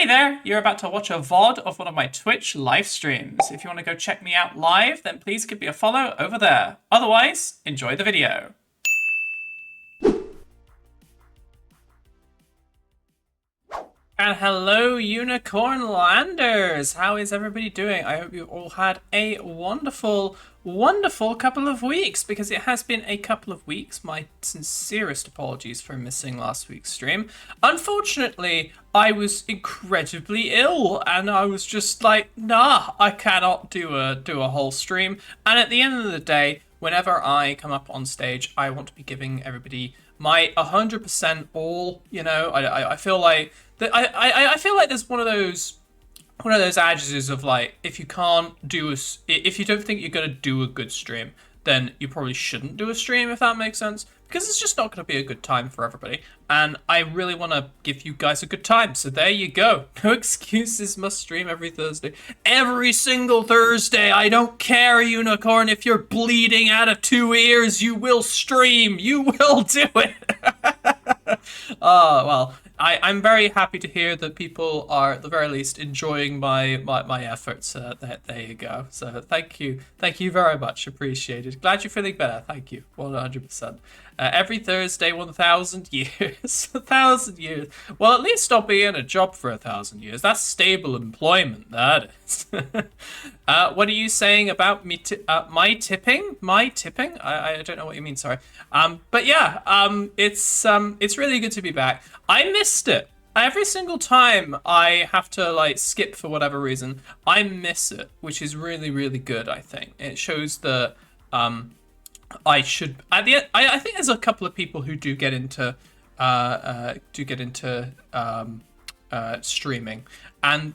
Hey there, you're about to watch a VOD of one of my Twitch live streams. If you want to go check me out live, then please give me a follow over there. Otherwise, enjoy the video. And hello, Unicorn Landers! How is everybody doing? I hope you all had a wonderful, wonderful couple of weeks, because it has been a couple of weeks. My sincerest apologies for missing last week's stream. Unfortunately, I was incredibly ill, and I was just like, nah, I cannot do a whole stream. And at the end of the day, whenever I come up on stage, I want to be giving everybody my 100% all. You know, I feel like that. I feel like there's one of those adages of like, if you can't do if you don't think you're gonna do a good stream, then you probably shouldn't do a stream, if that makes sense, because it's just not going to be a good time for everybody. And I really want to give you guys a good time, so there you go. No excuses, must stream every Thursday. Every single Thursday, I don't care, Unicorn. If you're bleeding out of 2 ears, you will stream. You will do it. Oh, well, I'm very happy to hear that people are, at the very least, enjoying my efforts. There you go. So thank you very much. Appreciated. Glad you're feeling better. Thank you, 100%. Every Thursday, 1,000 years. 1,000 years. Well, at least I'll be in a job for 1,000 years. That's stable employment, that is. What are you saying about me? My tipping? My tipping? I don't know what you mean. Sorry. But yeah. It's really good to be back. I missed it. Every single time I have to like skip for whatever reason, I miss it, which is really, really good. I think it shows that I should. I think there's a couple of people who do get into streaming, and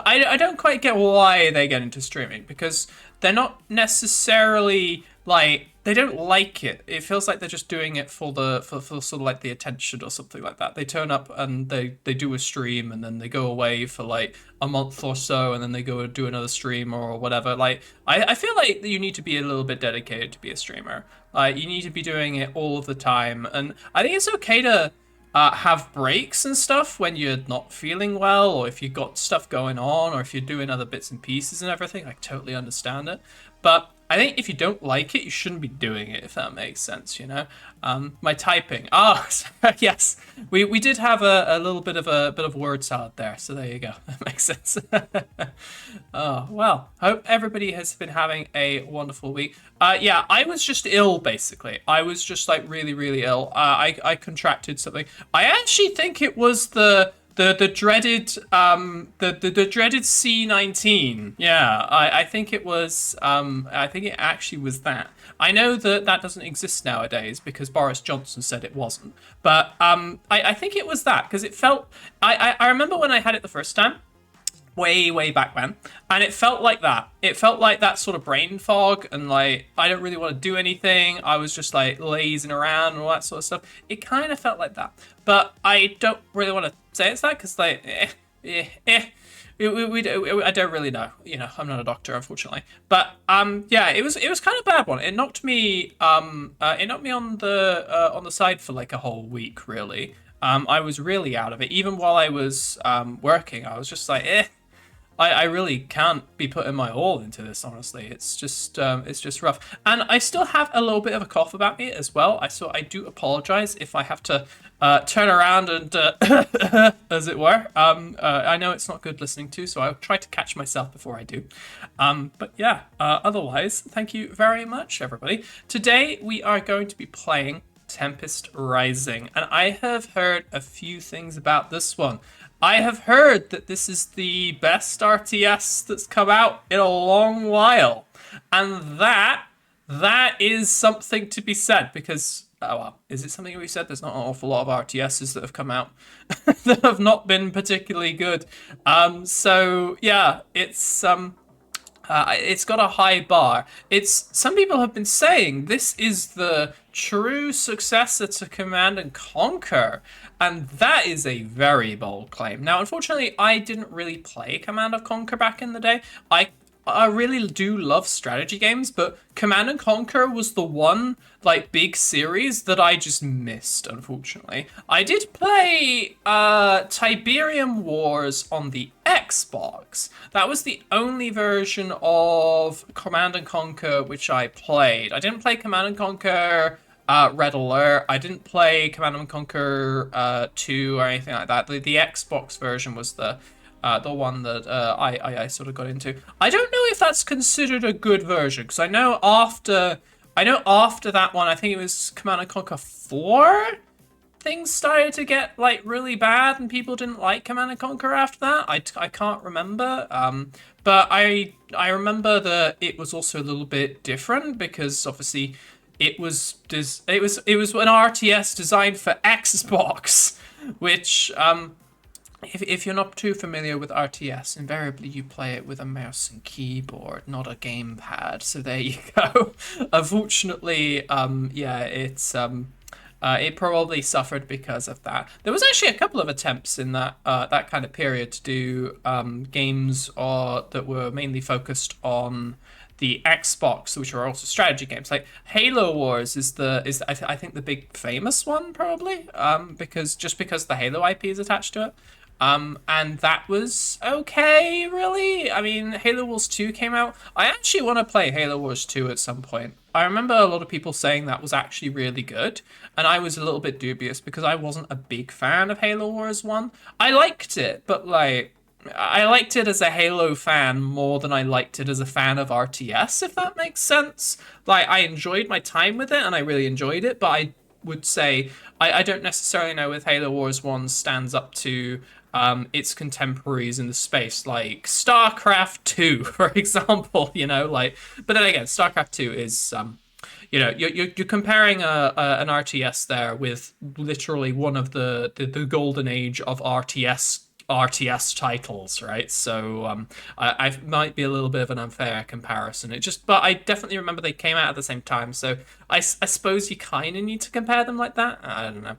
I don't quite get why they get into streaming, because they're not necessarily like, they don't like it. It feels like they're just doing it for sort of like the attention or something like that. They turn up and they do a stream, and then they go away for like a month or so, and then they go and do another stream or whatever. Like, I feel like you need to be a little bit dedicated to be a streamer. Like, you need to be doing it all of the time. And I think it's okay to have breaks and stuff when you're not feeling well, or if you've got stuff going on, or if you're doing other bits and pieces and everything. I totally understand it. But I think if you don't like it, you shouldn't be doing it, if that makes sense, you know? My typing. Oh, yes. We did have a little bit of word salad there, so there you go. That makes sense. Oh, well, hope everybody has been having a wonderful week. Yeah, I was just ill, basically. I was just like really, really ill. I contracted something. I actually think it was the dreaded the dreaded C19. Yeah, I think it was. I think it actually was that. I know that doesn't exist nowadays because Boris Johnson said it wasn't. But I think it was that, because it felt. I remember when I had it the first time, way back when, and it felt like that. It felt like that sort of brain fog, and like I don't really want to do anything. I was just like lazing around and all that sort of stuff. It kind of felt like that, but I don't really want to say it's that, because like I don't really know. You know, I'm not a doctor, unfortunately. But yeah, it was kind of a bad one. It knocked me on the side for like a whole week, really. I was really out of it. Even while I was working, I was just like, I really can't be putting my all into this, honestly. It's just rough. And I still have a little bit of a cough about me as well. So I do apologize if I have to turn around and, as it were. I know it's not good listening to, so I'll try to catch myself before I do. But yeah, otherwise, thank you very much, everybody. Today, we are going to be playing Tempest Rising, and I have heard a few things about this one. I have heard that this is the best RTS that's come out in a long while, and that is something to be said, because oh well, is it something to be said? There's not an awful lot of RTSs that have come out that have not been particularly good. So yeah, it's got a high bar. Some people have been saying this is the true successor to Command and Conquer, and that is a very bold claim. Now, unfortunately, I didn't really play Command and Conquer back in the day. I really do love strategy games, but Command and Conquer was the one like big series that I just missed, unfortunately. I did play Tiberium Wars on the Xbox. That was the only version of Command and Conquer which I played. I didn't play Command and Conquer Red Alert. I didn't play Command and Conquer 2 or anything like that. The Xbox version was the one that I sort of got into. I don't know if that's considered a good version, because I know after that one, I think it was Command and Conquer 4, things started to get like really bad and people didn't like Command and Conquer after that. I can't remember. But I remember that it was also a little bit different because obviously it was an RTS designed for Xbox, which if you're not too familiar with RTS, invariably you play it with a mouse and keyboard, not a gamepad. So there you go. Unfortunately, yeah, it probably suffered because of that. There was actually a couple of attempts in that kind of period to do games that were mainly focused on the Xbox, which are also strategy games. Like Halo Wars is I think the big famous one probably, because the Halo IP is attached to it. And that was okay, really. I mean, Halo Wars 2 came out. I actually want to play Halo Wars 2 at some point. I remember a lot of people saying that was actually really good, and I was a little bit dubious because I wasn't a big fan of Halo Wars 1. I liked it, but like, I liked it as a Halo fan more than I liked it as a fan of RTS, if that makes sense. Like, I enjoyed my time with it, and I really enjoyed it, but I would say I don't necessarily know if Halo Wars 1 stands up to its contemporaries in the space, like StarCraft 2, for example, like, but then again, StarCraft 2 is, you're comparing an RTS there with literally one of the golden age of RTS titles, right? So I might be a little bit of an unfair comparison. But I definitely remember they came out at the same time, so I suppose you kind of need to compare them like that. I don't know.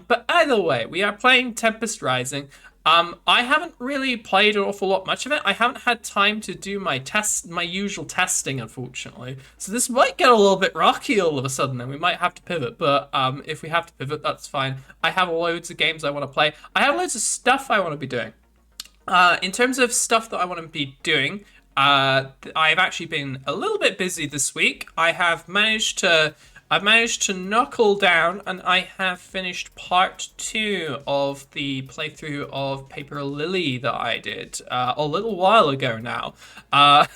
But either way, we are playing Tempest Rising. I haven't really played an awful lot much of it. I haven't had time to do my usual testing, unfortunately. So this might get a little bit rocky all of a sudden, and we might have to pivot. But if we have to pivot, that's fine. I have loads of games I want to play. I have loads of stuff I want to be doing. In terms of stuff that I want to be doing, I've actually been a little bit busy this week. I've managed to knuckle down, and I have finished part 2 of the playthrough of Paper Lily that I did a little while ago now. And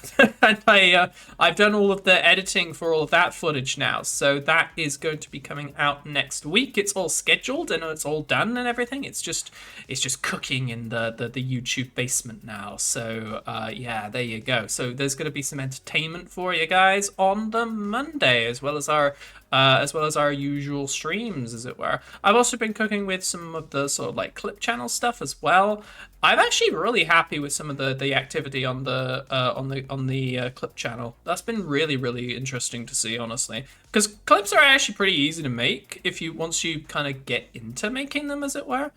I've done all of the editing for all of that footage now, so that is going to be coming out next week. It's all scheduled and it's all done and everything. It's just cooking in the YouTube basement now. So yeah, there you go. So there's going to be some entertainment for you guys on the Monday, as well as our usual streams, as it were. I've also been cooking with some of the sort of like clip channel stuff as well. I'm actually really happy with some of the activity on the clip channel. That's been really, really interesting to see, honestly, because clips are actually pretty easy to make once you kind of get into making them, as it were.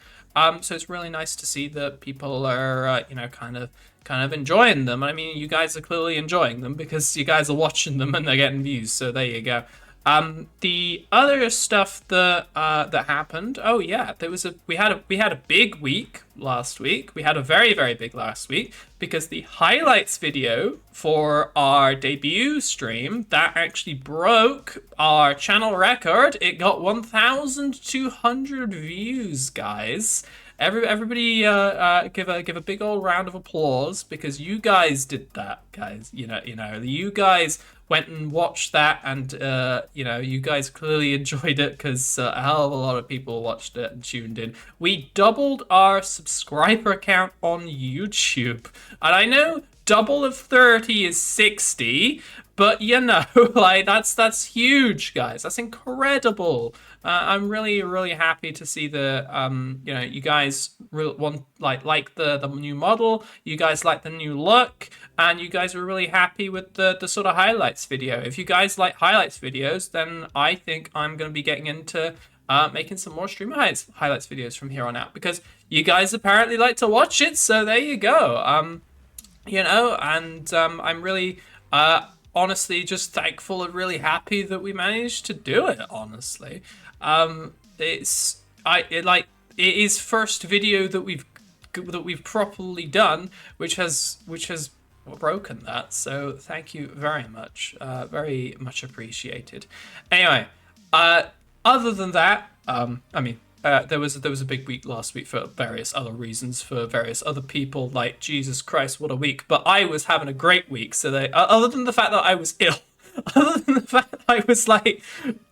So it's really nice to see that people are kind of enjoying them. I mean, you guys are clearly enjoying them because you guys are watching them and they're getting views. So there you go. The other stuff that happened. Oh yeah, we had a big week last week. We had a very, very big last week because the highlights video for our debut stream that actually broke our channel record. It got 1,200 views, guys. Everybody, give a big old round of applause because you guys did that, guys. You guys went and watched that, and you guys clearly enjoyed it because a hell of a lot of people watched it and tuned in. We doubled our subscriber count on YouTube, and I know double of 30 is 60, but like that's huge, guys. That's incredible. I'm really, really happy to see that you guys like the new model. You guys like the new look, and you guys were really happy with the sort of highlights video. If you guys like highlights videos, then I think I'm going to be getting into making some more streamer highlights videos from here on out, because you guys apparently like to watch it. So there you go. you know, and I'm really honestly just thankful and really happy that we managed to do it. Honestly, it's it is first video that we've properly done, which has broken that. So thank you very much appreciated. Anyway, other than that, I mean, there was a big week last week for various other reasons for various other people. Like Jesus Christ, what a week! But I was having a great week. So other than the fact that I was ill, other than the fact that I was like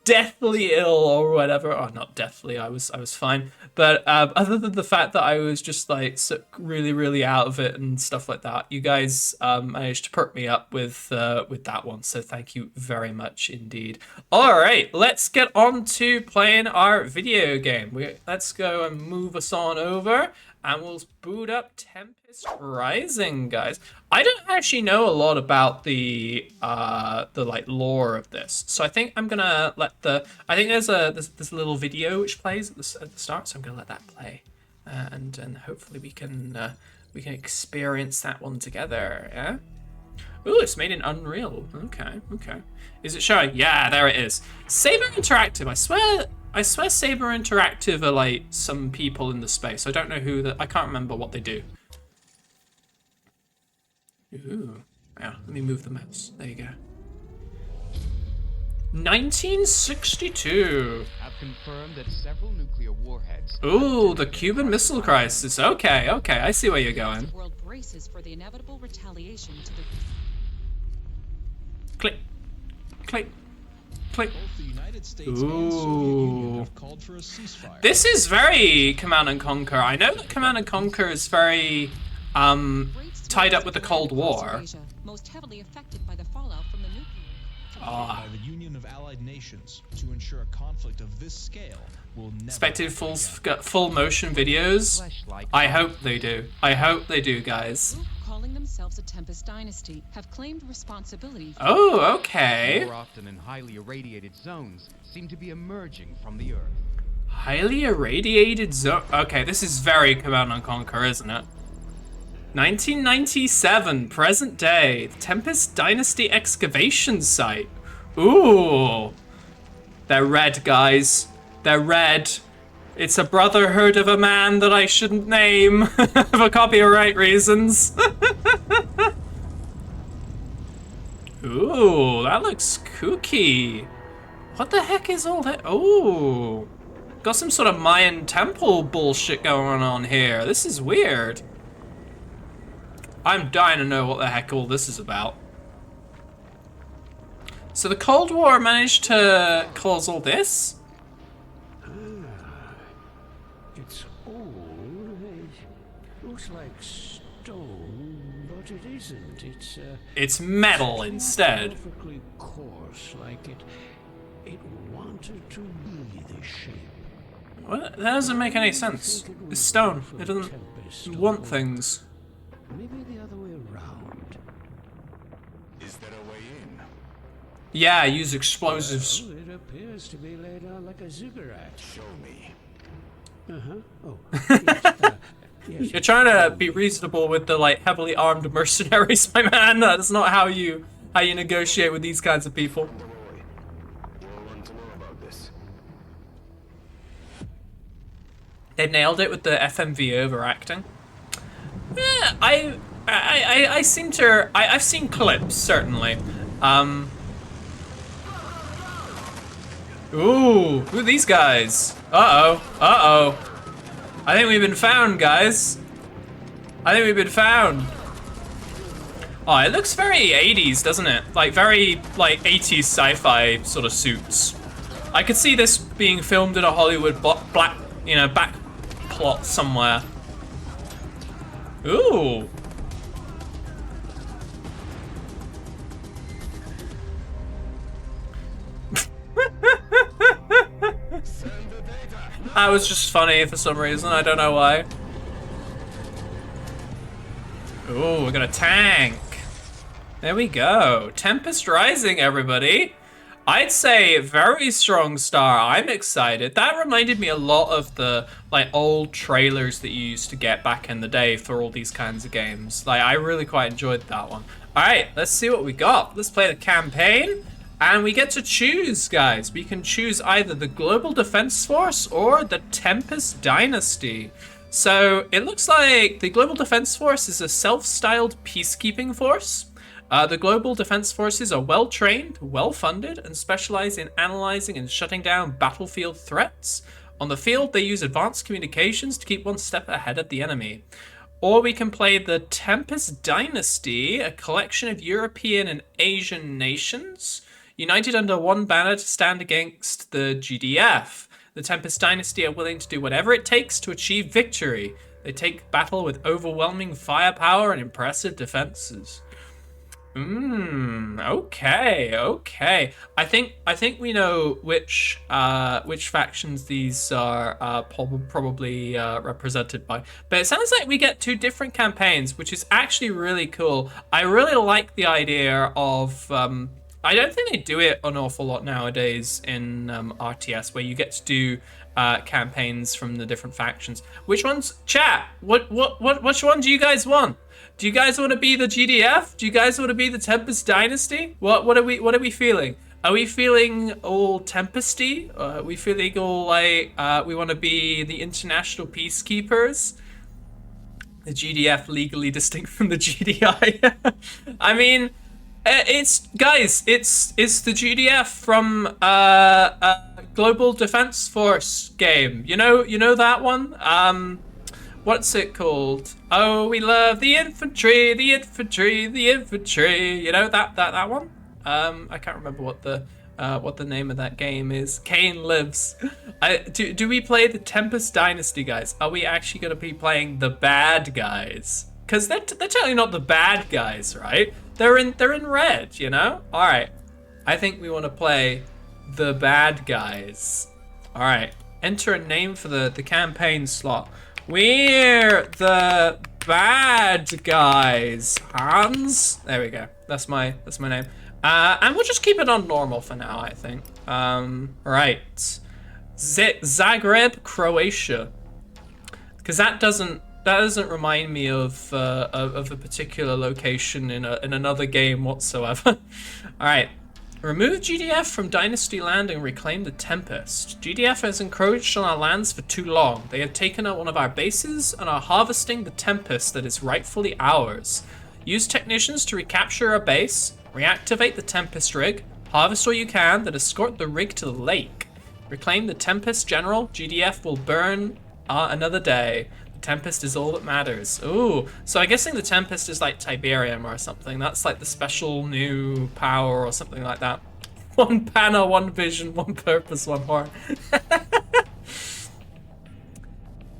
deathly ill or whatever, or not deathly, I was fine. But other than the fact that I was just like really out of it and stuff like that, you guys managed to perk me up with that one. So thank you very much indeed. All right, let's get on to playing our video game. Let's go and move us on over, and we'll boot up Tempest Rising, guys. I don't actually know a lot about the like lore of this, so I think I'm gonna let I think there's a little video which plays at the start, so I'm gonna let that play, and hopefully we can experience that one together. Yeah. Ooh, it's made in Unreal. Okay. Is it showing? Yeah, there it is. Saber Interactive. I swear Saber Interactive are like some people in the space. I don't know who I can't remember what they do. Ooh. Yeah, let me move the mouse. There you go. 1962. Have confirmed that several nuclear warheads. Ooh, the Cuban Missile Crisis. Okay, I see where you're going. The world braces for the inevitable retaliation to the Click. Both the United States and Soviet Union have called for a ceasefire. This is very Command and Conquer. I know that Command and Conquer is very tied up with the Cold War. most heavily affected by the fallout from the nuclear. By the Union of Allied Nations to ensure a conflict of this scale will never Expected full motion videos. I hope they do. I hope they do, guys. Group calling themselves a Tempest Dynasty have claimed responsibility for Oh, okay. More often in highly irradiated zones seem to be emerging from the Earth. Highly irradiated zone. Okay, this is very Command and Conquer, isn't it? 1997, present day. Tempest Dynasty excavation site. Ooh. They're red, guys. They're red. It's a brotherhood of a man that I shouldn't name for copyright reasons. Ooh, that looks kooky. What the heck is all that? Ooh. Got some sort of Mayan temple bullshit going on here. This is weird. I'm dying to know what the heck all this is about. So the Cold War managed to cause all this? It's old. It looks like stone, but it isn't. It's metal instead. Perfectly coarse, like it wanted to be this shape. What? That doesn't make any sense. It's stone. It doesn't want things. Maybe the other way around. Is there a way in? Yeah, use explosives. Well, it appears to be laid out like a ziggurat. Show me. Oh, yes, yes. You're trying to be reasonable with the like heavily armed mercenaries, my man. That's not how you negotiate with these kinds of people. We'll want to know about this. They nailed it with the FMV overacting. Yeah, I seem to. I've seen clips certainly. Ooh, who are these guys? Uh-oh. I think we've been found, guys. I think we've been found. Oh, it looks very 80s, doesn't it? Like, very, like, 80s sci-fi sort of suits. I could see this being filmed in a Hollywood back plot somewhere. Ooh. That was just funny for some reason, I don't know why. Ooh, we got a tank. There we go. Tempest Rising, everybody. I'd say very strong star. I'm excited. That reminded me a lot of the like old trailers that you used to get back in the day for all these kinds of games. Like I really quite enjoyed that one. All right, let's see what we got. Let's play the campaign. And we get to choose, guys. We can choose either the Global Defense Force or the Tempest Dynasty. So it looks like the Global Defense Force is a self-styled peacekeeping force. The Global Defense Forces are well-trained, well-funded, and specialize in analyzing and shutting down battlefield threats. On the field, they use advanced communications to keep one step ahead of the enemy. Or we can play the Tempest Dynasty, a collection of European and Asian nations, united under one banner to stand against the GDF. The Tempest Dynasty are willing to do whatever it takes to achieve victory. They take battle with overwhelming firepower and impressive defenses. Okay. I think we know which factions these are probably represented by. But it sounds like we get two different campaigns, which is actually really cool. I really like the idea of I don't think they do it an awful lot nowadays in RTS, where you get to do campaigns from the different factions. Which ones, chat? Which one do you guys want? Do you guys want to be the GDF? Do you guys want to be the Tempest Dynasty? What are we feeling? Are we feeling all Tempesty? Are we feeling all like we want to be the international peacekeepers? The GDF legally distinct from the GDI. I mean, it's the GDF from Global Defense Force game. You know that one? What's it called? Oh, we love the infantry, the infantry, the infantry. You know that one? I can't remember what the name of that game is. Kane Lives. Do we play the Tempest Dynasty, guys? Are we actually going to be playing the bad guys? Because they're totally not the bad guys, right? They're in red, you know? All right. I think we want to play the bad guys. All right. Enter a name for the campaign slot. We're the bad guys, Hans. There we go. That's my name. And we'll just keep it on normal for now, I think. Right. Zagreb, Croatia. Because that doesn't remind me of a particular location in another game whatsoever. All right. Remove GDF from Dynasty land and reclaim the Tempest. GDF has encroached on our lands for too long. They have taken out one of our bases and are harvesting the Tempest that is rightfully ours. Use technicians to recapture our base, reactivate the Tempest rig, harvest what you can, then escort the rig to the lake. Reclaim the Tempest, General. GDF will burn another day. The Tempest is all that matters. Ooh, so I'm guessing the Tempest is like Tiberium or something. That's like the special new power or something like that. One banner, one vision, one purpose, one heart.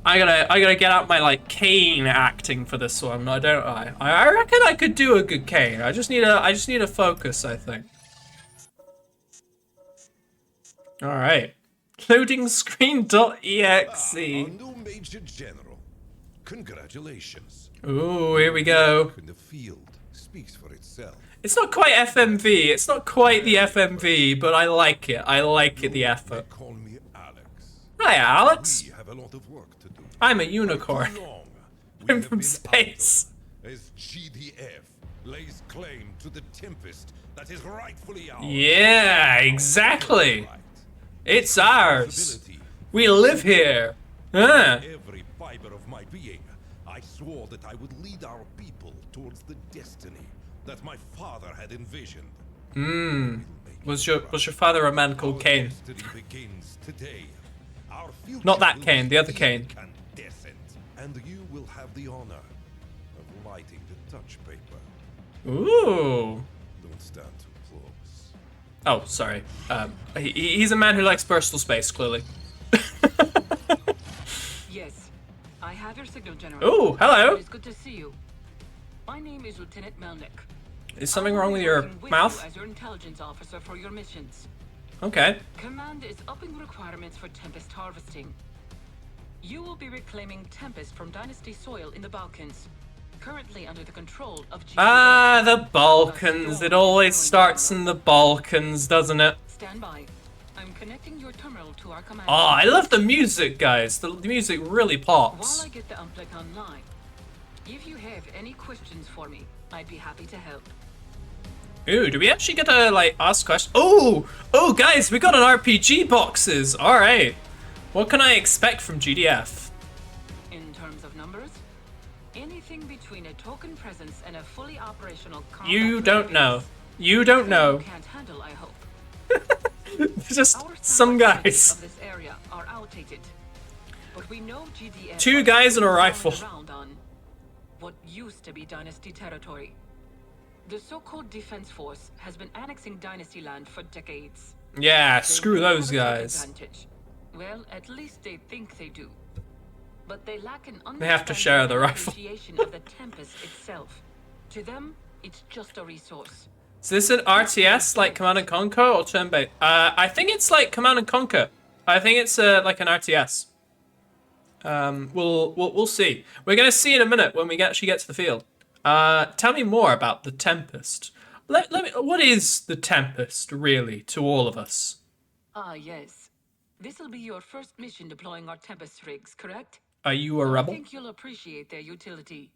I gotta get out my like Kane acting for this one, don't I? I reckon I could do a good Kane. I just need a focus, I think. All right. Loading screen.exe. New Major General. Congratulations. Ooh, here we go. In the field speaks for itself. It's not quite FMV. It's not quite the FMV, but I like it. I like it, the effort. Call me Alex. Hi, Alex. We have a lot of work to do. I'm a unicorn. I'm from space. As GDF lays claim to the Tempest that is rightfully ours. Yeah, exactly. It's ours. We live here. Every fiber of my being, I swore that I would lead our people towards the destiny that my father had envisioned. Was your father a man called Kane? Destiny begins today. Our future Not that will Kane, be the other Kane. incandescent, and you will have the honor of lighting the touch paper. Ooh. Don't stand too close. Oh, sorry. He's a man who likes personal space, clearly. Yes, I have your signal, General. Ooh, hello. It is good to see you. My name is Lieutenant Melnick. Is something wrong with your mouth? You as your intelligence officer for your missions. Okay. Command is upping requirements for Tempest harvesting. You will be reclaiming Tempest from Dynasty soil in the Balkans, currently under the control of GDF. Ah, the Balkans. It always starts in the Balkans, doesn't it? Stand by. I'm connecting your terminal to our command. Oh, I love the music, guys. The music really While pops. I get the Umplik online, if you have any questions for me, I'd be happy to help. Ooh, do we actually get to, like, ask questions? Oh, guys, we got an RPG boxes. All right. What can I expect from GDF? In terms of numbers, anything between a token presence and a fully operational combat You don't know. base. You don't know. You can't handle, I hope. Just Our some standard guys. of this area are outdated. But we know GDF 2 are guys and a still rifle. roaming around on what used to be Dynasty territory. The so-called Defense Force has been annexing Dynasty land for decades. Yeah, They screw may those have a big guys. advantage. Well, at least they think they do. But they lack an They have to share the understanding and rifle. appreciation of the Tempest itself. To them, it's just a resource. Is this an RTS like Command and Conquer or turn-based? I think it's like Command and Conquer. I think it's like an RTS. We'll see. We're gonna see in a minute when we actually get to the field. Tell me more about the Tempest. Let me. What is the Tempest really to all of us? Ah, yes. This'll be your first mission deploying our Tempest rigs, correct? Are you a I rebel? think you'll appreciate their utility.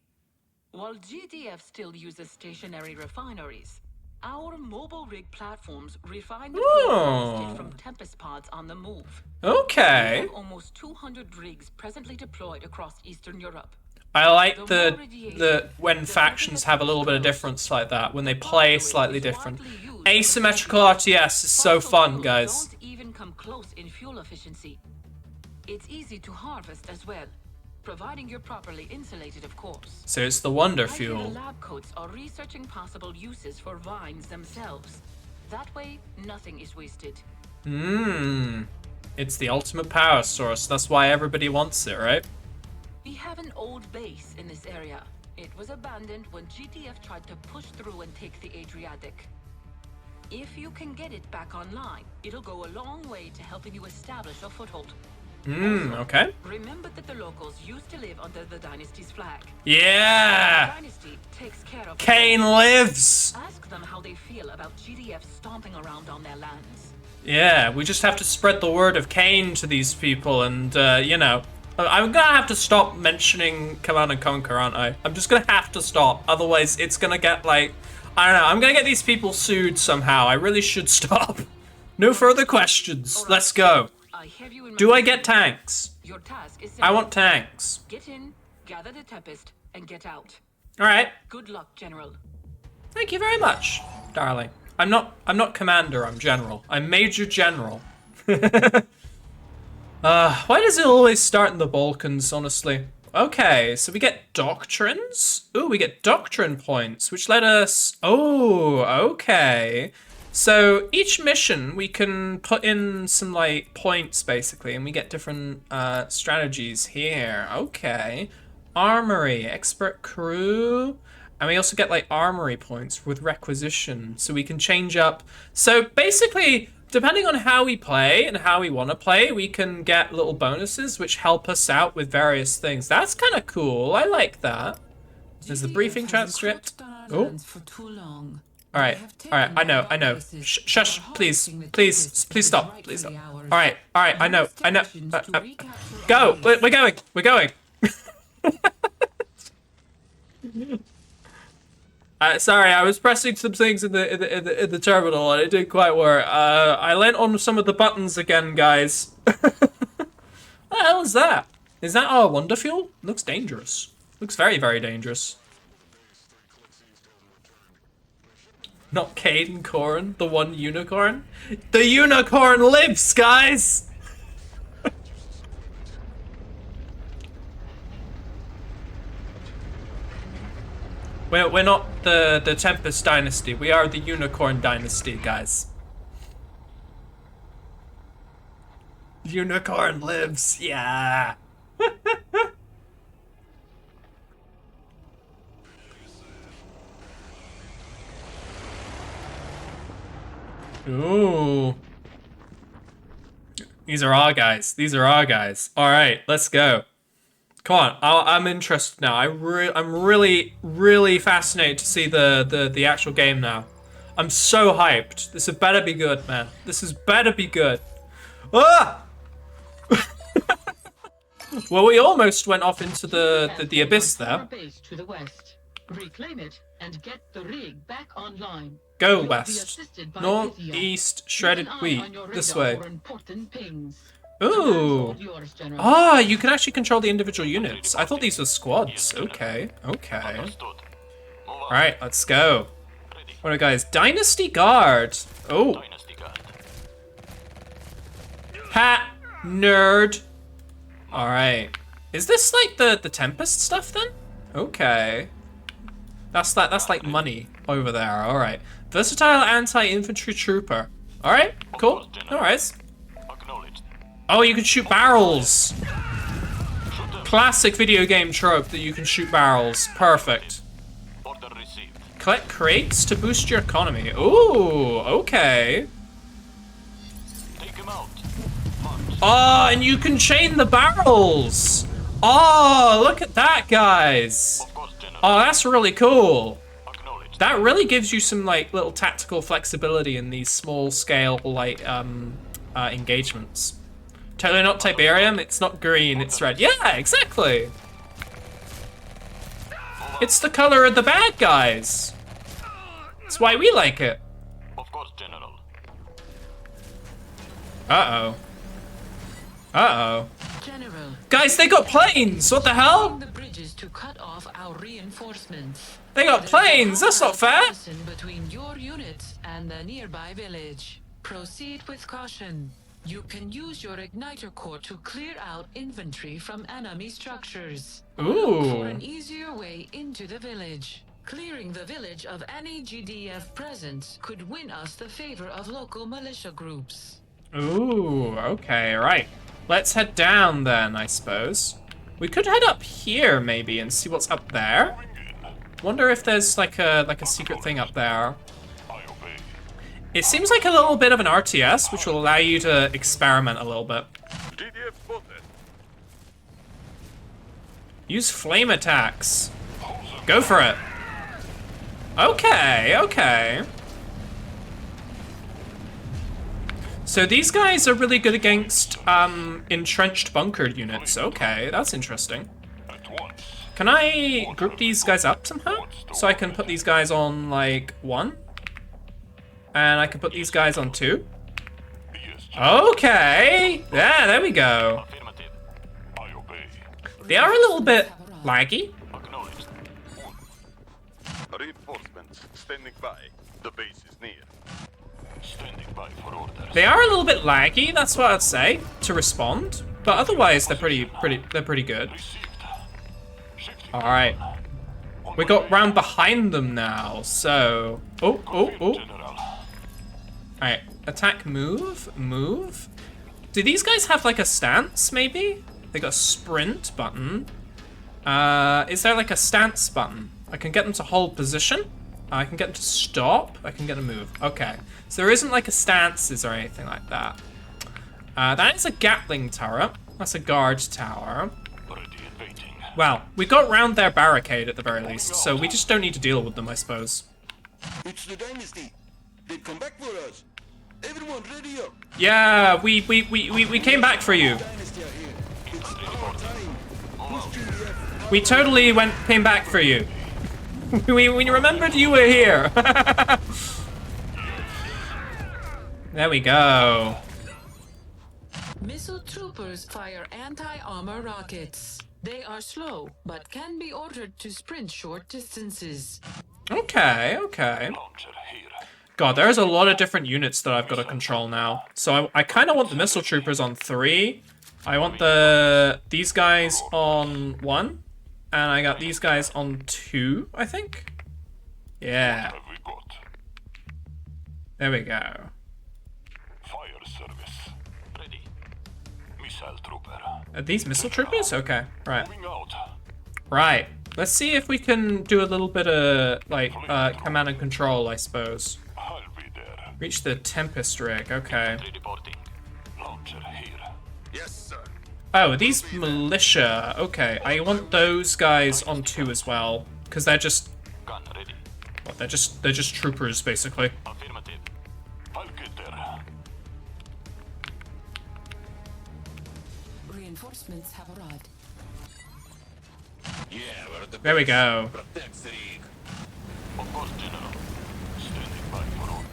While GDF still uses stationary refineries, our mobile rig platforms refine the fuel harvested from Tempest pods on the move. We Okay. have almost 200 rigs presently deployed across Eastern Europe. I like the when factions have a little bit of difference like that, when they play slightly different. Asymmetrical RTS is so Fossil fun, fuels guys. Don't even come close in fuel efficiency. It's easy to harvest as well, providing you're properly insulated, of course. So it's the Wonder I hear the Fuel. lab coats are researching possible uses for vines themselves. That way, nothing is wasted. It's the ultimate power source. That's why everybody wants it, right? We have an old base in this area. It was abandoned when GTF tried to push through and take the Adriatic. If you can get it back online, it'll go a long way to helping you establish a foothold. Okay. Remember that the locals used to live under the Dynasty's flag. Yeah! The Dynasty takes care of Kane lives! Ask them how they feel about GDF stomping around on their lands. Yeah, we just have to spread the word of Kane to these people and, you know. I'm gonna have to stop mentioning Command and Conquer, aren't I? I'm just gonna have to stop, otherwise it's gonna get like... I don't know, I'm gonna get these people sued somehow. I really should stop. No further questions. Let's go. I have you in my Do I get tanks? Your task is I simple. want tanks. Get in, gather the Tempest, and get out. Alright. Good luck, General. Thank you very much, darling. I'm not commander, I'm general. I'm Major General. Why does it always start in the Balkans, honestly? Okay, so we get doctrines? Ooh, we get doctrine points, which let us... Oh, okay. So each mission, we can put in some, like, points, basically, and we get different strategies here. Okay. Armory, expert crew... And we also get, like, armory points with requisition, so we can change up. So, basically, depending on how we play and how we want to play, we can get little bonuses which help us out with various things. That's kind of cool. I like that. There's the briefing transcript. Oh. For too long. Alright, I know. Shush, please stop, please stop. Alright, I know. Go, we're going. Sorry, I was pressing some things in the terminal and it didn't quite work. I leant on some of the buttons again, guys. What the hell is that? Is that our Wonder Fuel? Looks dangerous. Looks very, very dangerous. Not Caden Corrin, the one unicorn. The unicorn lives, guys! We're not the Tempest Dynasty. We are the Unicorn Dynasty, guys. Unicorn lives, yeah. Ooh. These are our guys. All right, let's go. Come on, I'm interested now. I'm really fascinated to see the actual game now. I'm so hyped. This had better be good, man. This has better be good. Ah! Well, we almost went off into the abyss there. Base to the west. Reclaim it and get the rig back online. Go You'll be west. assisted by North, Vithia. east, Keep shredded an eye wheat. on your This radar way. for important pings. Ooh. Command's all yours, General. Ah, you can actually control the individual units. I thought these were squads. Okay, okay. Alright, let's go. What are guys? Dynasty Guard. Oh. Ha! Nerd. Alright. Is this like the Tempest stuff then? Okay. That's like money over there. Alright. Versatile anti-infantry trooper. Alright, cool. Alright. Oh, you can shoot barrels. Classic video game trope that you can shoot barrels. Perfect. Collect crates to boost your economy. Ooh, okay. Oh, and you can chain the barrels. Oh, look at that, guys. Oh, that's really cool. That really gives you some like little tactical flexibility in these small scale like engagements. Totally not Tiberium, it's not green, it's red. Yeah, exactly. It's the color of the bad guys. That's why we like it. Of course, General. Uh-oh. Uh-oh. General, Guys, they got planes! What the hell? the bridges to cut off our reinforcements. They got planes! That's not fair! Between your units and the nearby village. Proceed with caution. You can use your igniter core to clear out infantry from enemy structures. Look for an Ooh. easier way into the village. Clearing the village of any GDF presence could win us the favor of local militia groups. Ooh, okay, right. Let's head down then, I suppose. We could head up here maybe and see what's up there. Wonder if there's like a secret thing up there. It seems like a little bit of an RTS, which will allow you to experiment a little bit. Use flame attacks. Go for it. Okay, okay. So these guys are really good against entrenched bunkered units. Okay, that's interesting. Can I group these guys up somehow? So I can put these guys on like 1? And I can put these guys on 2? Okay! Yeah, there we go. They are a little bit laggy. Reinforcements standing by. The base is near. Standing by for orders. They are a little bit laggy, that's what I'd say, to respond. But otherwise they're pretty good. Alright. We got round behind them now, so oh. Alright, attack, move. Do these guys have like a stance, maybe? They got a sprint button. Is there like a stance button? I can get them to hold position. I can get them to stop. I can get them to move. Okay, so there isn't like a stances or anything like that. That is a Gatling turret. That's a guard tower. Well, we got round their barricade at the very least, so we just don't need to deal with them, I suppose. It's the Dynasty. They've come back for us. Everyone ready up. Yeah, we came back for you. Dynasty are here. It's our time. Push GDF. We totally came back for you. we remembered you were here. There we go. Missile troopers fire anti-armor rockets. They are slow, but can be ordered to sprint short distances. Okay. God, there's a lot of different units that I've got to control now. So I kind of want the missile troopers on 3. I want these guys on 1. And I got these guys on 2, I think. Yeah. There we go. Fire service. Ready. Missile trooper. Are these missile troopers? Okay, right. Moving out. Right. Let's see if we can do a little bit of, like, command and control, I suppose. I'll be there. Reach the Tempest rig, okay. Reporting. Launcher here. Yes, sir. Oh, these militia. Okay, I want those guys on 2 as well. Because they're just Gun ready. What, they're just troopers, basically. Affirmative. I'll get there. Reinforcements have arrived. Yeah, we're at the There we base. go. Protect the rig. Of course, General. Standing by for all.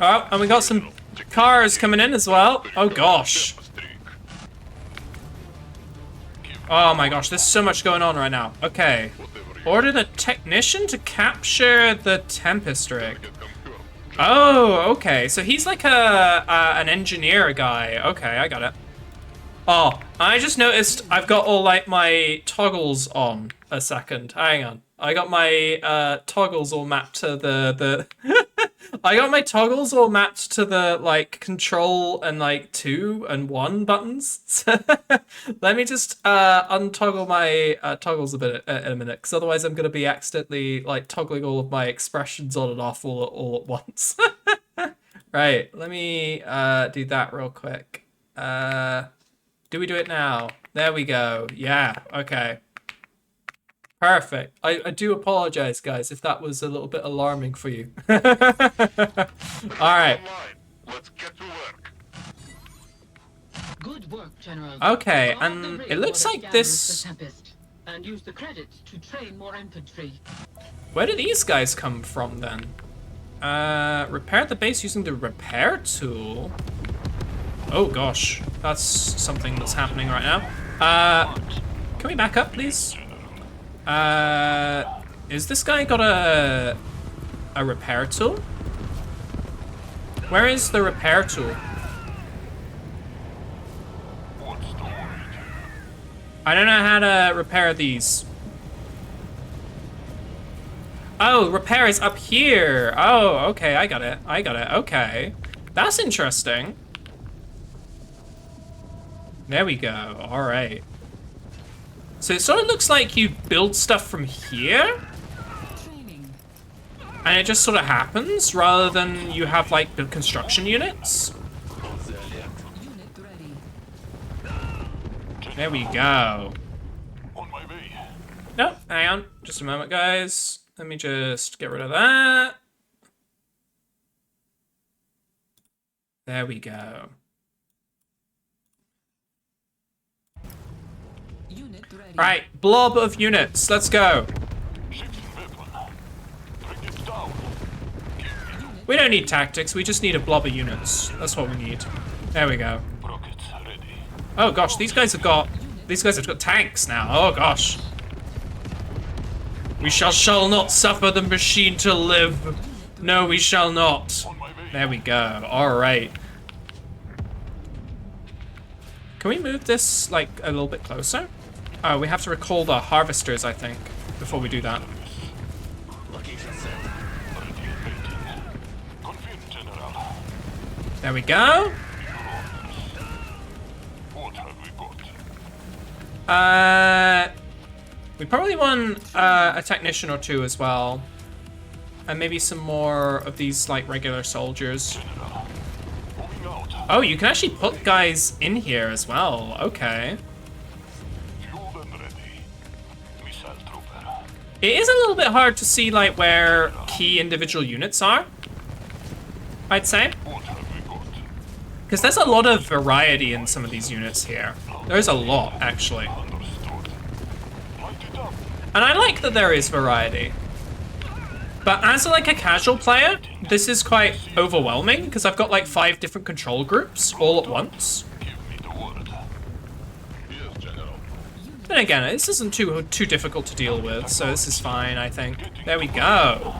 Oh, and we got some cars coming in as well. Oh gosh. Oh my gosh, there's so much going on right now. Okay. Order the technician to capture the Tempest rig. Oh, okay. So he's like an engineer guy. Okay, I got it. Oh, I just noticed I've got all like my toggles on. A second. Hang on. I got my toggles all mapped to the I got my toggles all mapped to the like control and like 2 and 1 buttons. So let me just untoggle my toggles a bit in a minute, because otherwise I'm gonna be accidentally like toggling all of my expressions on and off all at once. Right, let me do that real quick. Do we do it now? There we go. Yeah, okay. Perfect. I do apologize, guys, if that was a little bit alarming for you. All right. Let's get to work. Good work, General. Okay, Guard the and rig it looks while like gathers this... the Tempest, and use the credit to train more infantry. Where do these guys come from, then? Repair the base using the repair tool? Oh, gosh. That's something that's happening right now. Can we back up, please? Is this guy got a repair tool? Where is the repair tool? I don't know how to repair these. Oh, repair is up here. Oh, okay, I got it. I got it. Okay. That's interesting. There we go. All right. So it sort of looks like you build stuff from here, and it just sort of happens rather than you have like the construction units. There we go. On my way. No, hang on. Just a moment, guys. Let me just get rid of that. There we go. Right, blob of units. Let's go. We don't need tactics. We just need a blob of units. That's what we need. There we go. Oh gosh, these guys have got tanks now. Oh gosh. We shall not suffer the machine to live. No, we shall not. There we go. All right. Can we move this like a little bit closer? Oh, we have to recall the harvesters, I think, before we do that. There we go. We probably want a technician or two as well. And maybe some more of these like regular soldiers. Oh, you can actually put guys in here as well. Okay. It is a little bit hard to see like where key individual units are, I'd say. Because there's a lot of variety in some of these units here. There's a lot, actually. And I like that there is variety. But as like a casual player, this is quite overwhelming because I've got like 5 different control groups all at once. Then again, this isn't too difficult to deal with, so this is fine, I think. There we go.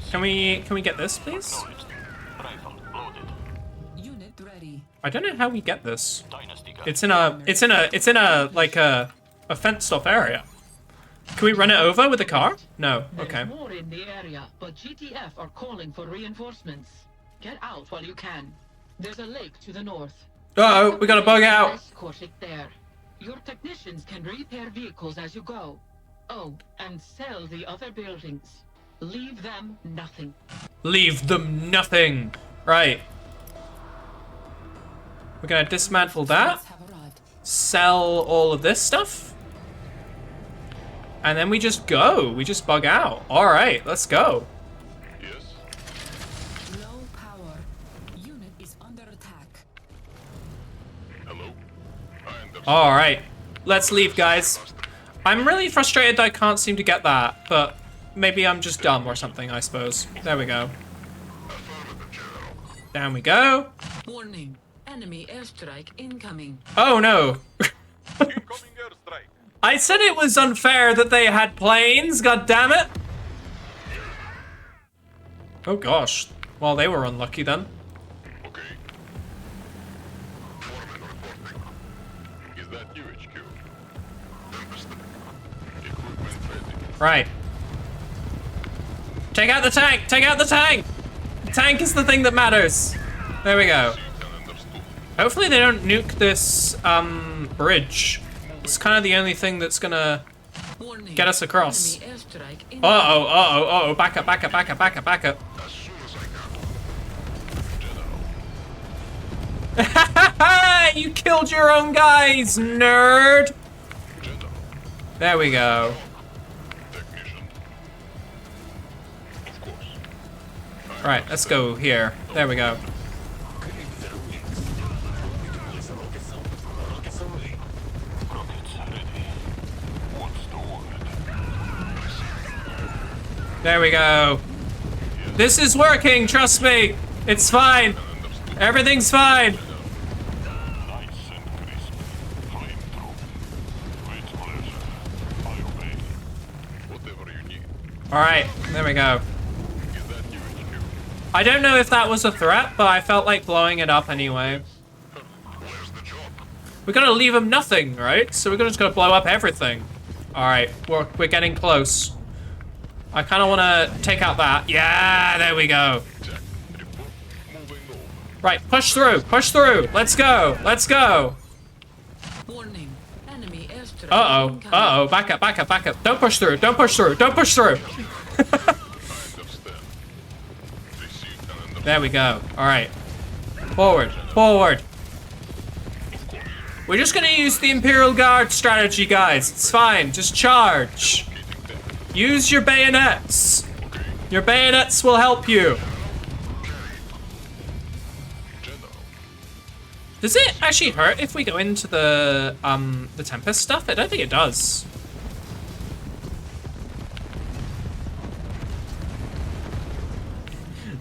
Can we get this, please? I don't know how we get this. It's in a like a fenced off area. Can we run it over with a car? No. Okay. There's more in the area, but GTF are calling for reinforcements. Get out while you can. There's a lake to the north. Uh-oh, we gotta bug out. Escort it there. Your technicians can repair vehicles as you go. Oh, and sell the other buildings. Leave them nothing. Leave them nothing. Right. We're gonna dismantle that. Sell all of this stuff. And then we just go. We just bug out. All right, let's go. Yes? Low power. Unit is under attack. Hello? I understand. All right, let's leave, guys. I'm really frustrated that I can't seem to get that, but maybe I'm just dumb or something, I suppose. There we go. Down we go. Warning. Enemy airstrike incoming. Oh no. Incoming airstrike. I said it was unfair that they had planes, god damn it. Oh gosh. Well, they were unlucky then. Okay. Foreman reporting. Is that you, HQ? Tempest. Equipment ready. Right. Take out the tank! Take out the tank! The tank is the thing that matters. There we go. Hopefully they don't nuke this bridge. It's kind of the only thing that's gonna Warning. get us across. Enemy airstrike incoming. Uh-oh, uh-oh, uh-oh, back up, back up, back up, back up, back up. As soon as I can. You killed your own guys, nerd! General. There we go. Technician. Of course. Right, let's go here. There we go. Rockets ready. What's the word? There we go. This is working, trust me. It's fine. Everything's fine. Nice and crisp. Flamethrower. With pleasure. I obey. Whatever you need. All right, there we go. Is that you, HQ? I don't know if that was a threat, but I felt like blowing it up anyway. Where's the job? We're gonna leave them nothing, right? So we're just gonna blow up everything. All right, we're getting close. I kind of want to take out that. Yeah, there we go. Check. Report. Moving over. Right, push through, push through. Let's go, let's go. Warning. Enemy airstrike Uh-oh, incoming. uh-oh, back up, back up, back up. Don't push through, don't push through, don't push through. I understand. Receive and understand. There we go, all right. Forward, forward. We're just gonna use the Imperial Guard strategy, guys. It's fine, just charge. Use your bayonets. Your bayonets will help you. General. Does it actually hurt if we go into the Tempest stuff? I don't think it does.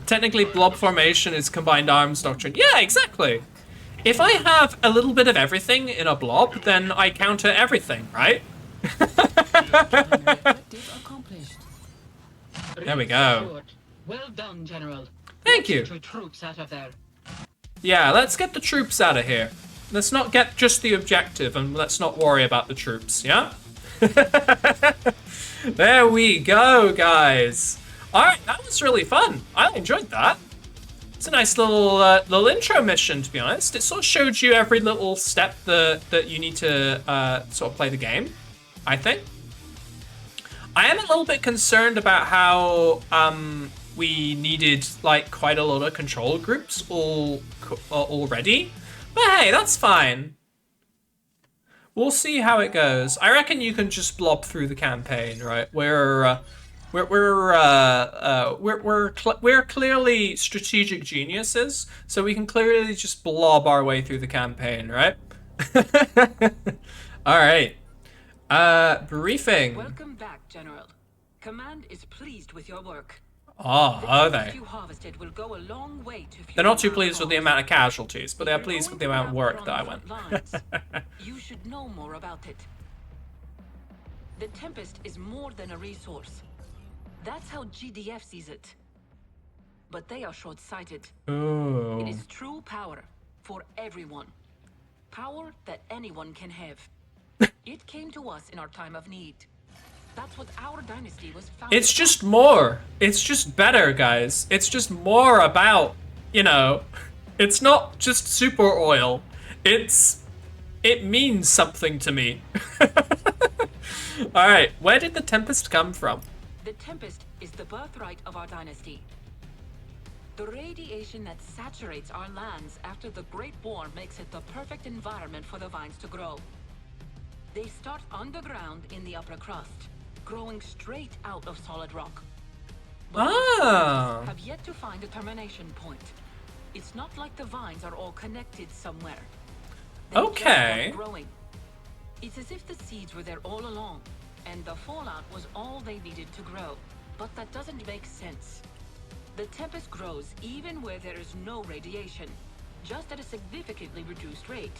Technically, blob formation is combined arms doctrine. Yeah, exactly. If I have a little bit of everything in a blob, then I counter everything, right? Objective accomplished. There we go. Well done, General. Thank you. Get your troops out of there. Yeah, let's get the troops out of here. Let's not get just the objective and let's not worry about the troops, yeah? There we go, guys. All right, that was really fun. I enjoyed that. It's a nice little intro mission, to be honest. It sort of showed you every little step that you need to sort of play the game, I think. I am a little bit concerned about how we needed like quite a lot of control groups already, but hey, that's fine. We'll see how it goes. I reckon you can just blob through the campaign, right? We're clearly strategic geniuses, so we can clearly just blob our way through the campaign, right? All right. Briefing. Welcome back, General. Command is pleased with your work. Oh, are The they? you harvested will go a long way to They're not too fuel our pleased with the cause. amount of casualties, but they're If you're pleased going with the to amount of have work on that I the went. front lines, you should know more about it. The Tempest is more than a resource. That's how GDF sees it. But they are short-sighted. Ooh. It is true power for everyone. Power that anyone can have. It came to us in our time of need. That's what our dynasty was founded It's just more. It's just better, guys. It's just more about, you know, it's not just super oil. It means something to me. All right, where did the Tempest come from? The Tempest is the birthright of our dynasty. The radiation that saturates our lands after the Great War makes it the perfect environment for the vines to grow. They start underground in the upper crust. growing straight out of solid rock. Ah. Have yet to find a termination point. It's not like the vines are all connected somewhere. They just Okay. kept growing. It's as if the seeds were there all along, and the fallout was all they needed to grow. But that doesn't make sense. The Tempest grows even where there is no radiation, just at a significantly reduced rate.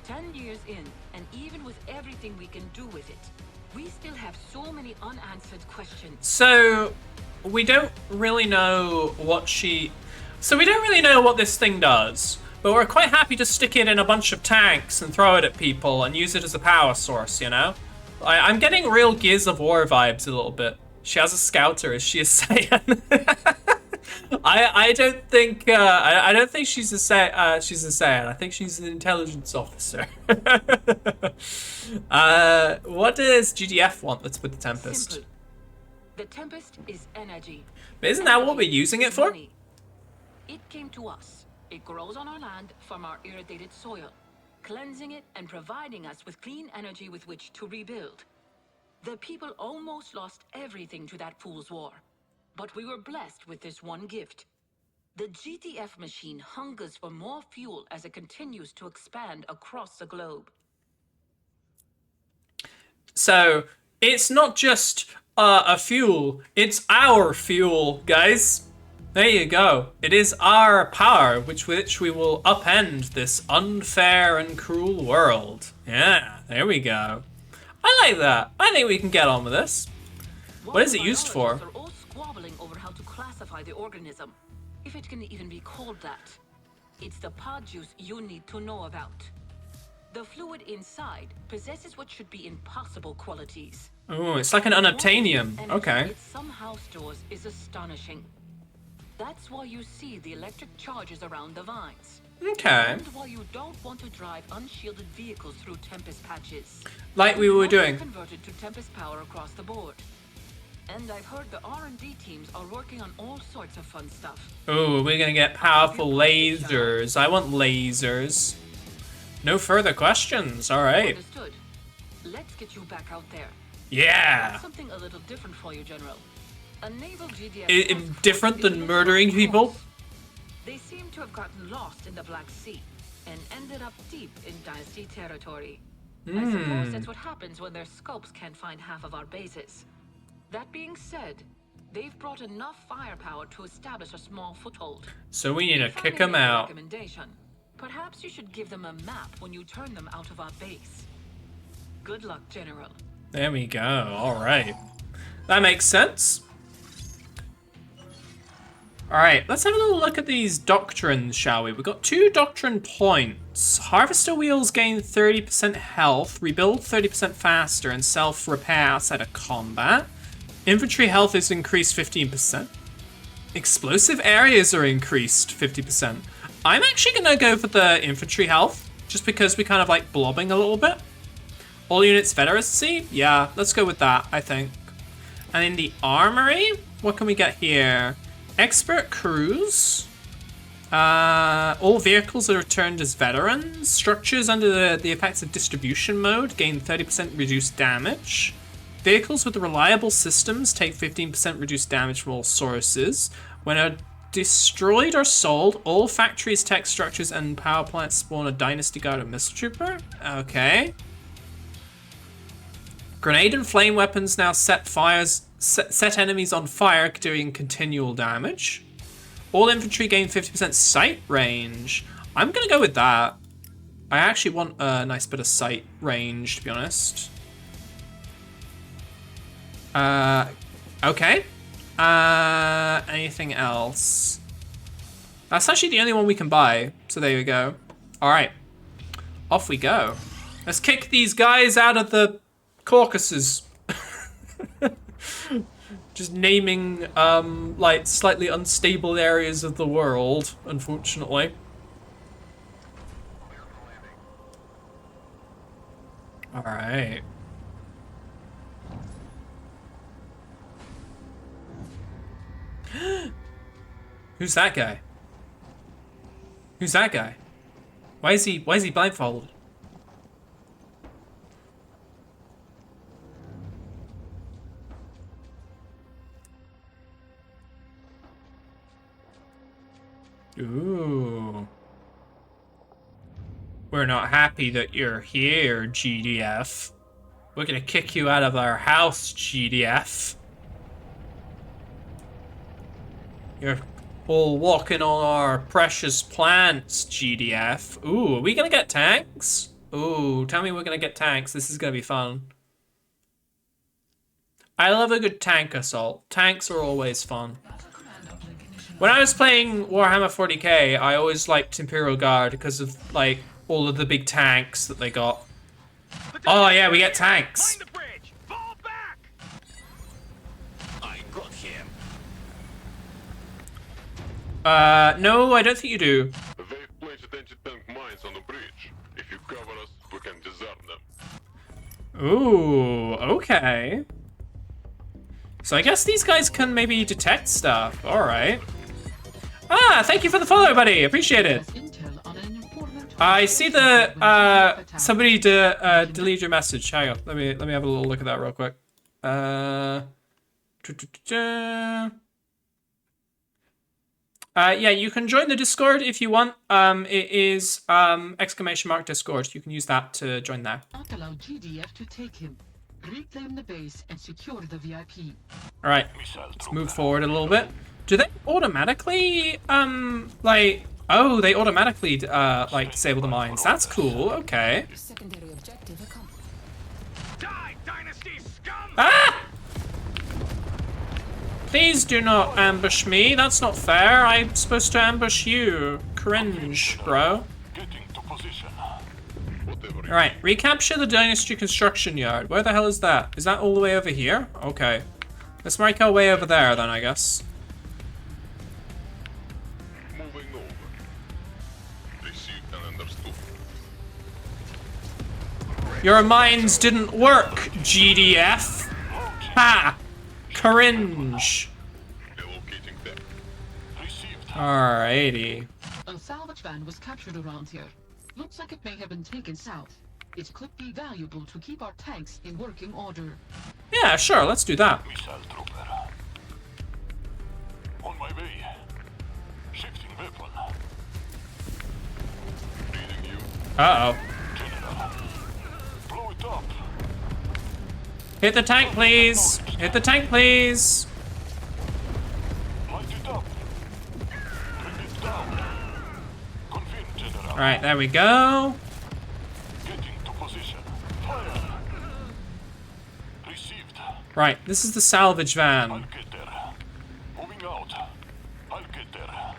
10 years in, and even with everything we can do with it, we still have so many unanswered questions. So we don't really know what she... So we don't really know what this thing does, but we're quite happy to stick it in a bunch of tanks and throw it at people and use it as a power source, you know? I'm getting real Gears of War vibes a little bit. She has a scouter, is she a Saiyan? I don't think I don't think she's a Saiyan. I think she's an intelligence officer. What does GDF want that's with the Tempest? Simple. The Tempest is energy. But isn't that what we're using it for? Money. It came to us. It grows on our land from our irrigated soil, cleansing it and providing us with clean energy with which to rebuild. The people almost lost everything to that fool's war, but we were blessed with this one gift. The GTF machine hungers for more fuel as it continues to expand across the globe. So it's not just a fuel, it's our fuel, guys. There you go. It is our power which we will upend this unfair and cruel world. Yeah, there we go. I like that. I think we can get on with this. What is it used for? Biologists are all squabbling over how to classify the organism, if it can even be called that. It's the pod juice you need to know about. The fluid inside possesses what should be impossible qualities. Oh, it's like an unobtainium. Energy Okay. it somehow stores is astonishing. That's why you see the electric charges around the vines. Okay. And why you don't want to drive unshielded vehicles through Tempest patches. Like we were Must be doing. Converted to Tempest power across the board. And I've heard the R&D teams are working on all sorts of fun stuff. Oh, we're gonna get powerful lasers. I want lasers. No further questions. All right. Understood. Let's get you back out there. Yeah. That's something a little different for you, General. A naval GDF Different is than a little murdering off people? course. They seem to have gotten lost in the Black Sea and ended up deep in Dynasty territory. I suppose that's what happens when their scopes can't find half of our bases. That being said, they've brought enough firepower to establish a small foothold. So we need to If I kick may them make a out. recommendation, perhaps you should give them a map when you turn them out of our base. Good luck, General. There we go. All right. That makes sense. All right, let's have a little look at these doctrines, shall we? We've got 2 doctrine points. Harvester wheels gain 30% health, rebuild 30% faster, and self-repair outside of combat. Infantry health is increased 15%. Explosive areas are increased 50%. I'm actually gonna go for the infantry health, just because we kind of like blobbing a little bit. All units Veteracy? Yeah, let's go with that, I think. And in the armory, what can we get here? Expert crews. All vehicles are returned as veterans. Structures under the effects of distribution mode gain 30% reduced damage. Vehicles with reliable systems take 15% reduced damage from all sources. When are destroyed or sold, all factories, tech structures, and power plants spawn a Dynasty Guard or Missile Trooper. Okay. Grenade and flame weapons now set enemies on fire, doing continual damage. All infantry gain 50% sight range. I'm gonna go with that. I actually want a nice bit of sight range, to be honest. Okay. Anything else? That's actually the only one we can buy, so there we go. All right, off we go. Let's kick these guys out of the Caucasus. Just naming, like, slightly unstable areas of the world, unfortunately. Alright. Who's that guy? Who's that guy? Why is he blindfolded? Ooh. We're not happy that you're here, GDF. We're gonna kick you out of our house, GDF. You're all walking on our precious plants, GDF. Ooh, are we gonna get tanks? Ooh, tell me we're gonna get tanks. This is gonna be fun. I love a good tank assault. Tanks are always fun. When I was playing Warhammer 40k, I always liked Imperial Guard because of, like, all of the big tanks that they got. Oh yeah, we get tanks. I got him. No, I don't think you do. They've placed anti-tank mines on the bridge. If you cover us, we can disarm them. Ooh, okay. So I guess these guys can maybe detect stuff. All right. Ah, thank you for the follow, buddy. Appreciate it. I see the somebody delete your message. Hang on, let me have a little look at that real quick. Yeah, you can join the Discord if you want. It is !Discord. You can use that to join there. Not allow GDF to take him. Reclaim the base and secure the VIP. All right, let's move forward a little bit. Do they automatically like? Oh, they automatically like disable the mines. That's cool. Okay. Secondary objective accomplished. Die, Dynasty scum! Ah! Please do not ambush me. That's not fair. I'm supposed to ambush you. Cringe, bro. Alright, recapture the Dynasty construction yard. Where the hell is that? Is that all the way over here? Okay. Let's make our way over there then, I guess. Moving over. Received and understood. Your mines didn't work, GDF. Ha! Cringe. Locating them. Received. Alrighty. A salvage van was captured around here. Looks like it may have been taken south. It could be valuable to keep our tanks in working order. Yeah, sure, let's do that. Missile trooper. On my way. Shifting weapon. Reading you. Uh-oh. General. Blow it up. Hit the tank, please. Hit the tank, please. Light it up. Bring it down. Confirm, General. Alright, there we go. Getting to position. Fire. Received. Right, this is the salvage van. I'll get there. Moving out. I'll get there.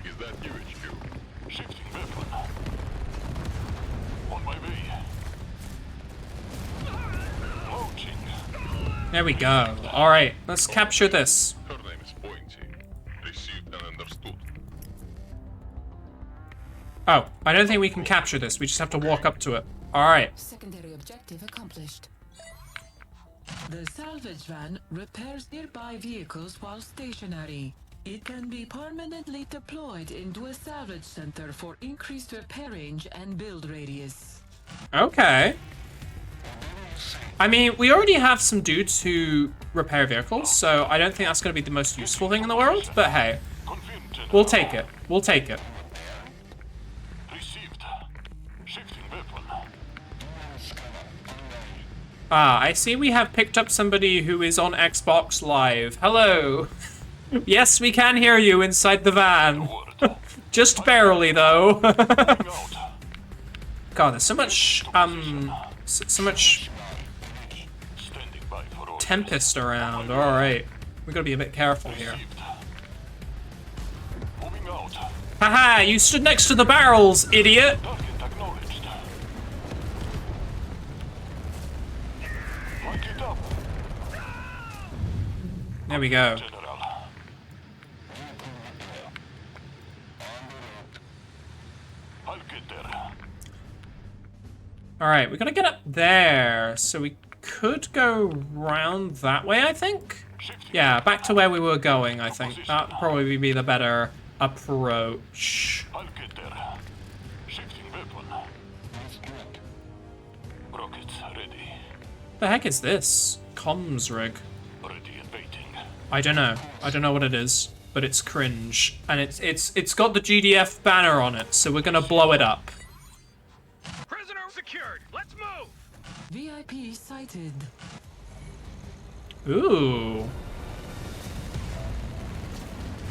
Is that you, HQ? Shifting weapon. On my way. Launching. There we go. Alright, let's capture this. Her name is Pointy. Received and understood. Oh, I don't think we can capture this. We just have to walk up to it. Alright. Secondary objective accomplished. The salvage van repairs nearby vehicles while stationary. It can be permanently deployed into a salvage center for increased repair range and build radius. Okay. I mean, we already have some dudes who repair vehicles, so I don't think that's going to be the most useful thing in the world, but hey. We'll take it. We'll take it. Received. Shifting weapon. Ah, I see we have picked up somebody who is on Xbox Live. Hello. Yes, we can hear you inside the van. Just barely, though. God, there's so much, so much Tempest around. All right, we gotta be a bit careful here. Haha, you stood next to the barrels, idiot. There we go. Alright, we gotta get up there, so we could go round that way, I think? Yeah, back to where we were going, I think. That'd probably be the better approach. I'll get there. Shifting weapon. Rockets ready. The heck is this? Comms rig. Ready and waiting. I don't know. I don't know what it is. but it's cringe, and it's got the GDF banner on it, so we're gonna blow it up. Prisoner secured. Let's move. VIP sighted. Ooh.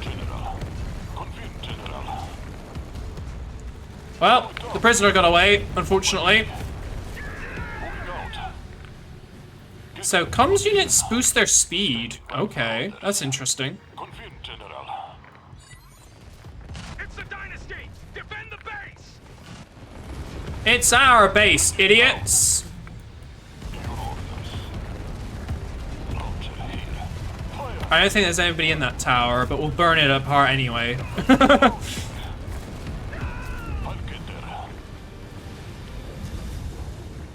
General. Confirm, General. Well, the prisoner got away, unfortunately. Moving out. So comms units boost their speed. Okay, that's interesting. Confirm, General. It's the Dynasty. Defend the base. It's our base, idiots. Your orders. Launcher here. Fire. I don't think there's anybody in that tower, but we'll burn it apart anyway. I'll get there.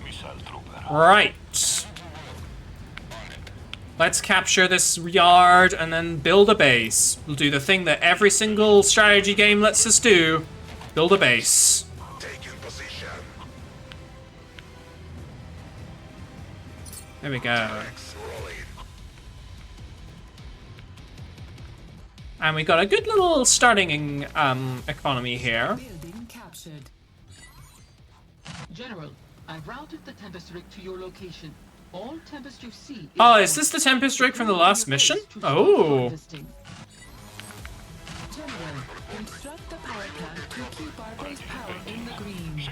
Missile trooper. Right. Let's capture this yard and then build a base. We'll do the thing that every single strategy game lets us do. Build a base. Taking position. There we go. Rolling. And we got a good little starting economy here. Building captured. General, I've routed the Tempest rig to your location. All Tempest you see. Oh, is this the Tempest rig from the last mission? Oh. General, construct the power plant to keep our base power in the green.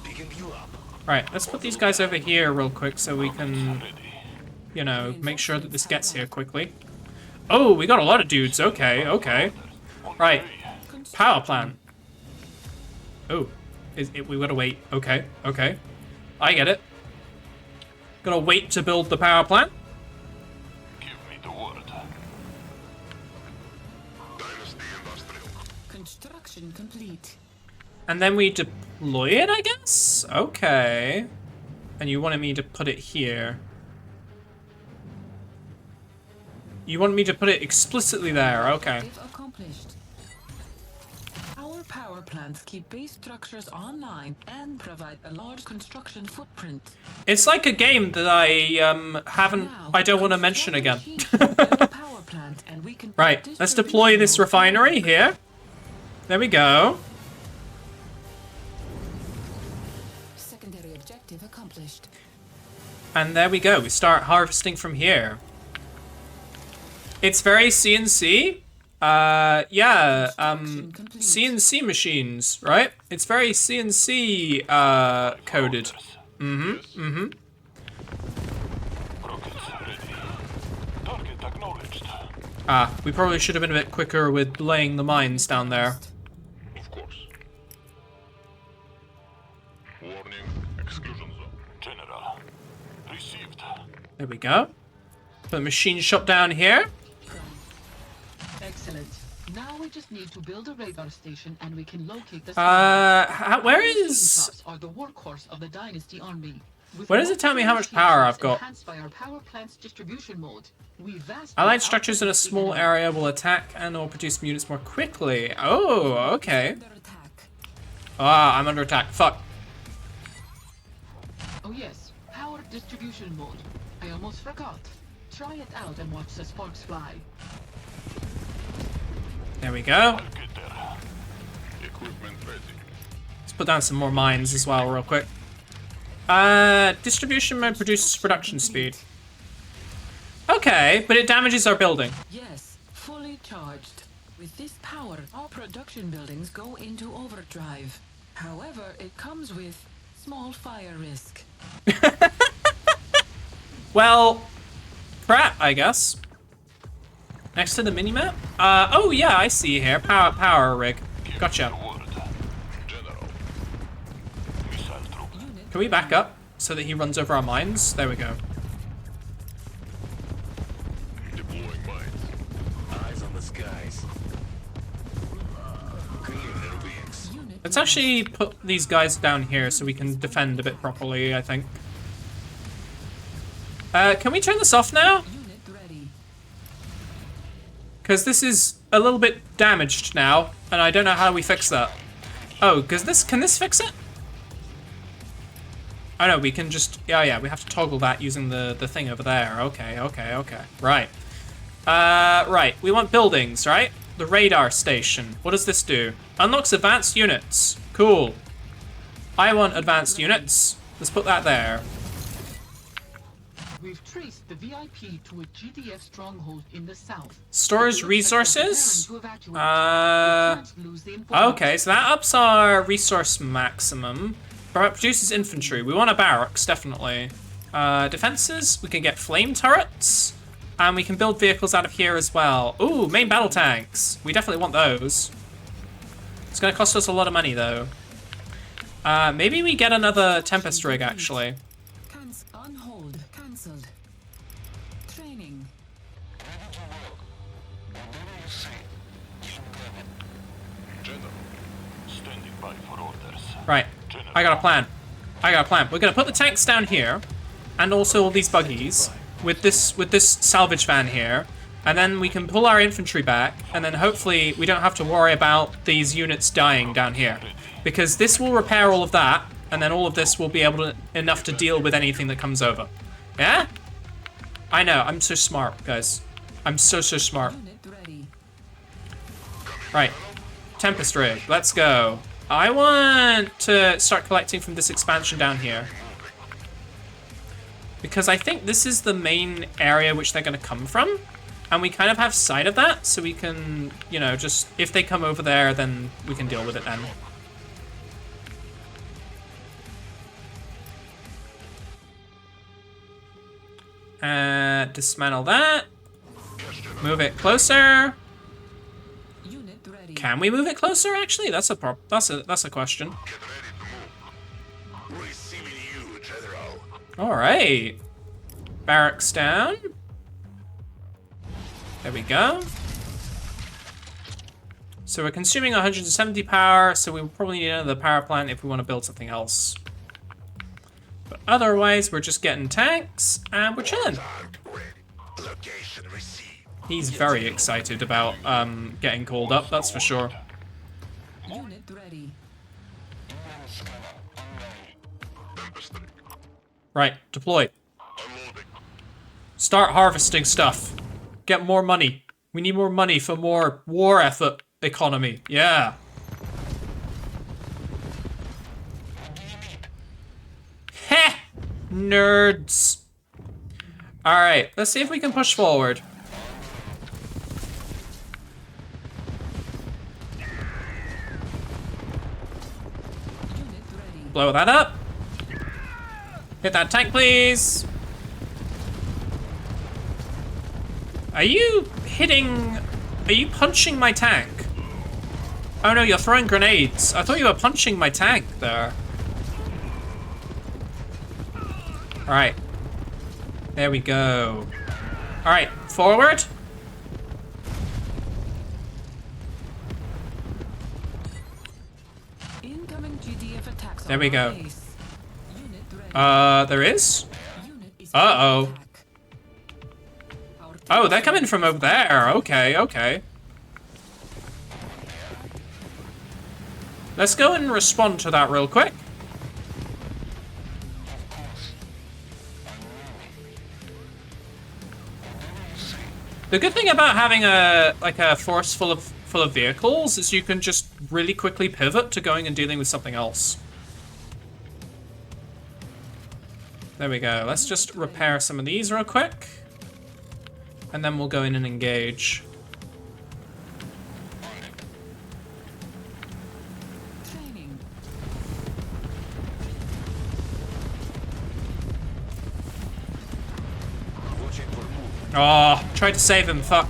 Picking you up. Right, let's put these guys over here real quick so we can, you know, make sure that this gets here quickly. Oh, we got a lot of dudes. Okay, okay. Right, power plant. Oh, we gotta wait. Okay, okay. I get it. Gotta wait to build the power plant. Give me the word. Dynasty Industrial. Construction complete. And then we deploy it, I guess? Okay. And you wanted me to put it here. You want me to put it explicitly there, okay. Objective accomplished. Our power plants keep base structures online and provide a large construction footprint. It's like a game that I don't want to mention again. Right, let's deploy this refinery here. There we go. Secondary objective accomplished. And there we go, we start harvesting from here. It's very CNC. Yeah, CNC machines, right? It's very CNC coded. Rockets ready. Target acknowledged. Ah, we probably should have been a bit quicker with laying the mines down there. Of course. Warning, exclusion zone. General. Received. There we go. Put the machine shop down here. Excellent. Now we just need to build a radar station and we can locate the Where is... tops are the workhorse of the Dynasty army. With Where does it tell me how much power I've got? enhanced by our power plant's distribution mode, we vastly Allied structures in a small outperform area will attack and or produce units more quickly. Oh, okay. Under attack. Ah, I'm under attack. Fuck. Oh yes, power distribution mode. I almost forgot. Try it out and watch the sparks fly. There we go. I'll get there. Equipment ready. Let's put down some more mines as well real quick. Distribution mode produces production speed. Okay, but it damages our building. Yes, fully charged. With this power, our production buildings go into overdrive. However, it comes with small fire risk. Well, crap, I guess. Next to the minimap? Oh yeah, I see here. Power rig. Gotcha. General. Missile trooper. Can we back up so that he runs over our mines? There we go. Deploying mines. Eyes on the skies. Clear, little beings. Let's actually put these guys down here so we can defend a bit properly, I think. Can we turn this off now? Unit ready. Because this is a little bit damaged now, and I don't know how we fix that. Oh, can this fix it? Oh no, we can just, yeah, we have to toggle that using the thing over there. Okay. Right. Right, we want buildings, right? The radar station. What does this do? Unlocks advanced units. Cool. I want advanced units. Let's put that there. We've traced the VIP to a GDF stronghold in the south. Stores resources. We can't lose the information. Okay, so that ups our resource maximum. Produces infantry. We want a barracks, definitely. Defenses. We can get flame turrets. And we can build vehicles out of here as well. Ooh, main battle tanks. We definitely want those. It's going to cost us a lot of money, though. Maybe we get another Tempest rig, actually. On hold. Cancelled. Training. General, standing by for orders. Right. I got a plan. We're going to put the tanks down here. And also all these buggies. With this salvage van here. And then we can pull our infantry back. And then hopefully we don't have to worry about these units dying down here. Because this will repair all of that. And then all of this will be enough to deal with anything that comes over. Yeah? I know, I'm so smart, guys. I'm so smart. Right. Tempest rig, let's go. I want to start collecting from this expansion down here. Because I think this is the main area which they're going to come from. And we kind of have sight of that, so we can, you know, just... If they come over there, then we can deal with it then. Dismantle that. Move it closer. Can we move it closer? Actually, that's a question. All right. Barracks down. There we go. So we're consuming 170 power, so we probably need another power plant if we want to build something else. But otherwise, we're just getting tanks, and we're chilling. He's very excited about getting called up, that's for sure. Unit ready. Right, deploy. Start harvesting stuff. Get more money. We need more money for more war effort economy. Yeah. Heh! Nerds. Alright, let's see if we can push forward. Blow that up. Hit that tank, please. Are you punching my tank? Oh no, you're throwing grenades. I thought you were punching my tank there. Alright. There we go. Alright, forward. Incoming GDF attacks. There we go. Unit ready. There is? Uh-oh. Oh, they're coming from over there. Okay, okay. Let's go and respond to that real quick. The good thing about having a force full of vehicles is you can just really quickly pivot to going and dealing with something else. There we go. Let's just repair some of these real quick. And then we'll go in and engage. Training. Oh, tried to save him, fuck.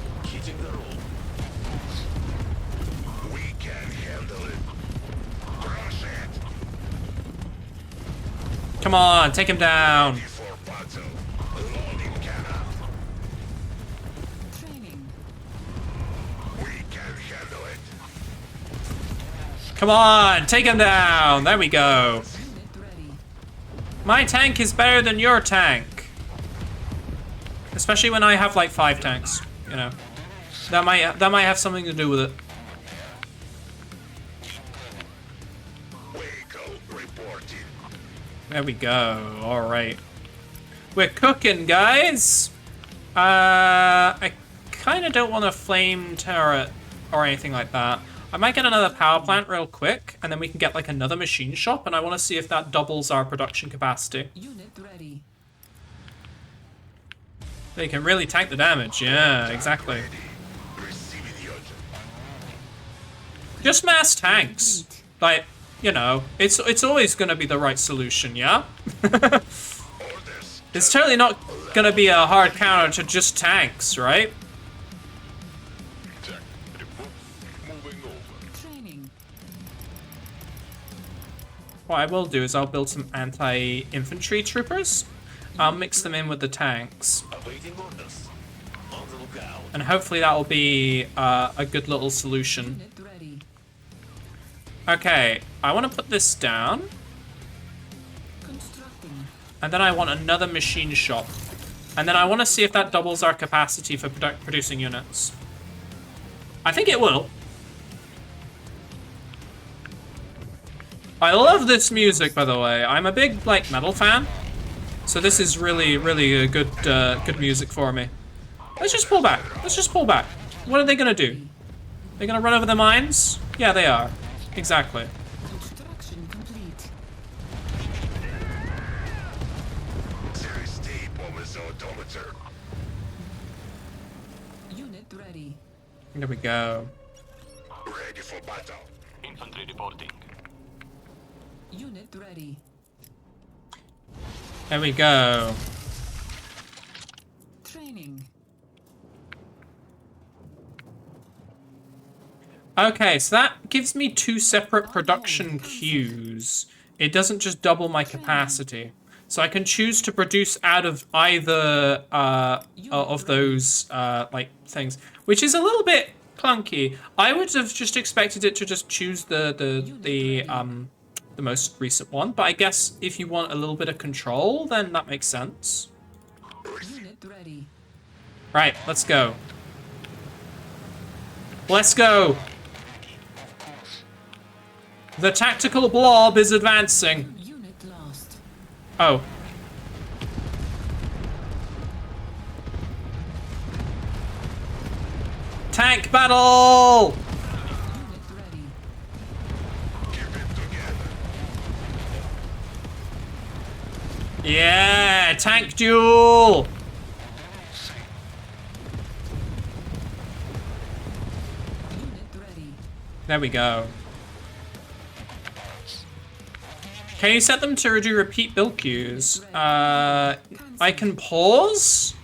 We can handle it. Crush it. Come on, take him down. Come on, take him down. There we go. My tank is better than your tank. Especially when I have like 5 tanks, you know. That might have something to do with it. There we go. All right. We're cooking, guys. I kind of don't want a flame turret or anything like that. I might get another power plant real quick, and then we can get like another machine shop, and I want to see if that doubles our production capacity. Unit ready. They can really tank the damage. Yeah, exactly. Just mass tanks. Like, you know, it's always going to be the right solution, yeah? It's totally not going to be a hard counter to just tanks, right? Training. What I will do is I'll build some anti-infantry troopers. I'll mix them in with the tanks. And hopefully that will be a good little solution. Unit ready. Okay, I want to put this down. Constructing. And then I want another machine shop. And then I want to see if that doubles our capacity for producing units. I think it will. I love this music, by the way. I'm a big, like, metal fan. So this is really, really a good, good music for me. Let's just pull back. Let's just pull back. What are they gonna do? They're gonna run over the mines? Yeah, they are. Exactly. Construction complete. Unit ready. There we go. Ready for battle. Infantry reporting. Unit ready. There we go. Training. Okay, so that gives me 2 separate production queues. It doesn't just double my capacity. So I can choose to produce out of either of those like things, which is a little bit clunky. I would have just expected it to just choose the most recent one, but I guess if you want a little bit of control, then that makes sense. Unit ready. Right, let's go. Let's go. The tactical blob is advancing. Unit lost. Oh. Tank battle! Unit ready. Yeah, tank duel! Unit ready. There we go. Can you set them to do repeat build queues? I can pause?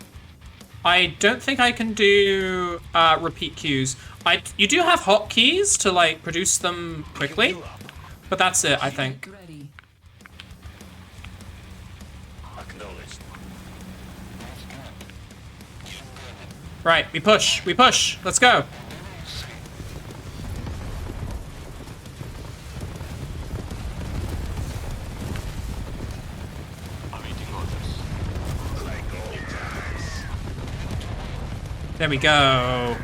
I don't think I can do repeat queues. You do have hotkeys to like produce them quickly, but that's it, I think. Ready. Acknowledged. Right, we push, let's go. Awaiting orders. There we go.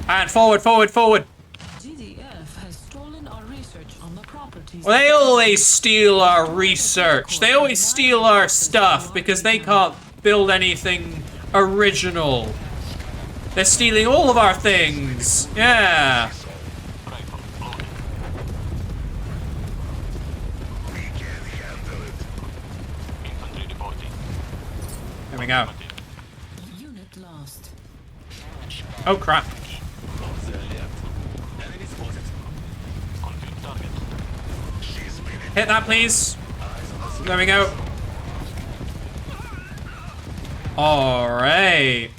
And forward. GDF has stolen our research on the properties. Well, they always steal our research. They always steal our stuff because they can't build anything original. They're stealing all of our things. Yeah. Rifle loaded. We can handle it. Infantry reporting. There we go. Unit lost. Oh crap. Confirm target. Hit that, please. There we go. All right.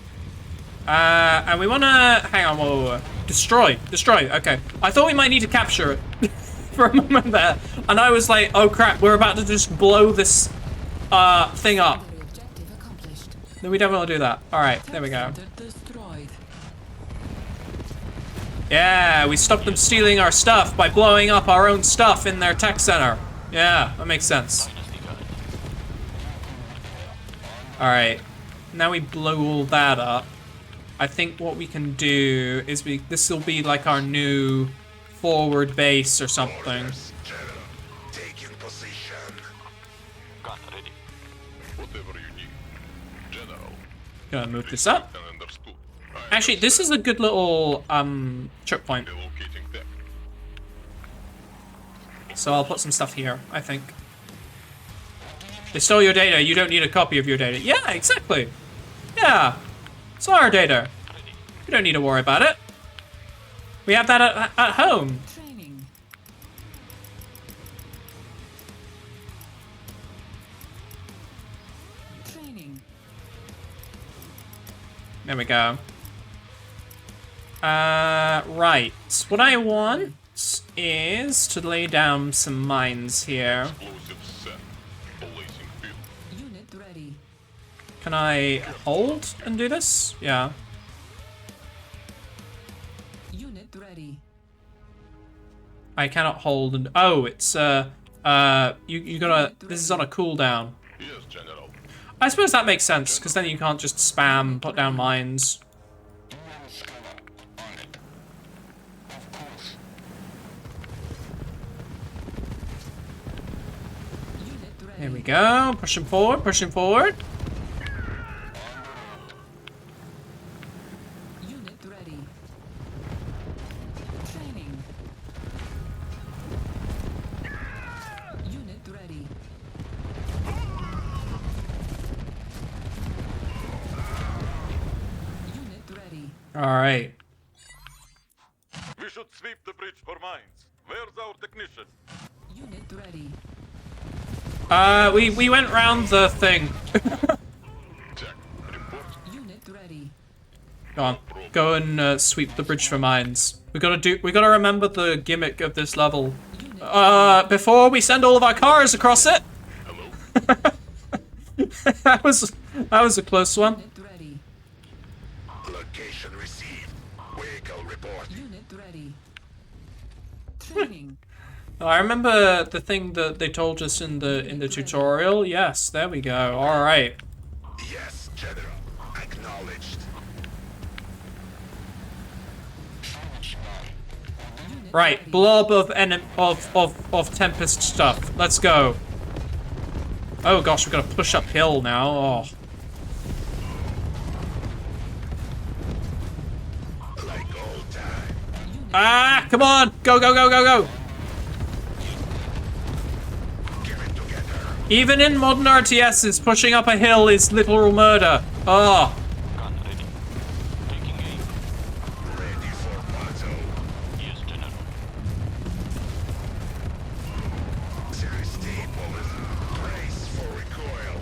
And we wanna hang on. Whoa. Destroy. Okay. I thought we might need to capture it for a moment there, and I was like, oh crap, we're about to just blow this thing up. Objective accomplished. No, we don't want to do that. All right, there we go. Center destroyed. Yeah, we stopped them stealing our stuff by blowing up our own stuff in their tech center. Yeah, that makes sense. All right, now we blow all that up. I think what we can do is this will be like our new forward base or something. Taking position. Gun ready. Whatever you need. General. Gonna move this up. Understood. Actually, this is a good little choke point. So I'll put some stuff here, I think. They stole your data, you don't need a copy of your data. Yeah, exactly. Yeah. It's our data. We don't need to worry about it. We have that at home. Training. Training. There we go. Right. What I want is to lay down some mines here. Unit ready. Can I hold and do this? Yeah. Unit ready. I cannot hold and oh, it's you gotta. This is on a cooldown. Yes, General. I suppose that makes sense because then you can't just spam put down mines. Here we go. Pushing forward. Pushing forward. Unit ready. Training. Unit ready. Unit ready. All right. We should sweep the bridge for mines. Where's our technician? Unit ready. We went round the thing. Unit ready. Go on. Go and sweep the bridge for mines. We gotta remember the gimmick of this level. Before we send all of our cars across it. that was a close one. Unit ready. Location received. Vehicle report. Unit ready. Training. I remember the thing that they told us in the tutorial. Yes, there we go. All right. Yes, General. Acknowledged. Right, blob of Tempest stuff. Let's go. Oh gosh, we've got to push uphill now. Oh. Like old time. Ah, come on. Go, go, go, go, go. Even in modern RTSs, pushing up a hill is literal murder. Oh. Gun ready. Taking aim. Ready for battle. Yes, General. There is stable. Brace for recoil.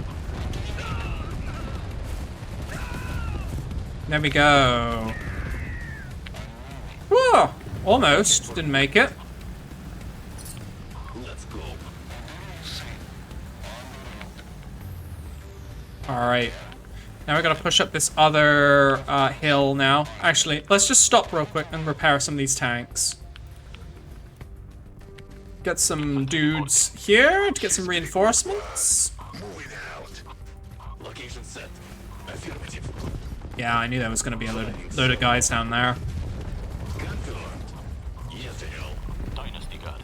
There we go. Whoa. Almost. Didn't make it. Let's go. Alright. Now we gotta push up this other hill now. Actually, let's just stop real quick and repair some of these tanks. Get some dudes here to get some reinforcements. Moving out. Location set. Affirmative. Yeah, I knew there was gonna be a load of guys down there. Confirmed. Yes, General. Dynasty Guard.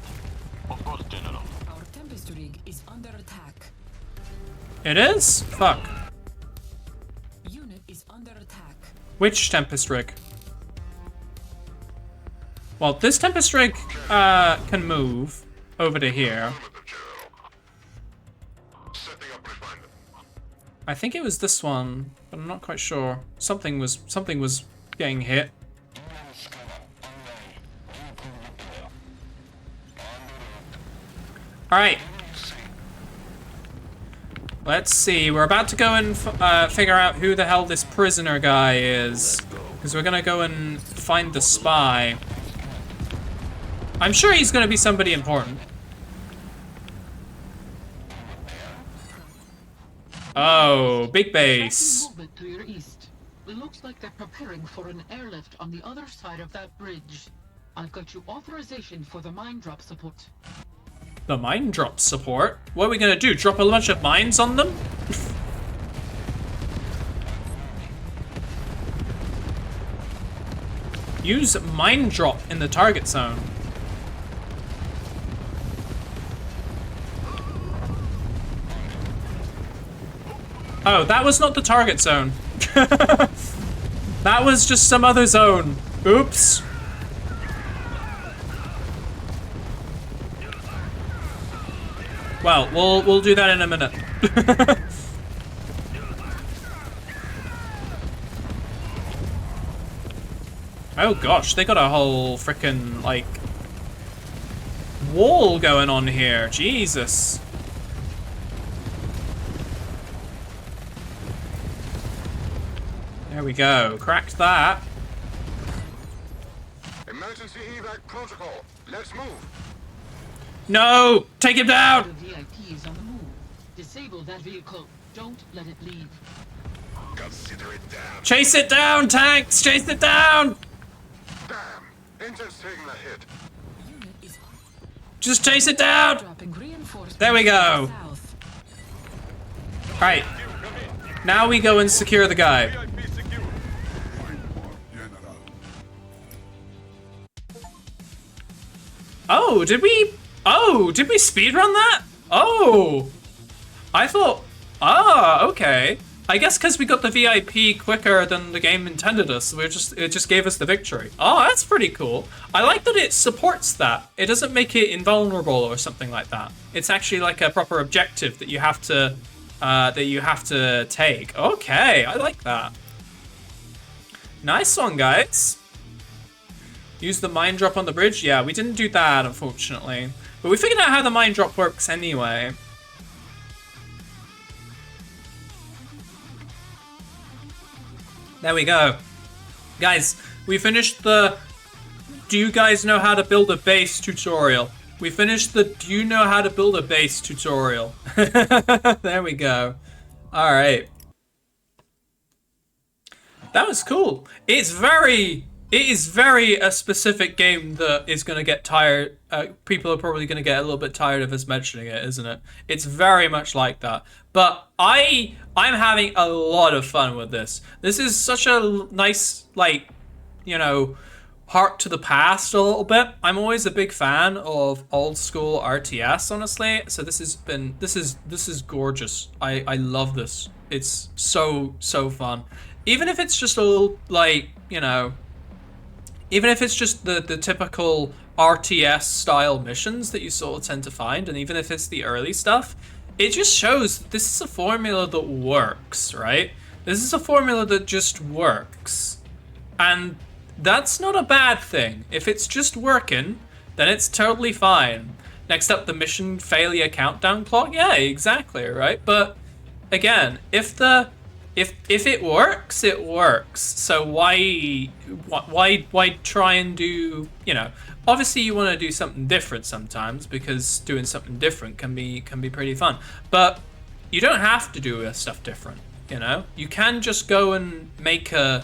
Of course, General. Our Tempest rig is under attack. It is? Fuck. Unit is under attack. Which Tempest rig? Well, this Tempest rig can move over to here. I think it was this one, but I'm not quite sure. Something was getting hit. All right. Let's see. We're about to go and figure out who the hell this prisoner guy is, because we're gonna go and find the spy. I'm sure he's gonna be somebody important. Oh, big base. Movement to your east. Looks like they're preparing for an airlift on the other side of that bridge. I've got you authorization for the mine drop support. The mine drop support? What are we gonna do? Drop a bunch of mines on them? Use mine drop in the target zone. Oh, that was not the target zone. That That was just some other zone. Oops. Well, we'll do that in a minute. Oh gosh, they got a whole frickin' like wall going on here. Jesus. There we go. Cracked that. Emergency evac protocol. Let's move. No! Take him down! The VIP is on the move. Disable that vehicle. Don't let it leave. Consider it down. Chase it down, tanks! Chase it down! Damn. Engine's taking a hit. Just chase it down! There we go. Alright. Now we go and secure the guy. Oh, did we speedrun that? Oh! I thought, okay. I guess because we got the VIP quicker than the game intended us, it just gave us the victory. Oh, that's pretty cool. I like that it supports that. It doesn't make it invulnerable or something like that. It's actually like a proper objective that you have to take. Okay, I like that. Nice one, guys. Use the mine drop on the bridge? Yeah, we didn't do that, unfortunately. But we figured out how the mine drop works anyway. There we go. Guys, we finished the Do you guys know how to build a base tutorial? We finished the Do you know how to build a base tutorial? There we go. Alright. That was cool. It is very a specific game that is going to get tired. People are probably going to get a little bit tired of us mentioning it, isn't it? It's very much like that. But I'm having a lot of fun with this. This is such a nice, like, you know, hark to the past a little bit. I'm always a big fan of old school RTS, honestly. So this is gorgeous. I love this. It's so fun. Even if it's just a little, like, you know, even if it's just the typical RTS style missions that you sort of tend to find, and even if it's the early stuff, it just shows that this is a formula that works, right? This is a formula that just works. And that's not a bad thing. If it's just working, then it's totally fine. Next up, the mission failure countdown clock. Yeah, exactly, right? But again, if it works, it works. So why try and do, you know, obviously you want to do something different sometimes, because doing something different can be pretty fun. But you don't have to do stuff different, you know? You can just go and make an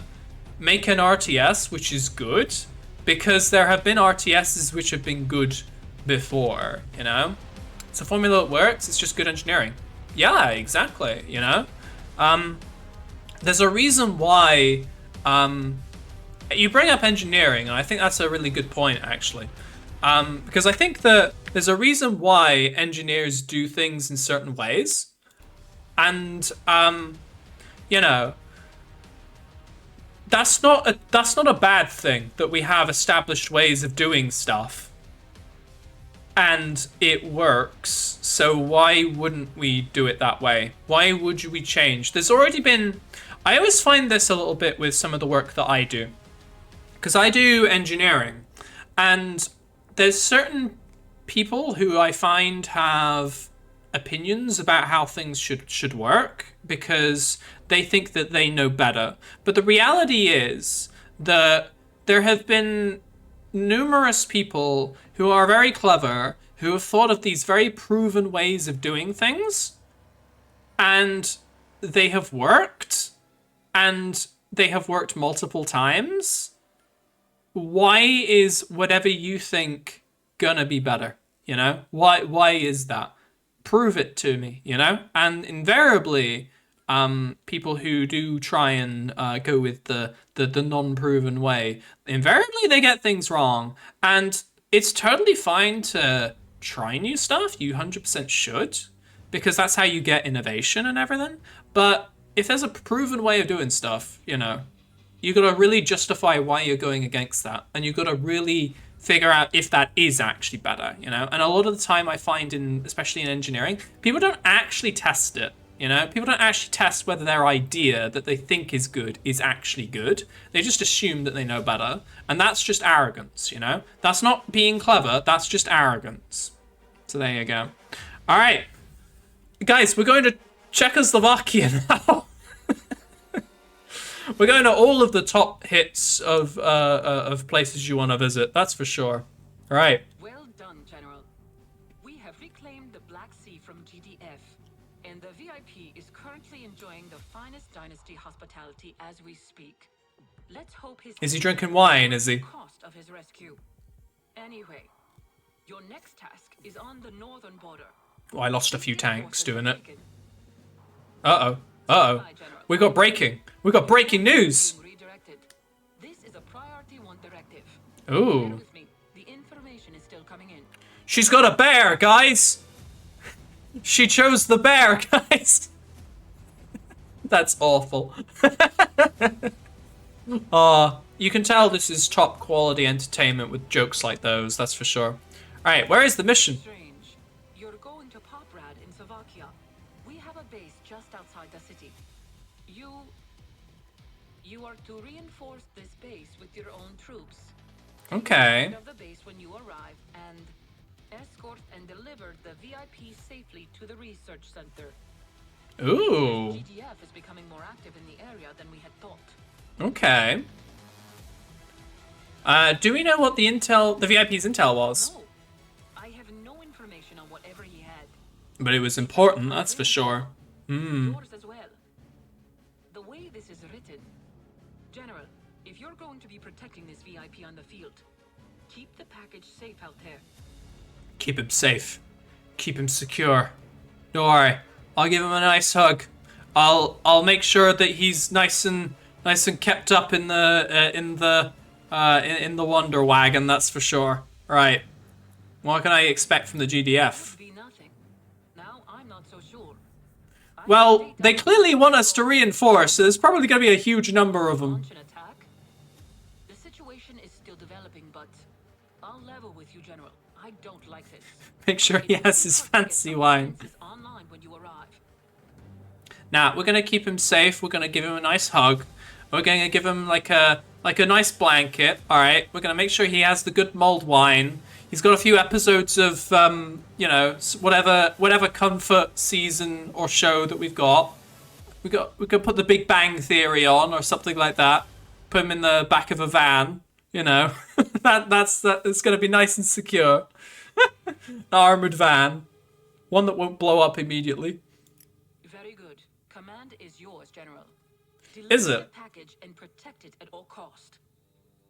RTS which is good, because there have been RTSs which have been good before, you know? It's a formula that works, it's just good engineering. Yeah, exactly, you know? There's a reason why you bring up engineering, and I think that's a really good point, actually. Because I think that there's a reason why engineers do things in certain ways. And, you know, that's not a bad thing that we have established ways of doing stuff. And it works, so why wouldn't we do it that way? Why would we change? There's already been... I always find this a little bit with some of the work that I do. Because I do engineering. And there's certain people who I find have opinions about how things should work, because they think that they know better. But the reality is that there have been numerous people who are very clever, who have thought of these very proven ways of doing things, and they have worked, and they have worked multiple times. Why is whatever you think gonna be better? You know, why is that? Prove it to me, you know? And invariably, people who do try and go with the non-proven way, invariably they get things wrong. And it's totally fine to try new stuff. You 100% should, because that's how you get innovation and everything. But if there's a proven way of doing stuff, you know, you got to really justify why you're going against that, and you got to really figure out if that is actually better, you know. And a lot of the time I find especially in engineering, people don't actually test it, you know. People don't actually test whether their idea that they think is good is actually good. They just assume that they know better, and that's just arrogance, you know. That's not being clever, that's just arrogance. So there you go. All right, guys, we're going to Czechoslovakia now. We're going to all of the top hits of places you want to visit. That's for sure. All right. Well done, General. We have reclaimed the Black Sea from GDF, and the VIP is currently enjoying the finest dynasty hospitality as we speak. Let's hope his Is he drinking wine? Is he? Cost of his rescue. Anyway, your next task is on the northern border. Oh, I lost a few tanks doing it. Uh-oh. Uh-oh. We got breaking. We got breaking news. This is a priority 1 directive. Ooh. The information is still coming in. She's got a bear, guys. She chose the bear, guys. That's awful. You can tell this is top quality entertainment with jokes like those, that's for sure. Alright, where is the mission? Strange. You're going to Poprad in Slovakia. We have a base just outside the city. You are to reinforce this base with your own troops. Okay. Take of the base when you arrive and escort and deliver the VIP safely to the research center. Ooh. GDF is becoming more active in the area than we had thought. Okay. Do we know what the VIP's intel was? No. I have no information on whatever he had. But it was important, that's for sure. Yours as well. The way this is written, General, if you're going to be protecting this VIP on the field, keep the package safe out there. Keep him safe. Keep him secure. Don't worry. I'll give him a nice hug. I'll make sure that he's nice and kept up in the Wonder Wagon, that's for sure. Right. What can I expect from the GDF? Now I'm not so sure. Well, they clearly want us to reinforce, so there's probably going to be a huge number of them. The situation is still developing, but I'll level with you, General. I don't like this. Make sure he has his fancy wine. Online when you arrive. Now, we're going to keep him safe. We're going to give him a nice hug. We're going to give him like a nice blanket. All right. We're going to make sure he has the good mulled wine. He's got a few episodes of, you know, whatever comfort season or show that we've got. We could put the Big Bang Theory on or something like that. Put him in the back of a van. You know, that's it's going to be nice and secure. An armored van, one that won't blow up immediately. Very good. Command is yours, General. Is it? The package and protect it at all cost.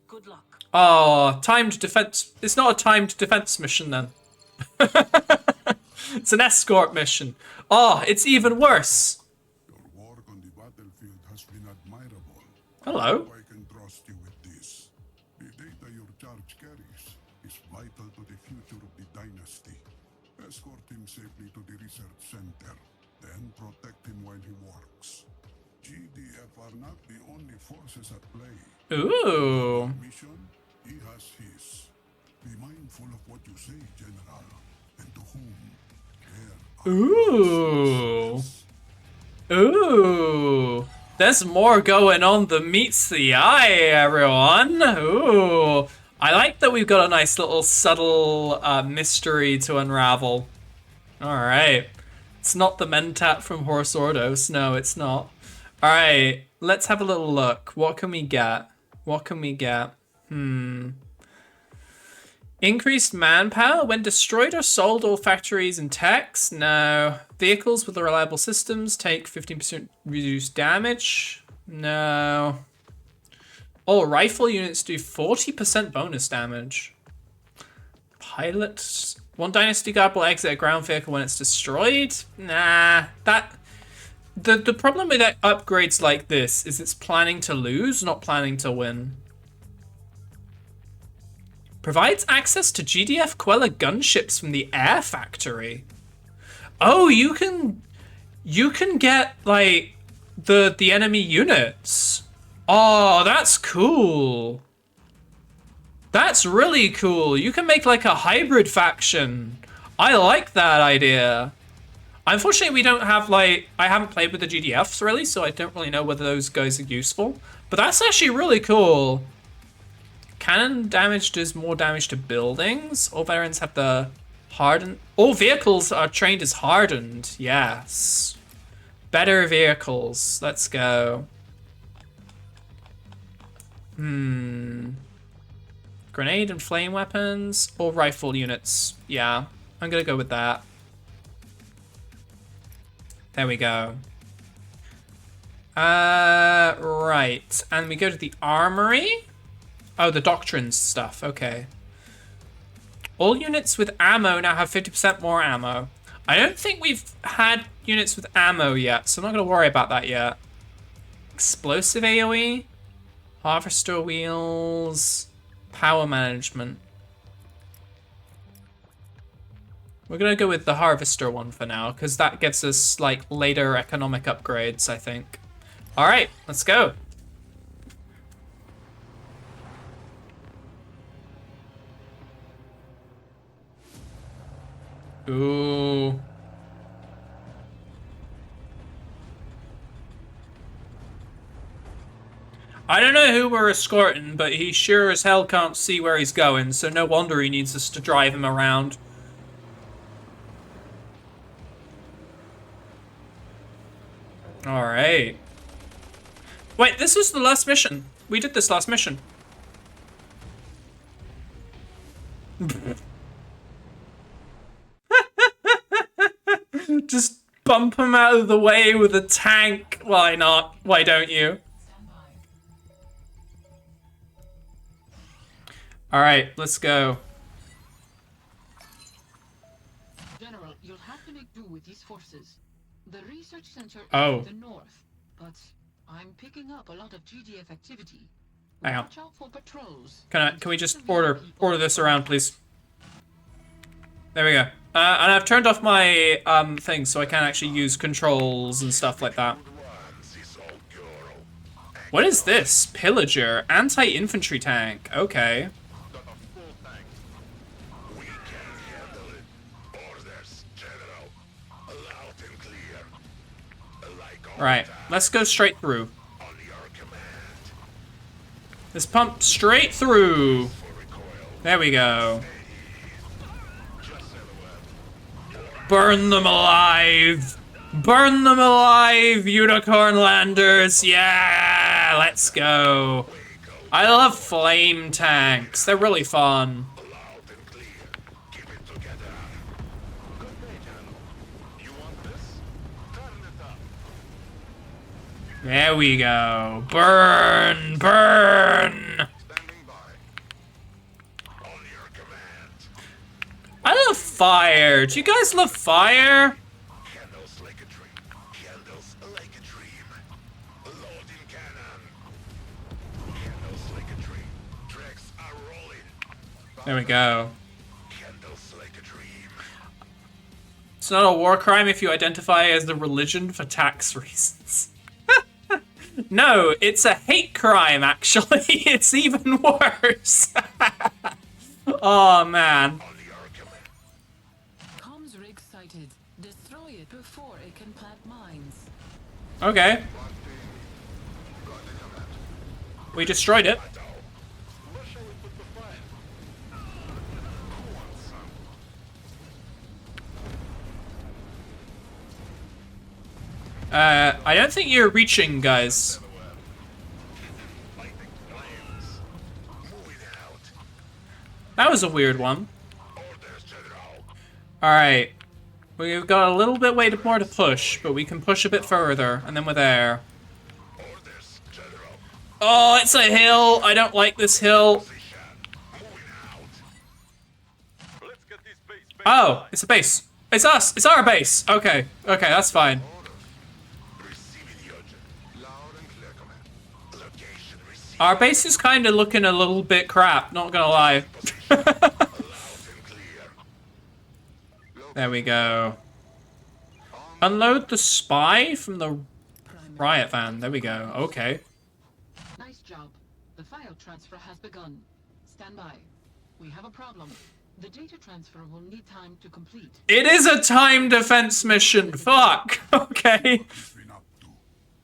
Good luck. Oh, timed defense. It's not a timed defense mission then. It's an escort mission. Oh, it's even worse. Your work on the battlefield has been admirable. Hello. I can trust you with this. The data your charge carries is vital to the future of the dynasty. Escort him safely to the research center, then protect him while he works. GDF are not the only forces at play. Ooh. Mission, he has his. Be mindful of what you say, General, and to whom. Ooh. Ooh. There's more going on than meets the eye, everyone. Ooh. I like that we've got a nice little subtle mystery to unravel. Alright. It's not the Mentat from Horse Ordos. No, it's not. Alright. Let's have a little look. What can we get? What can we get? Increased manpower when destroyed or sold all factories and techs? No. Vehicles with reliable systems take 15% reduced damage? No. All rifle units do 40% bonus damage. Pilots. One dynasty guard will exit a ground vehicle when it's destroyed? Nah. The problem with upgrades like this is it's planning to lose, not planning to win. Provides access to GDF Queller gunships from the air factory. Oh, you can get like the enemy units. Oh, that's cool. That's really cool. You can make like a hybrid faction. I like that idea. Unfortunately, we don't have like, I haven't played with the GDFs really, so I don't really know whether those guys are useful. But that's actually really cool. Cannon damage does more damage to buildings. All variants have the hardened. All vehicles are trained as hardened. Yes. Better vehicles. Let's go. Grenade and flame weapons or rifle units. Yeah, I'm gonna go with that. There we go. Right. And we go to the armory. Oh, the doctrines stuff. Okay. All units with ammo now have 50% more ammo. I don't think we've had units with ammo yet, so I'm not gonna worry about that yet. Explosive AoE. Harvester wheels. Power management. We're gonna go with the harvester one for now, because that gets us like later economic upgrades, I think. All right, let's go. Ooh. I don't know who we're escorting, but he sure as hell can't see where he's going, so no wonder he needs us to drive him around. Alright. Wait, this was the last mission. We did this last mission. Just bump him out of the way with a tank. Why not? Why don't you? Alright, let's go. General, you'll have to make do with these forces. The research center is Oh. in the north, but I'm picking up a lot of GDF activity. Hang on. Watch out for patrols. Can we just order this around, please? There we go. And I've turned off my thing so I can't actually use controls and stuff like that. What is this? Pillager, anti-infantry tank. Okay. Right, let's go straight through. Let's pump straight through. There we go. Burn them alive! Burn them alive, unicorn landers! Yeah, let's go. I love flame tanks. They're really fun. There we go. Burn! Burn! I love fire. Do you guys love fire? There we go. It's not a war crime if you identify as the religion for tax reasons. No, it's a hate crime, actually. It's even worse. Oh, man. Comms rig sighted. Destroy it before it can plant mines. Okay. We destroyed it. I don't think you're reaching, guys. That was a weird one. Alright. We've got a little bit more to push, but we can push a bit further, and then we're there. Oh, it's a hill! I don't like this hill. Oh, it's a base. It's us! It's our base! Okay, okay, that's fine. Our base is kind of looking a little bit crap, not gonna lie. There we go. Unload the spy from the riot van. There we go. Okay. job. The file transfer has begun. Stand by. We have a problem. The data transfer will need time to complete. It is a time defense mission. Fuck. Okay.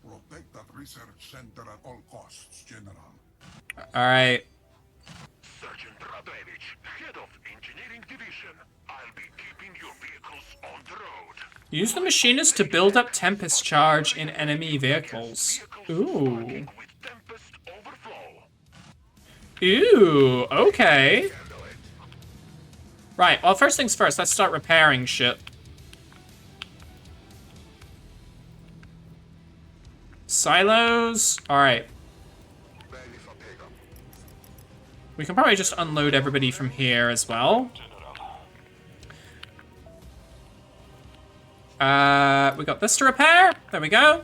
Protect that research center at all costs, General. All right. Sergeant Radevich, head of engineering division. I'll be keeping your vehicles on the road. Use the machinist to build up Tempest charge in enemy vehicles. Ooh. Ooh, okay. Right, well, first things first, let's start repairing shit. Silos, alright. We can probably just unload everybody from here as well. We got this to repair. There we go.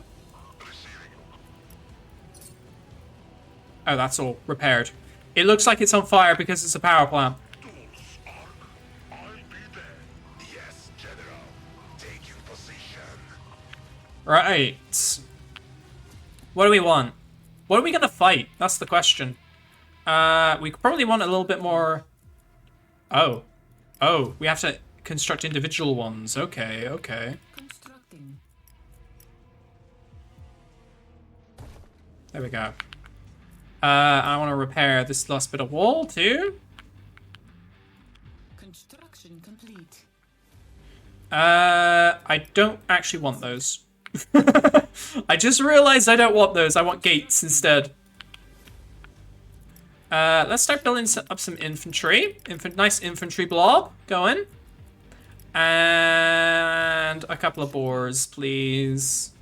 Oh, that's all repaired. It looks like it's on fire because it's a power plant. Right. What do we want? What are we gonna fight? That's the question. We probably want a little bit more... Oh. Oh, we have to construct individual ones. Okay, okay. There we go. I want to repair this last bit of wall, too. Construction complete. I don't actually want those. I just realized I don't want those. I want gates instead. Let's start building up some infantry. Nice infantry blob going. And a couple of boars, please.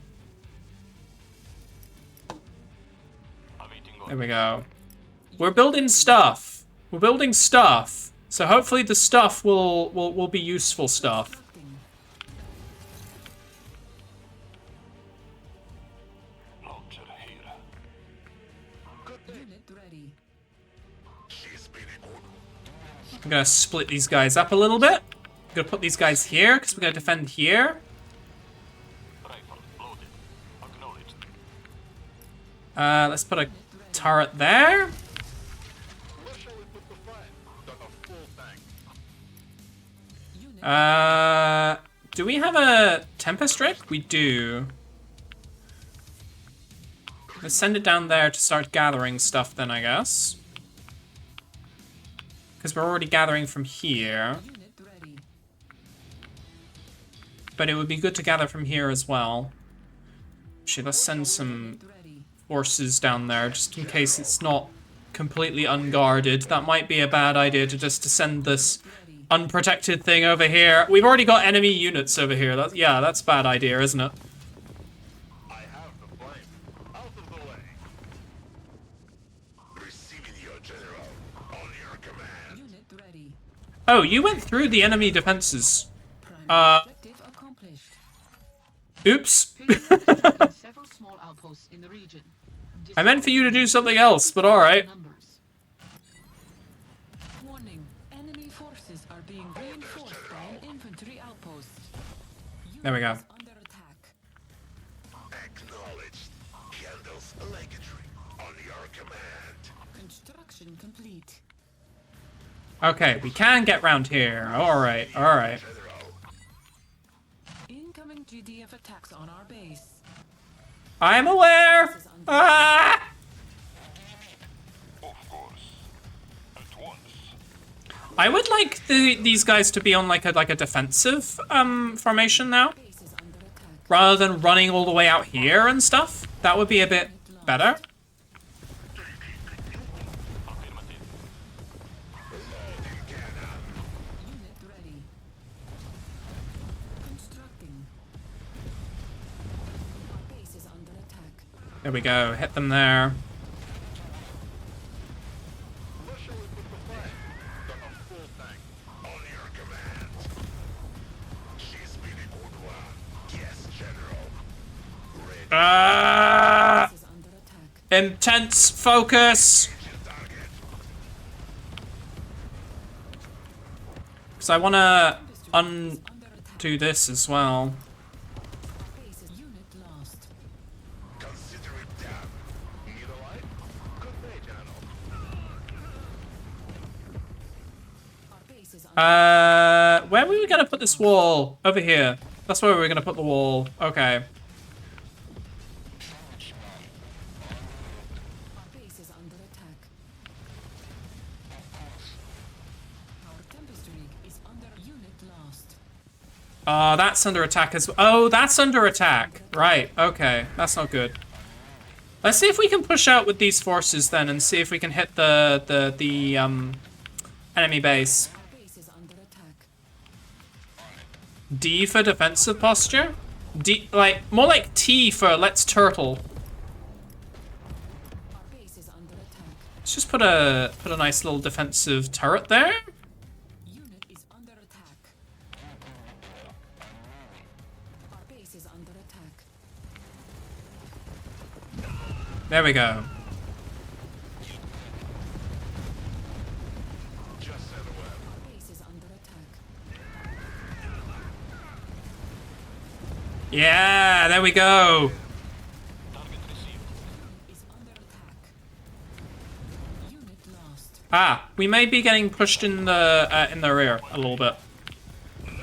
There we go. We're building stuff. We're building stuff. So hopefully the stuff will be useful stuff. I'm gonna split these guys up a little bit. I'm gonna put these guys here because we're gonna defend here. Let's put a turret there. Do we have a Tempest Rig? We do. Let's send it down there to start gathering stuff then, I guess. Because we're already gathering from here. But it would be good to gather from here as well. Actually, let's send some forces down there just in case it's not completely unguarded. That might be a bad idea to send this unprotected thing over here. We've already got enemy units over here. Yeah, that's a bad idea, isn't it? Oh, you went through the enemy defenses. Oops. I meant for you to do something else, but alright. Warning. Enemy forces are being reinforced by an infantry outpost. There we go. Acknowledged. Handles legatry on your command. Construction complete. Okay, we can get round here. Alright, alright. Incoming GDF attacks on our base. I'm aware! Ah! Of course. At once. I would like these guys to be on like a defensive formation now. Rather than running all the way out here and stuff. That would be a bit better. There we go, hit them there. Intense focus. Because I want to undo this as well. Where were we gonna put this wall? Over here. That's where we were gonna put the wall. Okay. Our base is under attack. Our Tempest rig is under unit lost. That's under attack as well. Oh, that's under attack. Right, okay. That's not good. Let's see if we can push out with these forces then and see if we can hit the enemy base. Our base is under attack. D for defensive posture? D, like, more like T for let's turtle. Our base is under attack. Let's just put a nice little defensive turret there. Unit is under attack. Our base is under attack. There we go. Our base is under attack. Yeah, there we go. Is under attack. Unit lost. Ah, we may be getting pushed in the rear a little bit.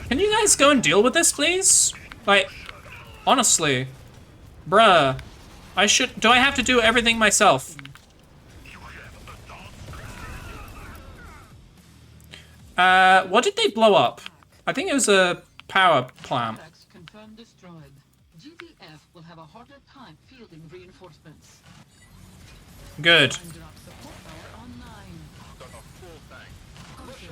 Can you guys go and deal with this, please? Like, honestly, bruh, do I have to do everything myself? What did they blow up? I think it was a power plant. Tracks confirmed destroyed. GTF will have a harder time fielding reinforcements. Good. Drop support power online. Caution.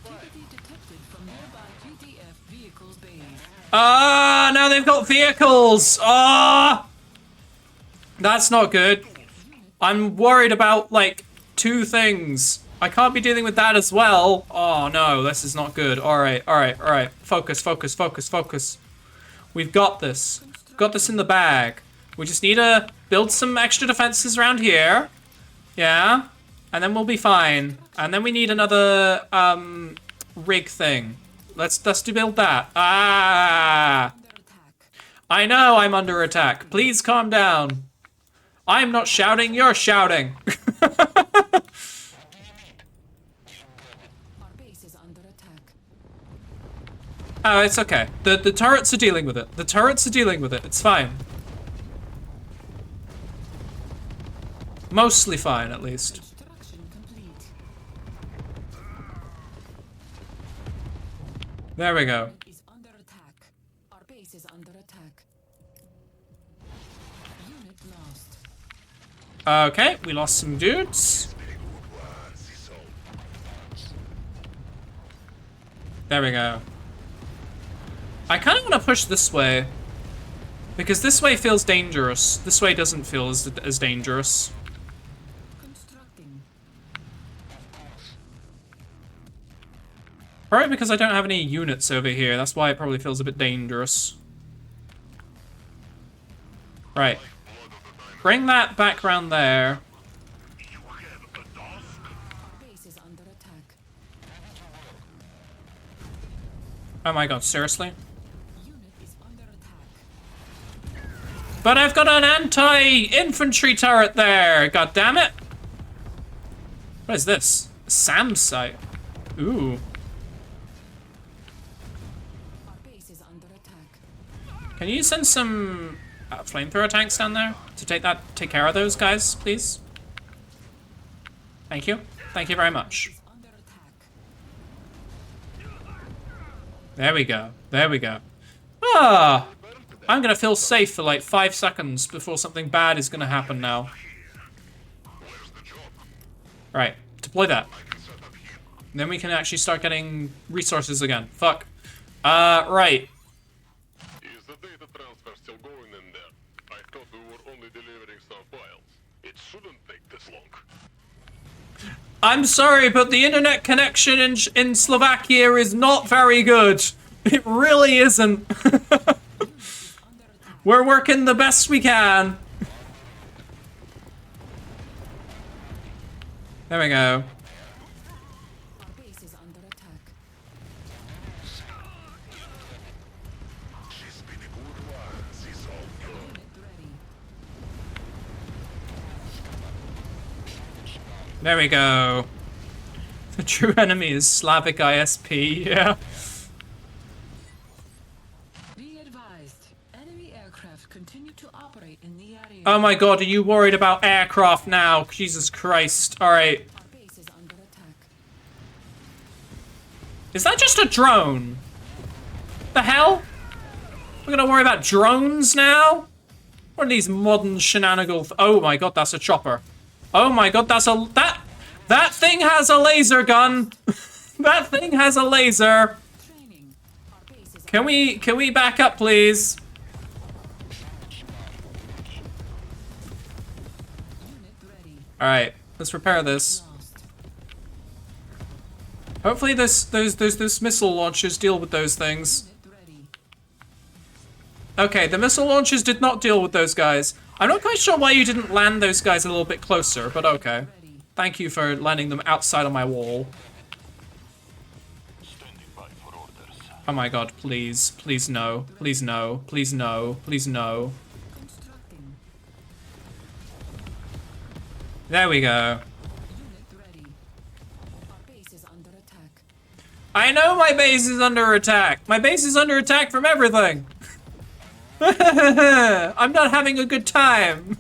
Activity detected from nearby GTF vehicles base. Ah, now they've got vehicles. Ah, that's not good. I'm worried about like 2 things. I can't be dealing with that as well. Oh no, this is not good. All right. Focus. We've got this. Got this in the bag. We just need to build some extra defenses around here. Yeah. And then we'll be fine. And then we need another rig thing. Let's build that. Ah. I know I'm under attack. Please calm down. I'm not shouting, you're shouting. Our base is under attack. Oh, it's okay. The turrets are dealing with it. The turrets are dealing with it. It's fine. Mostly fine, at least. Construction complete. There we go. Is under attack. Our base is under attack. Unit lost. Okay, we lost some dudes. There we go. I kind of want to push this way. Because this way feels dangerous. This way doesn't feel as dangerous. Constructing. Probably because I don't have any units over here. That's why it probably feels a bit dangerous. Right. Bring that back around there. Our base is under attack. Oh my god, seriously? Unit is under attack. But I've got an anti-infantry turret there! God damn it! What is this? SAM site. Ooh. Our base is under attack. Can you send some flamethrower tanks down there to take care of those guys, please? Thank you. Thank you very much. Is under attack. There we go. There we go. Ah! I'm gonna feel safe for like 5 seconds before something bad is gonna happen now. Right. Deploy that. Then we can actually start getting resources again. Fuck. Right. Is the data transfer still going in there? I thought we were only delivering some files. It shouldn't take this long. I'm sorry, but the internet connection in Slovakia is not very good. It really isn't. We're working the best we can. There we go. Our base is under attack. Unit ready. There we go. The true enemy is Slavic ISP, yeah. Be advised, enemy aircraft continue to operate in the area. Oh my god, are you worried about aircraft now? Jesus Christ. Alright. Our base is under attack. Is that just a drone? The hell? We're gonna worry about drones now? What are these modern shenanigans? Oh my god, that's a chopper. Oh my god, that's a... That thing has a laser gun! That thing has a laser! Can we back up, please? Alright, let's repair this. Hopefully those missile launchers deal with those things. Okay, the missile launchers did not deal with those guys. I'm not quite sure why you didn't land those guys a little bit closer, but okay. Thank you for landing them outside of my wall. Oh my god, please. Please no. Please no. Please no. Please no. There we go. I know my base is under attack. My base is under attack from everything. I'm not having a good time.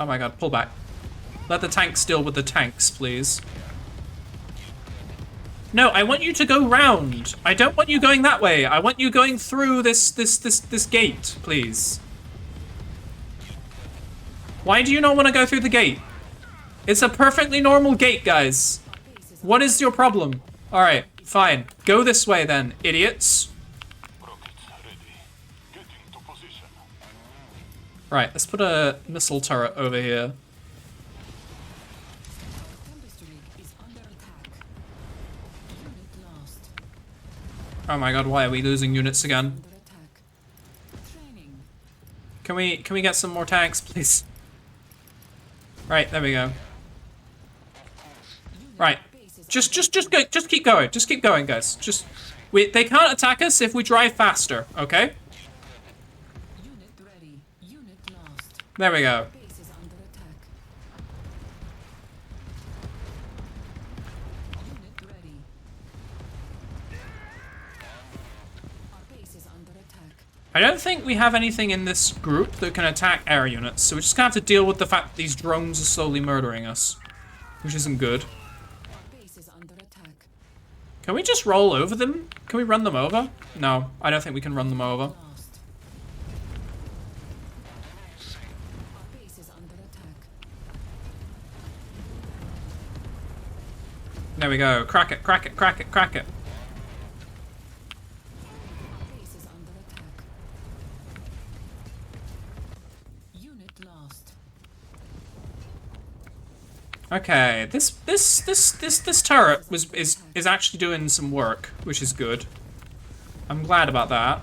Oh my god, pull back. Let the tanks deal with the tanks, please. No, I want you to go round. I don't want you going that way. I want you going through this gate, please. Why do you not want to go through the gate? It's a perfectly normal gate, guys. What is your problem? Alright, fine. Go this way then, idiots. Right, let's put a missile turret over here. Oh my god, why are we losing units again? Can we get some more tanks, please? Right, there we go. Right. Just keep going. Just keep going, guys. They can't attack us if we drive faster, okay? There we go. I don't think we have anything in this group that can attack air units, so we're just gonna have to deal with the fact that these drones are slowly murdering us, which isn't good. Can we just roll over them? Can we run them over? No, I don't think we can run them over. There we go. Crack it, crack it, crack it, crack it. Okay, this turret is actually doing some work, which is good. I'm glad about that.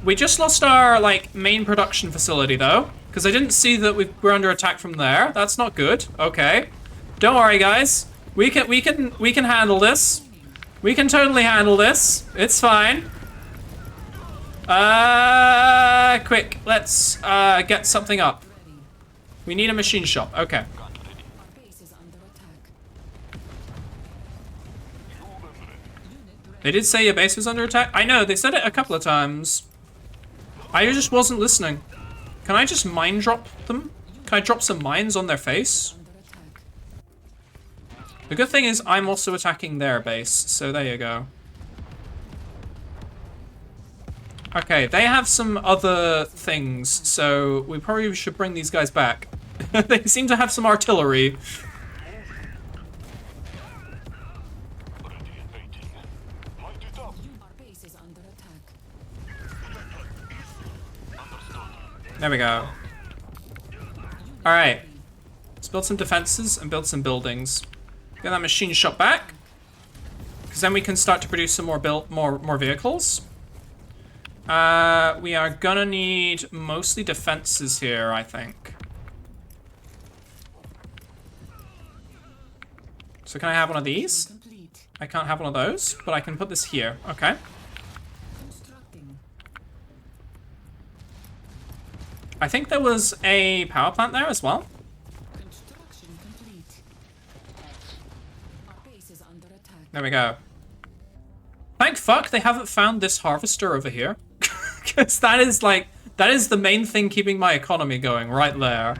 We just lost our main production facility though, because I didn't see that we're under attack from there. That's not good. Okay, don't worry, guys. We can handle this. We can totally handle this. It's fine. Quick, let's get something up. We need a machine shop. Okay. They did say your base was under attack? I know, they said it a couple of times. I just wasn't listening. Can I just mine drop them? Can I drop some mines on their face? The good thing is I'm also attacking their base, so there you go. Okay, they have some other things, so we probably should bring these guys back. They seem to have some artillery. There we go. Alright. Let's build some defenses and build some buildings. Get that machine shop back. Because then we can start to produce some more vehicles. We are gonna need mostly defenses here, I think. So can I have one of these? I can't have one of those, but I can put this here. Okay. I think there was a power plant there as well. There we go. Thank fuck they haven't found this harvester over here. Because that is like, that is the main thing keeping my economy going right there.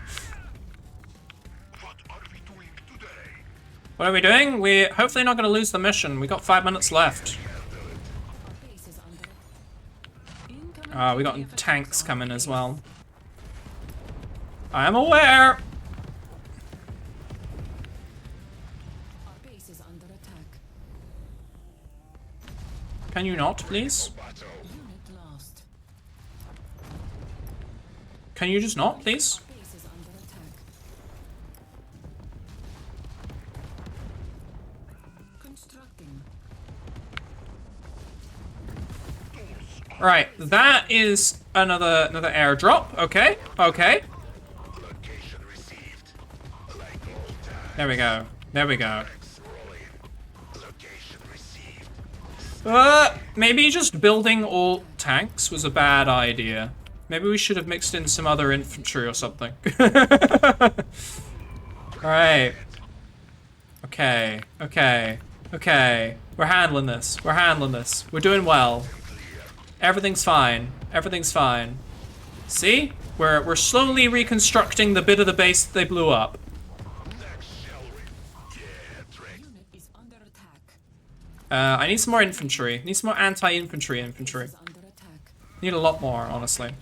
What are we doing? We're hopefully not going to lose the mission. We got 5 minutes left. We got tanks coming as well. I am aware. Our base is under attack. Can you not, please? Unit lost. Can you just not, please? Our base is under attack. Constructing. Right, that is another airdrop. Okay, okay. There we go. There we go. Maybe just building all tanks was a bad idea. Maybe we should have mixed in some other infantry or something. Alright. Okay, okay, okay. We're handling this. We're handling this. We're doing well. Everything's fine. Everything's fine. See? We're slowly reconstructing the bit of the base that they blew up. Unit is under attack. I need some more infantry. Need some more anti-infantry infantry. Is under attack. Need a lot more, honestly.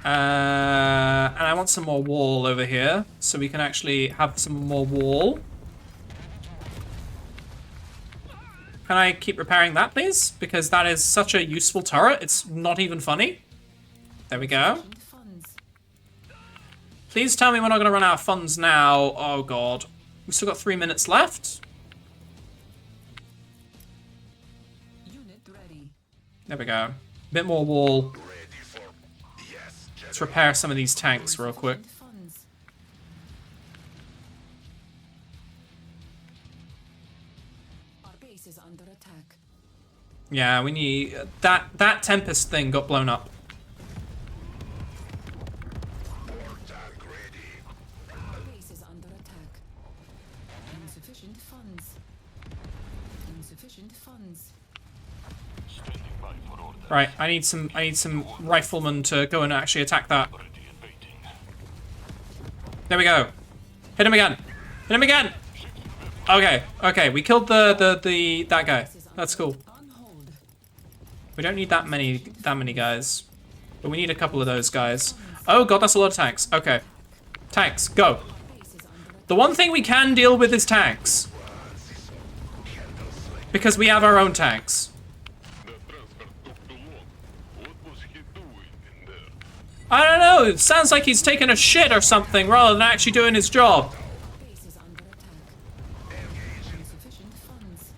And I want some more wall over here, so we can actually have some more wall. Can I keep repairing that, please? Because that is such a useful turret, it's not even funny. There we go. Funds. Please tell me we're not going to run out of funds now. Oh, God. We've still got 3 minutes left. Unit ready. There we go. Bit more wall. Let's repair some of these tanks real quick. Funds. Our base is under attack. Yeah, we need... That Tempest thing got blown up. Our base is under attack. Insufficient funds. Insufficient funds. Right, I need some riflemen to go and actually attack that. There we go. Hit him again. Hit him again. Okay, okay, we killed that guy. That's cool. We don't need that many guys. But we need a couple of those guys. Oh god, that's a lot of tanks. Okay. Tanks, go. The one thing we can deal with is tanks. Because we have our own tanks. I don't know, it sounds like he's taking a shit or something rather than actually doing his job. Base is under attack. Insufficient funds.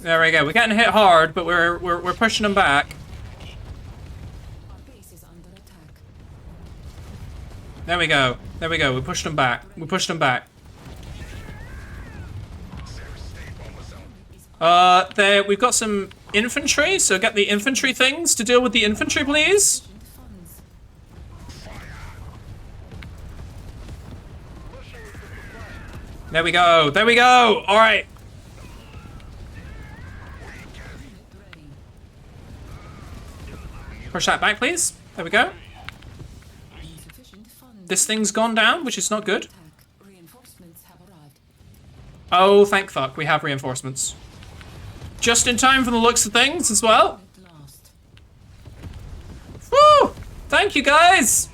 There we go, we're getting hit hard, but we're pushing him back. Our base is under attack. There we go, there we go, we pushed him back. We pushed him back. There, we've got some infantry, so get the infantry things to deal with the infantry, please. Funds. There we go, there we go, alright. Ready. Push that back, please. There we go. Insufficient funds. This thing's gone down, which is not good. Attack. Reinforcements have arrived. Oh, thank fuck, we have reinforcements. Just in time for the looks of things as well. Unit lost. Woo! Thank you, guys!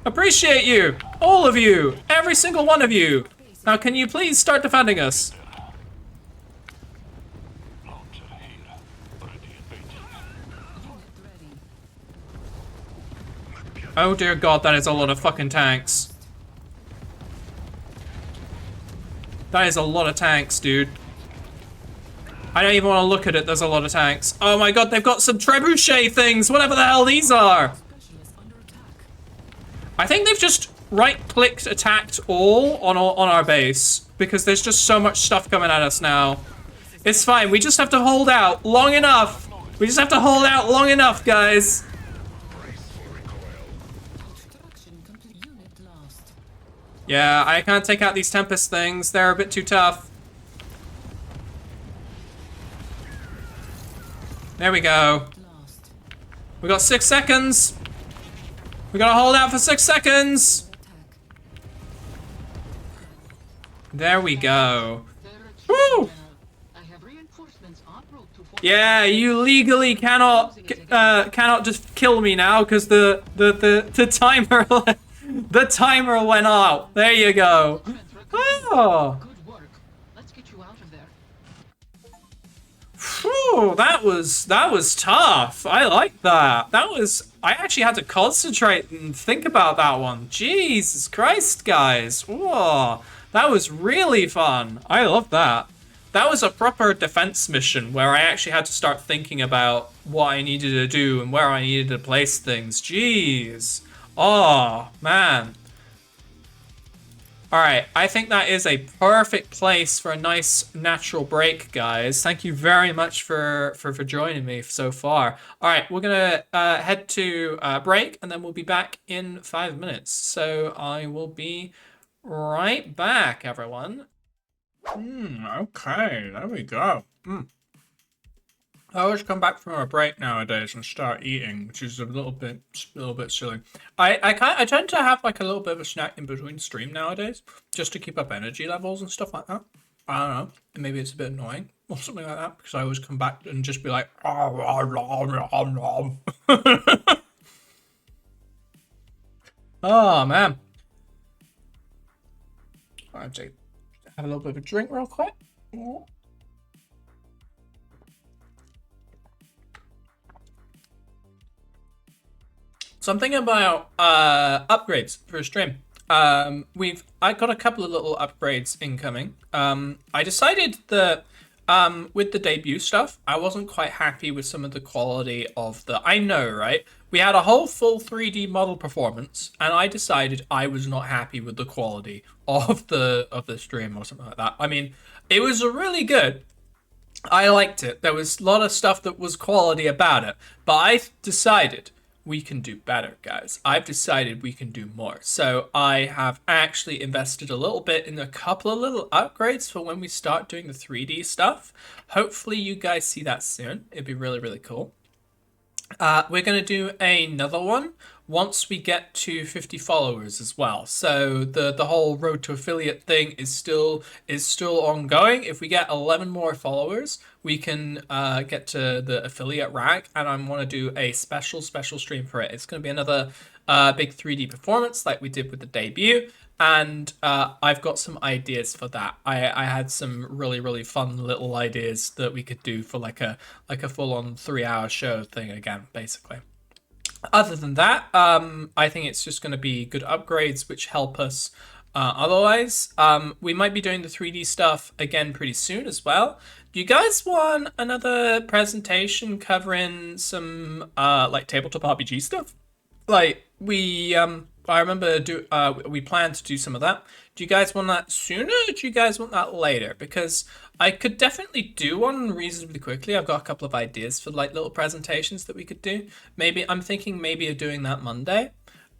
Appreciate you! All of you! Every single one of you! Now, can you please start defending us? Oh dear god, that is a lot of fucking tanks. That is a lot of tanks, dude. I don't even want to look at it, there's a lot of tanks. Oh my god, they've got some trebuchet things, whatever the hell these are! I think they've just right-clicked attacked all on our base, because there's just so much stuff coming at us now. It's fine, we just have to hold out long enough. We just have to hold out long enough, guys. Yeah, I can't take out these Tempest things. They're a bit too tough. There we go. We got 6 seconds. We gotta hold out for 6 seconds. There we go. Woo! Yeah, you legally cannot just kill me now because the timer the timer went out. There you go. Oh. Whew, that was tough. I like that. I actually had to concentrate and think about that one. Jesus Christ, guys. Whoa, that was really fun. I love that. That was a proper defense mission where I actually had to start thinking about what I needed to do and where I needed to place things. Jeez. Oh, man. Alright, I think that is a perfect place for a nice natural break, guys. Thank you very much for joining me so far. Alright, we're gonna head to break and then we'll be back in 5 minutes. So I will be right back, everyone. Okay, there we go. I always come back from a break nowadays and start eating, which is a little bit silly. I tend to have like a little bit of a snack in between stream nowadays, just to keep up energy levels and stuff like that. I don't know, maybe it's a bit annoying or something like that because I always come back and just be like, oh man. I'll have a little bit of a drink real quick. Something about upgrades for a stream. I got a couple of little upgrades incoming. I decided that with the debut stuff, I wasn't quite happy with some of the quality of the. I know, right? We had a whole full 3D model performance, and I decided I was not happy with the quality of the stream or something like that. I mean, it was really good. I liked it. There was a lot of stuff that was quality about it, but I decided we can do better, guys. I've decided we can do more. So I have actually invested a little bit in a couple of little upgrades for when we start doing the 3D stuff. Hopefully you guys see that soon. It'd be really, really cool. We're going to do another one once we get to 50 followers as well. So the whole road to affiliate thing is still ongoing. If we get 11 more followers, we can get to the affiliate rank, and I want to do a special stream for it. It's going to be another big 3D performance like we did with the debut, and I've got some ideas for that. I had some really fun little ideas that we could do for like a full-on 3-hour show thing again, basically. Other than that, I think it's just going to be good upgrades which help us otherwise. We might be doing the 3D stuff again pretty soon as well. Do you guys want another presentation covering some like tabletop RPG stuff? Like I remember we planned to do some of that. Do you guys want that sooner or do you guys want that later? Because I could definitely do one reasonably quickly. I've got a couple of ideas for like little presentations that we could do. Maybe I'm thinking maybe of doing that Monday.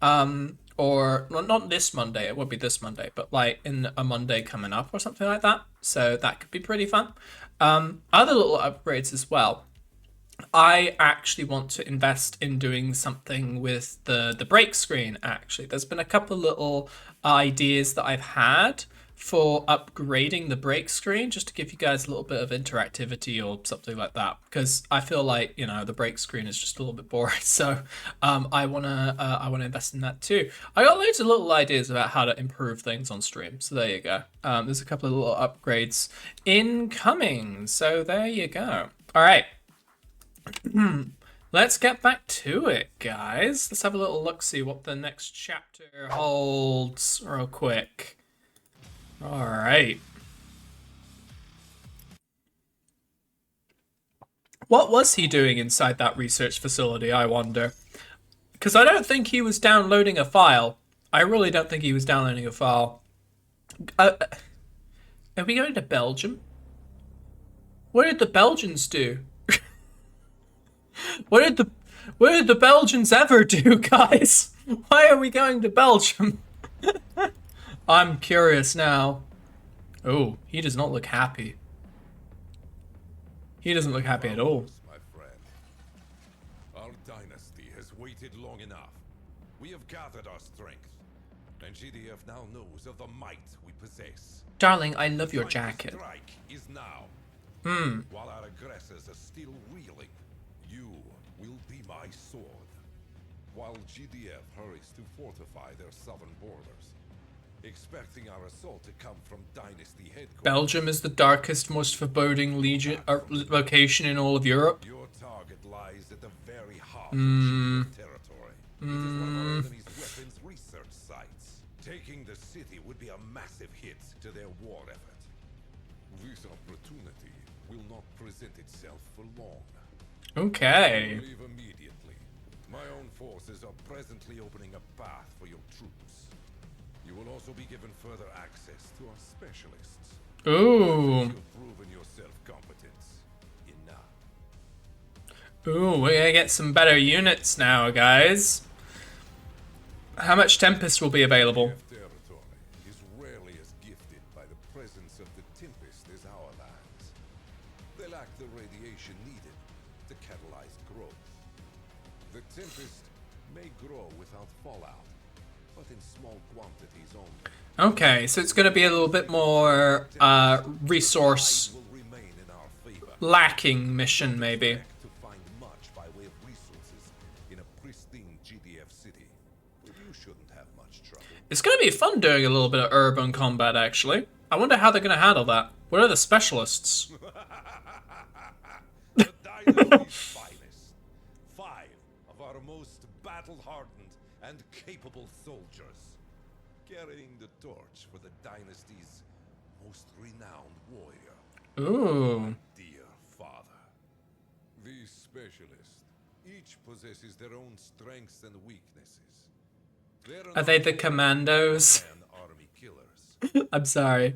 Or well, not this Monday, it would be this Monday, but like in a Monday coming up or something like that. So that could be pretty fun. Other little upgrades as well. I actually want to invest in doing something with the break screen, actually. There's been a couple little ideas that I've had for upgrading the break screen, just to give you guys a little bit of interactivity or something like that, because I feel like, you know, the break screen is just a little bit boring. So I wanna invest in that too. I got loads of little ideas about how to improve things on stream, so there you go. There's a couple of little upgrades incoming, so there you go. All right. Let's get back to it, guys. Let's have a little look, see what the next chapter holds real quick. All right. What was he doing inside that research facility, I wonder? Because I don't think he was downloading a file. I really don't think he was downloading a file. Are we going to Belgium? What did the Belgians do? What did the Belgians ever do, guys? Why are we going to Belgium? I'm curious now. Oh, he does not look happy. He doesn't look happy at all. My friend. Our dynasty has waited long enough. We have gathered our strength, and GDF now knows of the might we possess. Darling, I love your jacket. Strike is now. While our aggressors are still reeling, you will be my sword. While GDF hurries to fortify their southern borders, expecting our assault to come from Dynasty headquarters. Belgium is the darkest, most foreboding location in all of Europe. Your target lies at the very heart of GDF territory. It is one of our enemy's weapons research sites. Taking the city would be a massive hit to their war effort. This opportunity will not present itself for long. Okay. Leave immediately. My own forces are presently opening a path for your troops. You will also be given further access to our specialists. Ooh. You've proven yourself competent enough. Ooh, we're gonna get some better units now, guys. How much Tempest will be available? Territory is rarely as gifted by the presence of the Tempest as our lands. They lack the radiation needed to catalyze growth. The Tempest may grow without fallout, but in small quantities only. Okay, so it's gonna be a little bit more resource Will remain in our favor. lacking mission, maybe. To find much by way of resources in a pristine GDF city. You shouldn't have much trouble. It's gonna be fun doing a little bit of urban combat, actually. I wonder how they're gonna handle that. What are the specialists? The Dynasty's finest. 5 of our most battle-hardened and capable soldiers, carrying the torch for the Dynasty's most renowned warrior. Ooh. Dear father. These specialists each possesses their own strengths and weaknesses. Are they the commandos? Army killers. I'm sorry.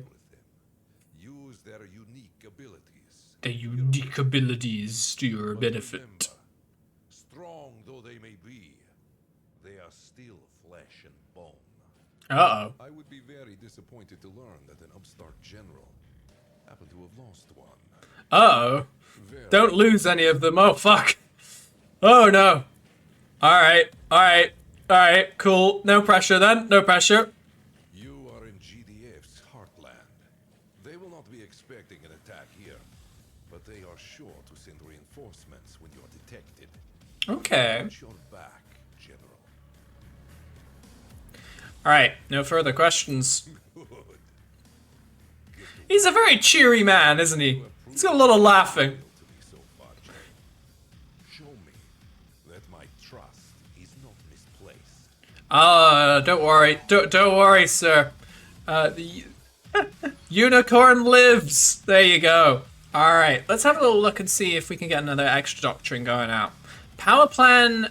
Use their unique abilities. The unique abilities to your benefit. Remember, strong though they may be, they are still flesh and bone. Uh-oh. I would be very disappointed to learn that an upstart general happened to have lost one. Uh-oh. Don't lose any of them. Oh, fuck. Oh, no. Alright, alright, alright, cool. No pressure then, no pressure. You are in GDF's heartland. They will not be expecting an attack here, but they are sure to send reinforcements when you are detected. Okay. Watch your back, General. Alright, no further questions. He's a very cheery man, isn't he? He's got a lot of laughing. Show me that my trust is not misplaced. Don't worry. Don't worry, sir. The unicorn lives. There you go. Alright, let's have a little look and see if we can get another extra doctrine going out. Power plan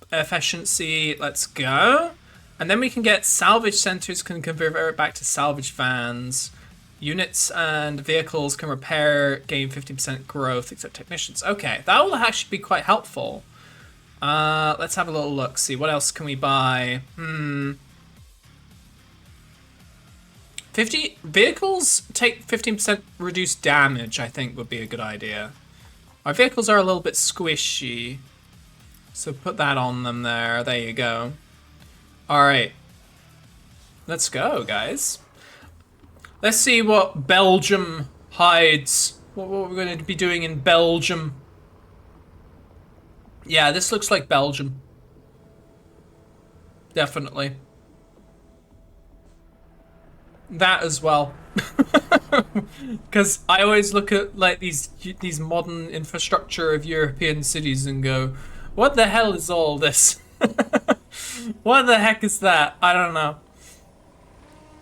efficiency, let's go. And then we can get salvage centers, can convert it back to salvage vans. Units and vehicles can repair, gain 15% growth, except technicians. Okay, that will actually be quite helpful. Let's have a little look, see what else can we buy. 50 vehicles take 15% reduced damage, I think would be a good idea. Our vehicles are a little bit squishy, so put that on them there. There you go. Alright. Let's go, guys. Let's see what Belgium hides. What we're going to be doing in Belgium. Yeah, this looks like Belgium. Definitely. That as well. Because I always look at like these modern infrastructure of European cities and go, what the hell is all this? What the heck is that? I don't know.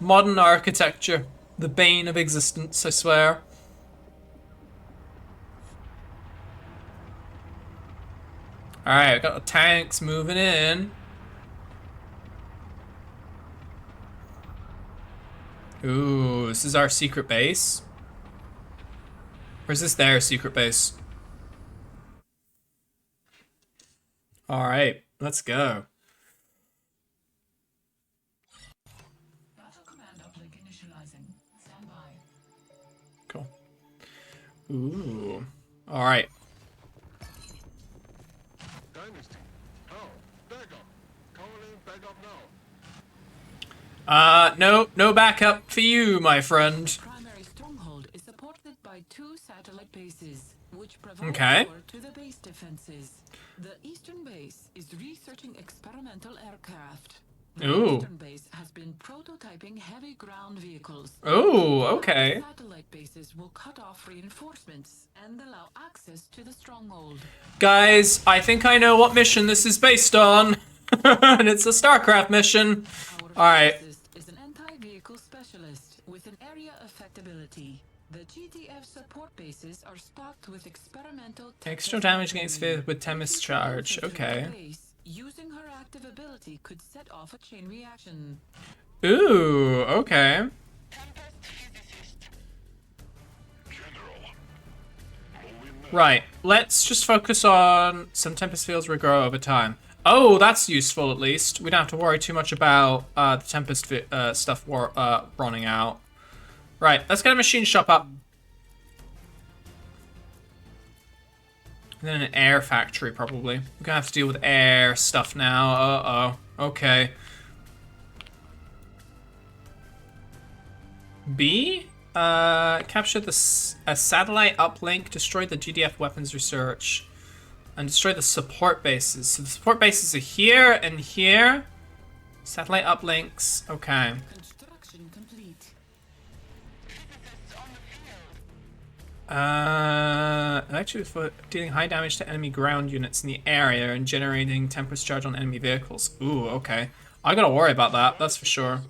Modern architecture. The bane of existence, I swear. Alright, got the tanks moving in. Ooh, this is our secret base. Or is this their secret base? Alright, let's go. Ooh. Alright. Dynasty. Oh, backup. Calling backup now. No backup for you, my friend. Primary stronghold is supported by 2 satellite bases, which provide Okay. power to the base defenses. The eastern base is researching experimental aircraft. The Ooh. western base has been prototyping heavy ground vehicles. Ooh, okay. Satellite bases will cut off reinforcements and allow access to the stronghold. Guys, I think I know what mission this is based on. And it's a StarCraft mission. Alright. Is an anti-vehicle specialist with an area effectability. The GTF support bases are stocked with experimental Extra damage against fear with Tempest charge. Okay. Using her active ability could set off a chain reaction. Ooh, okay. Right, let's just focus on some Tempest fields regrow over time. Oh, that's useful at least. We don't have to worry too much about the Tempest stuff running out. Right, let's get a machine shop up. And then an air factory, probably. We're gonna have to deal with air stuff now. Uh-oh. Okay. B? Capture a satellite uplink, destroy the GDF weapons research, and destroy the support bases. So the support bases are here and here. Satellite uplinks. Okay. Construction complete. Actually, for dealing high damage to enemy ground units in the area and generating Tempest charge on enemy vehicles. Ooh, okay. I gotta worry about that, that's for sure.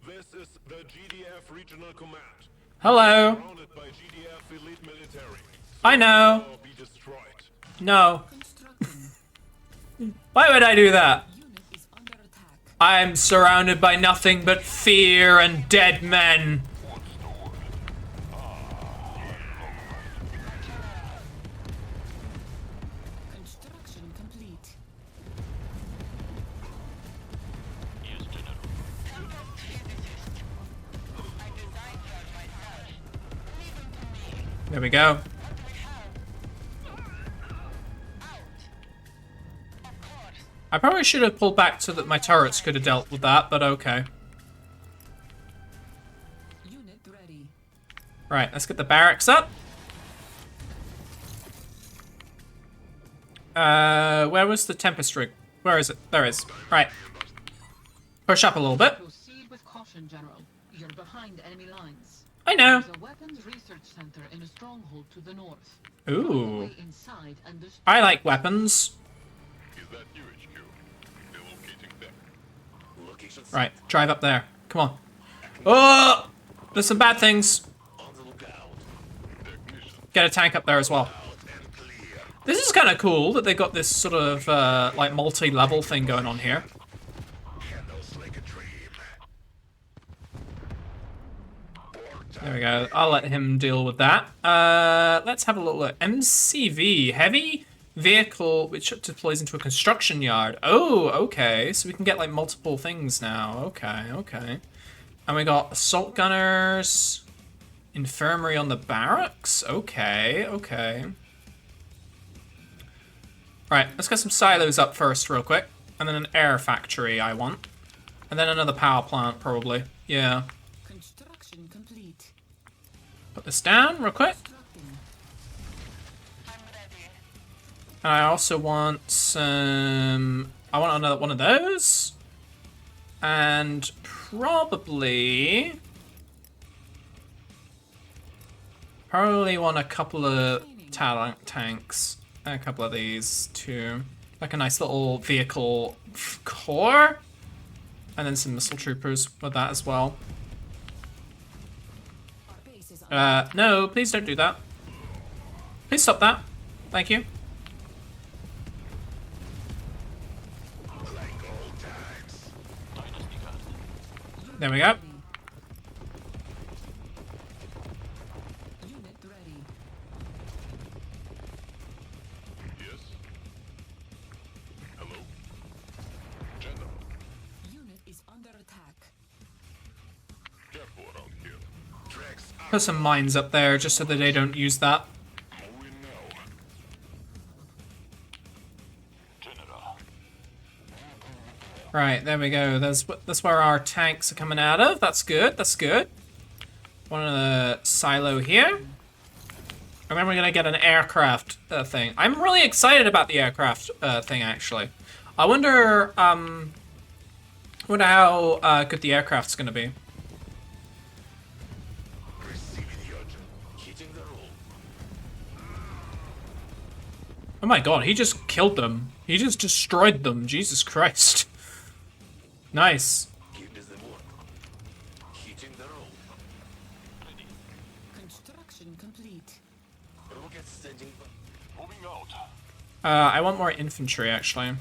This is the GDF Regional Command. Hello. Surrounded by GDF elite military. I know. Will be destroyed. No. Why would I do that? I'm surrounded by nothing but fear and dead men. Construction complete. There we go. I probably should have pulled back so that my turrets could have dealt with that, but okay. Unit ready. Right, let's get the barracks up. Where was the Tempest rig? Where is it? There it is. Right. Push up a little bit. Proceed with caution, General. You're behind enemy lines. I know. There's a weapons research center in a stronghold to the north. Ooh. Inside and destroy. I like weapons. Is that you, HQ? Locating them. Location Right, drive up there. Come on. Oh! There's some bad things. on the lookout. Get a tank up there as well. This is kind of cool that they got this sort of like multi-level thing going on here. There we go. I'll let him deal with that. Let's have a little look. MCV, heavy vehicle which deploys into a construction yard. Oh, okay. So we can get like multiple things now. Okay, okay. And we got assault gunners, infirmary on the barracks. Okay, okay. Right, let's get some silos up first real quick. And then an air factory I want. And then another power plant probably. Yeah. Construction complete. Put this down real quick. And I also want some... I want another one of those. And probably want a couple of tanks. And a couple of these too. Like a nice little vehicle core. And then some missile troopers with that as well. No, please don't do that. Please stop that. Thank you. There we go. Unit ready. Yes. Hello. General. Unit is under attack. Careful around here. Tracks Put some mines up there just so that they don't use that. Right, there we go. That's where our tanks are coming out of. That's good. That's good. One of the silo here. And then we're gonna get an aircraft thing. I'm really excited about the aircraft thing, actually. I wonder how good the aircraft's gonna be. Oh my god, he just killed them. He just destroyed them. Jesus Christ. Nice. Construction complete. Moving out. I want more infantry, actually.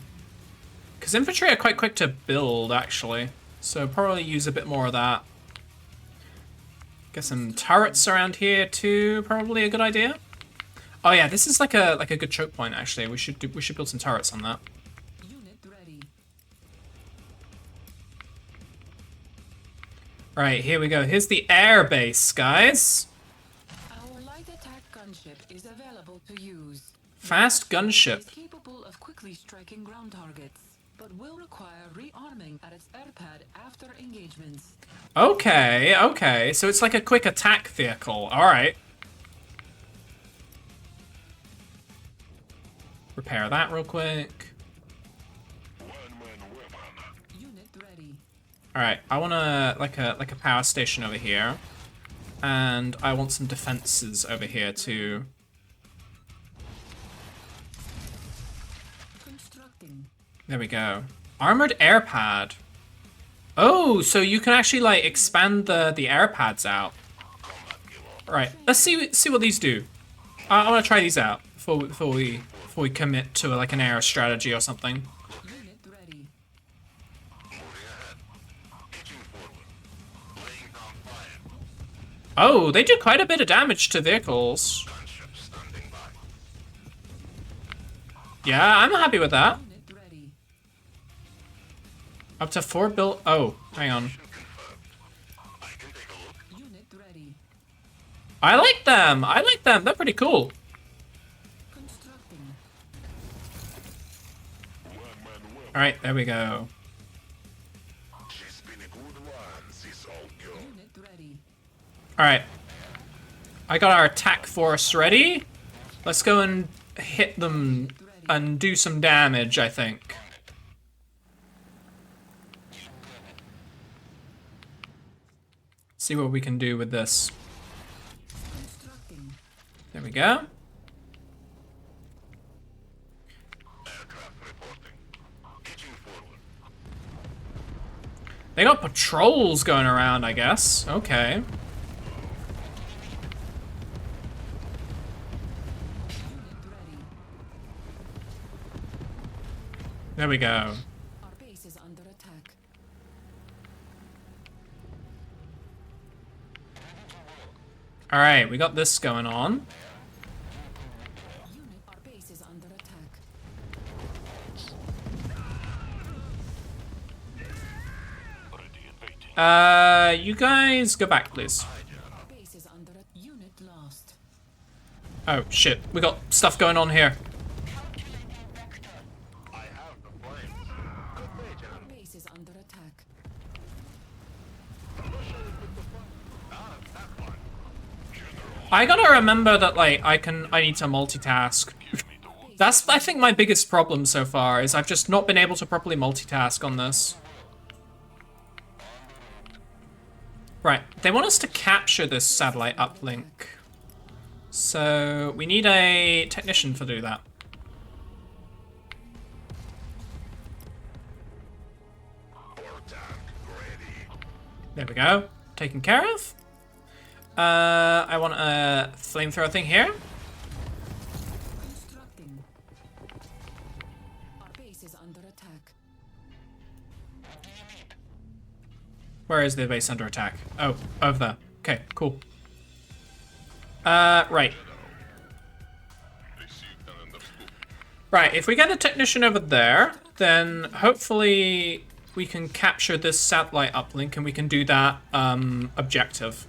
Because infantry are quite quick to build, actually. So probably use a bit more of that. Get some turrets around here, too. Probably a good idea. Oh yeah, this is like a good choke point, actually. We should build some turrets on that. Unit ready. Right, here we go. Here's the air base, guys. Our light attack gunship is available to use. Fast gunship. It's capable of quickly striking ground targets, but will require rearming at its airpad after engagements. Okay, okay. So it's like a quick attack vehicle. Alright. Repair that real quick. Unit ready. Alright, I want like a power station over here. And I want some defenses over here too. Constructing. There we go. Armored air pad. Oh, so you can actually like expand the air pads out. Right, let's see what these do. I want to try these out before we commit to like an air strategy or something. Unit ready. Oh, they do quite a bit of damage to vehicles. Yeah, I'm happy with that. Unit ready. Up to 4 build. Oh, hang on. Unit ready. I like them. I like them. They're pretty cool. Constructing. All right, there we go. Unit ready. All right. I got our attack force ready. Let's go and hit them and do some damage, I think. See what we can do with this. Constructing. There we go. They got patrols going around, I guess. Okay. There we go. Our base is under attack. All right, we got this going on. Unit, our base is under attack. You guys go back, please. Our base is under a unit lost. Oh shit, we got stuff going on here. Our base is under attack. I gotta remember that like I need to multitask. That's I think my biggest problem so far is I've just not been able to properly multitask on this. Right, they want us to capture this satellite uplink. So we need a technician to do that. There we go. Taken care of. I want a flamethrower thing here. Constructing. Our base is under attack. Where is the base under attack? Oh, over there. Okay, cool. Right. Right, if we get a technician over there, then hopefully we can capture this satellite uplink and we can do that objective.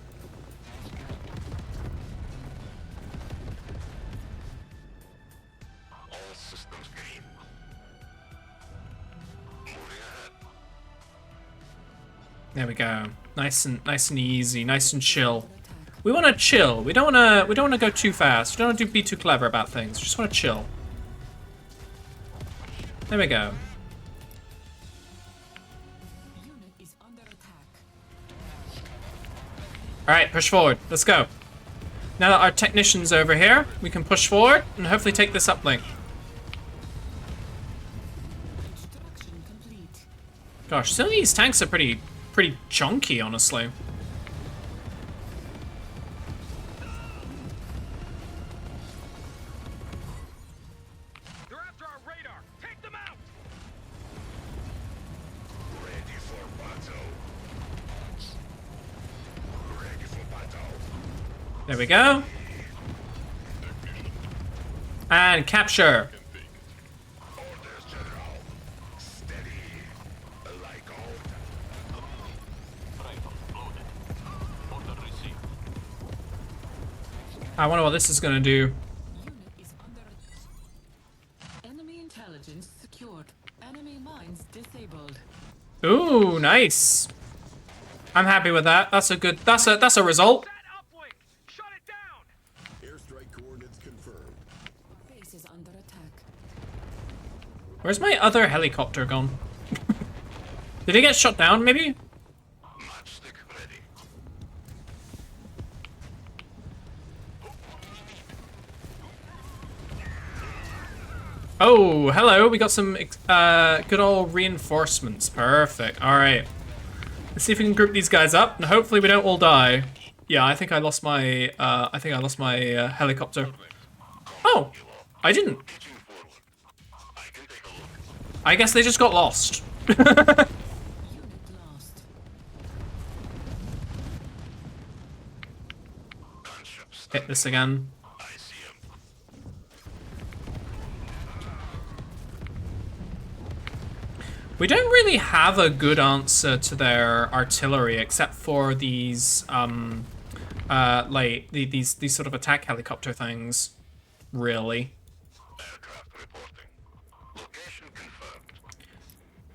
There we go. Nice and easy, nice and chill. We want to chill. We don't want to go too fast. We don't want to be too clever about things. We just want to chill. There we go. All right, push forward. Let's go. Now that our technician's over here, we can push forward and hopefully take this uplink. Gosh, some of these tanks are pretty chunky, honestly. They're after our radar. Take them out. Ready for battle. Ready for battle. There we go. And capture. Orders, General. Steady. Like old. Rifle loaded. Order received. I wonder what this is gonna do. Enemy intelligence secured. Enemy mines disabled. Ooh, nice. I'm happy with that. That's a good. That's a result. Airstrike coordinates confirmed. Base is under attack. Where's my other helicopter gone? Did it get shot down, maybe? Matchstick ready. Oh, hello. We got some good old reinforcements. Perfect. All right. Let's see if we can group these guys up, and hopefully we don't all die. Yeah, I think I lost my. Helicopter. Oh, I didn't. I guess they just got lost. Hit this again. We don't really have a good answer to their artillery except for these like these sort of attack helicopter things, really.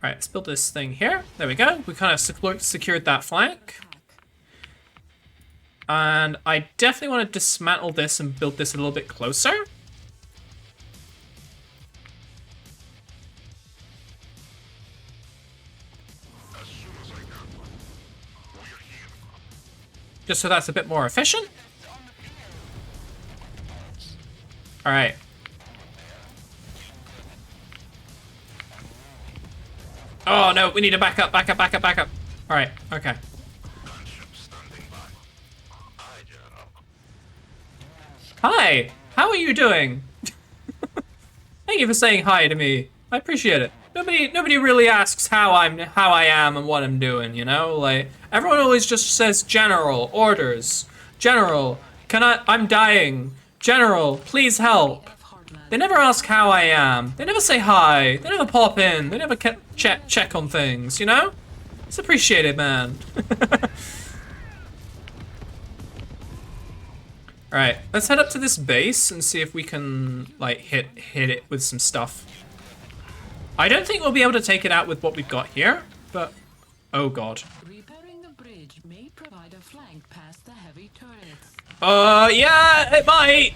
All right, let's build this thing here. There we go. We kind of secured that flank. And I definitely want to dismantle this and build this a little bit closer. Just so that's a bit more efficient. All right. Oh no, we need to back up. All right, okay. Hi, how are you doing? Thank you for saying hi to me. I appreciate it. Nobody really asks how I am and what I'm doing, you know? Like, everyone always just says general, orders. General, I'm dying. General, please help. They never ask how I am. They never say hi. They never pop in. They never check on things, you know? It's appreciated, man. Alright, let's head up to this base and see if we can, like, hit it with some stuff. I don't think we'll be able to take it out with what we've got here, but... Oh, God. Repairing the bridge may provide a flank past the heavy turrets. Yeah, it might!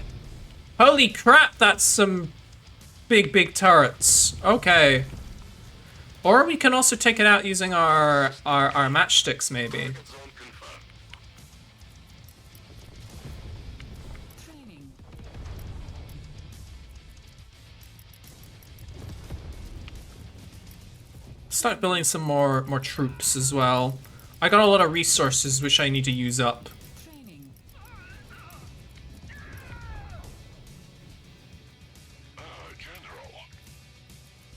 Holy crap, that's some big turrets. Okay. Or we can also take it out using our matchsticks, maybe. Start building some more troops as well. I got a lot of resources which I need to use up.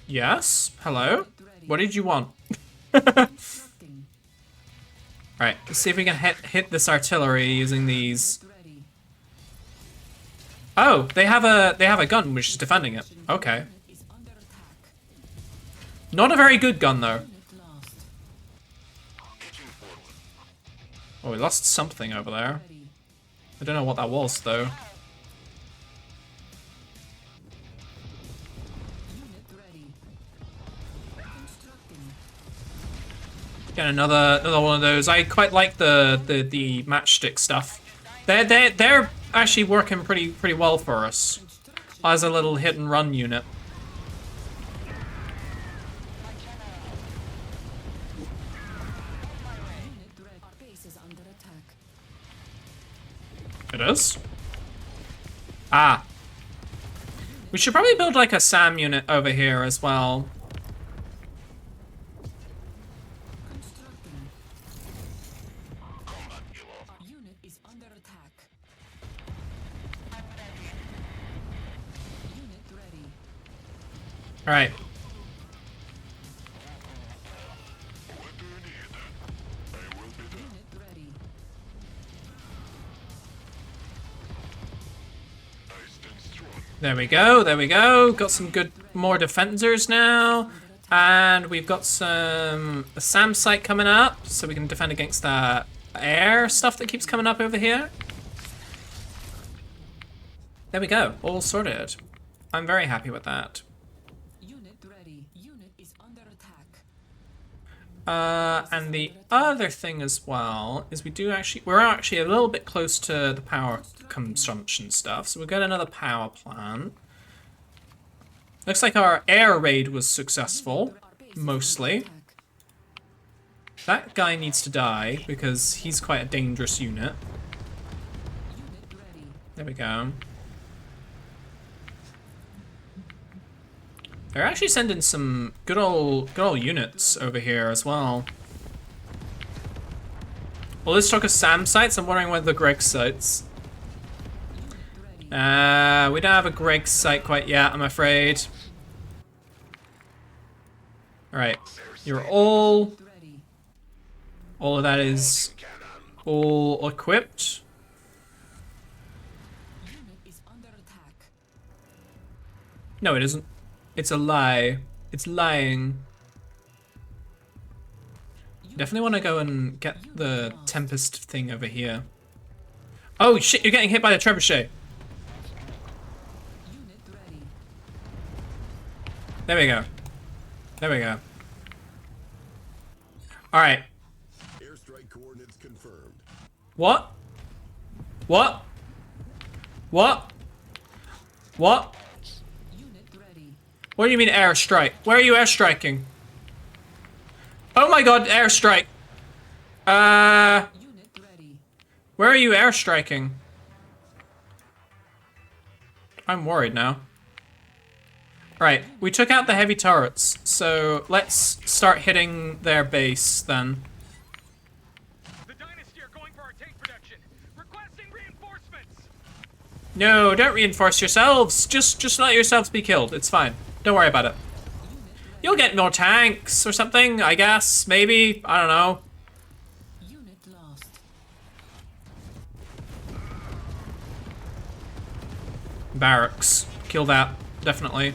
Yes? Hello? What did you want? Alright, let's see if we can hit this artillery using these. Oh, they have a gun which is defending it. Okay. Not a very good gun though. Oh, we lost something over there. I don't know what that was though. Get another one of those. I quite like the matchstick stuff. They're actually working pretty well for us as a little hit and run unit. It is? Ah. We should probably build like a SAM unit over here as well. Unit is under attack. Unit ready. All right. Unit ready. There we go, there we go. Got some good, more defenders now. And we've got a SAM site coming up, so we can defend against that air stuff that keeps coming up over here. There we go, all sorted. I'm very happy with that. Unit ready. Unit is under attack. And the other thing as well is we're actually a little bit close to the power consumption stuff, so we've got another power plant. Looks like our air raid was successful, mostly. That guy needs to die because he's quite a dangerous unit. There we go. They're actually sending some good old units over here as well. Well, let's talk of SAM sites. I'm wondering whether the Greg sites. We don't have a Greg site quite yet, I'm afraid. Alright, you're all of that is all equipped. No, it isn't. It's a lie. It's lying. Definitely want to go and get the Tempest thing over here. Oh shit, you're getting hit by the trebuchet. There we go. There we go. Alright. Airstrike coordinates confirmed. What? What? What? What? What do you mean airstrike? Where are you airstriking? Oh my god, airstrike. Where are you airstriking? I'm worried now. Right, we took out the heavy turrets, so let's start hitting their base then. The Dynasty are going for our tank production. Requesting reinforcements. No, don't reinforce yourselves. Just let yourselves be killed. It's fine. Don't worry about it. You'll get more tanks or something, I guess. Maybe. I don't know. Unit lost. Barracks. Kill that. Definitely.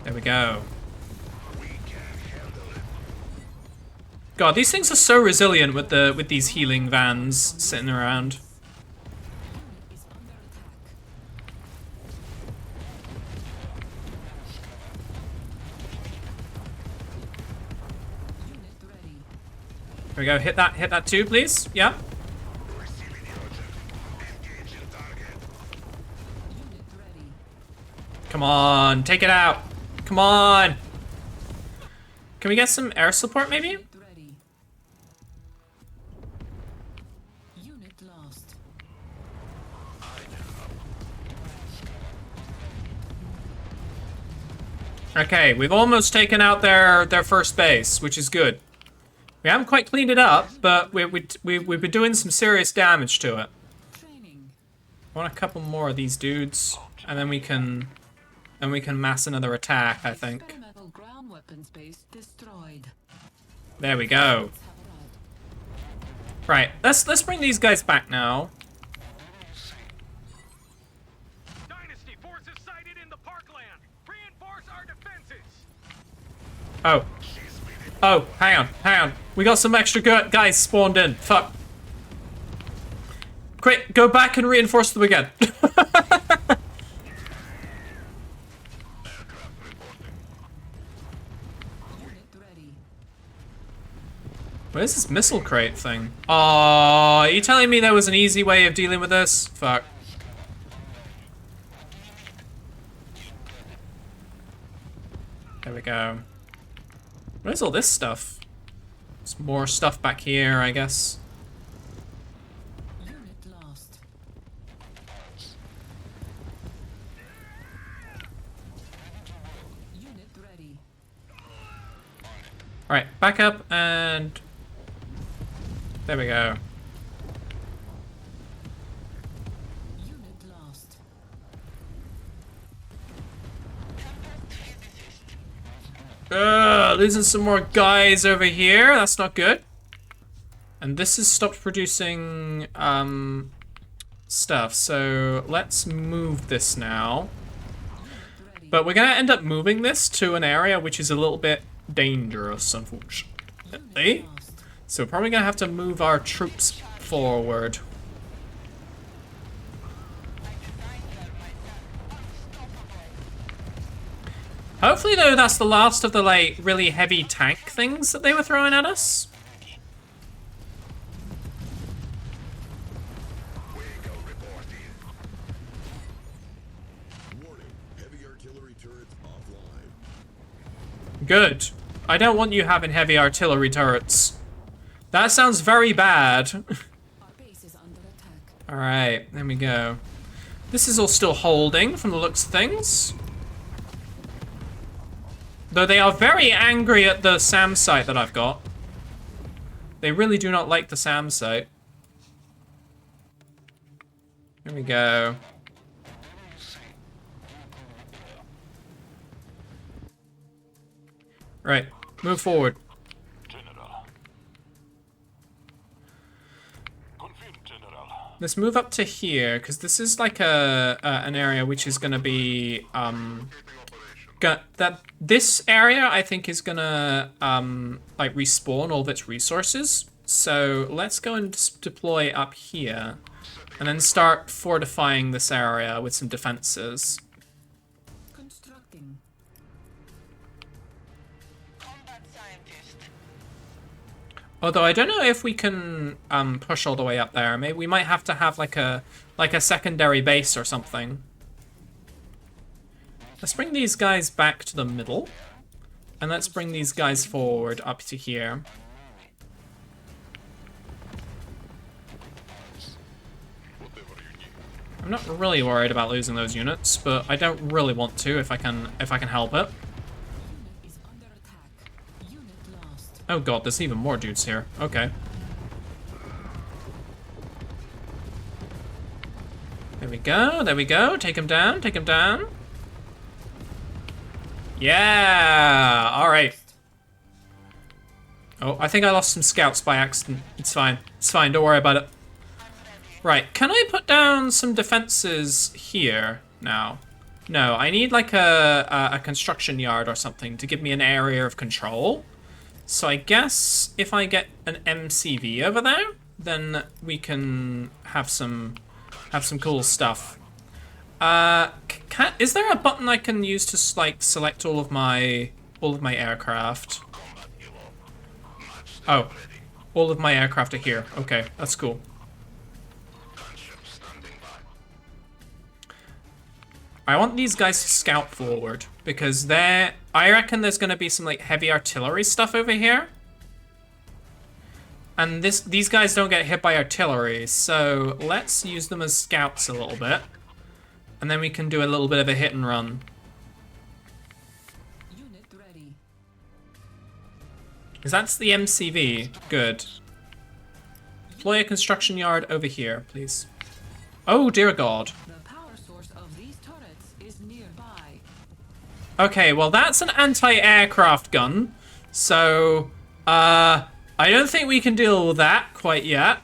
There we go. God, these things are so resilient with these healing vans sitting around. There we go. Hit that too, please. Yeah. Come on, take it out. Come on. Can we get some air support maybe? Unit lost. Okay, we've almost taken out their first base, which is good. We haven't quite cleaned it up, but we've been doing some serious damage to it. I want a couple more of these dudes, and then we can mass another attack, I think. Experimental ground weapons base destroyed. There we go. Right, let's bring these guys back now. Dynasty forces sighted in the parkland. Reinforce our defenses. Oh, hang on. We got some extra guys spawned in. Fuck. Quick, go back and reinforce them again. What is this missile crate thing? Oh, are you telling me there was an easy way of dealing with this? Fuck. There we go. What is all this stuff? There's more stuff back here, I guess. Unit lost. Unit ready. Alright, back up and... There we go. Unit lost. Losing some more guys over here. That's not good. And this has stopped producing stuff. So let's move this now. But we're gonna end up moving this to an area which is a little bit dangerous, unfortunately. So we're probably gonna have to move our troops forward. Hopefully, though, that's the last of the, like, really heavy tank things that they were throwing at us. Good. I don't want you having heavy artillery turrets. That sounds very bad. Alright, there we go. This is all still holding from the looks of things. Though they are very angry at the SAM site that I've got. They really do not like the SAM site. Here we go. Right, move forward. Let's move up to here, because this is like an area which is going to be, this area I think is going to, like, respawn all of its resources. So let's go and deploy up here, and then start fortifying this area with some defenses. Constructing. Although I don't know if we can push all the way up there. Maybe we might have to have like a secondary base or something. Let's bring these guys back to the middle, and let's bring these guys forward up to here. I'm not really worried about losing those units, but I don't really want to if I can help it. Oh god, there's even more dudes here. Okay. There we go, there we go. Take him down, take him down. Yeah, alright. Oh, I think I lost some scouts by accident. It's fine, don't worry about it. Right, can I put down some defenses here now? No, I need like a construction yard or something to give me an area of control. So I guess if I get an MCV over there, then we can have some cool stuff. Is there a button I can use to like select all of my aircraft? Oh, all of my aircraft are here. Okay, that's cool. I want these guys to scout forward, because I reckon there's going to be some like heavy artillery stuff over here. And these guys don't get hit by artillery, so let's use them as scouts a little bit. And then we can do a little bit of a hit and run. Unit ready. Because that's the MCV. Good. Deploy a construction yard over here, please. Oh, dear God. Okay, well that's an anti-aircraft gun, so I don't think we can deal with that quite yet.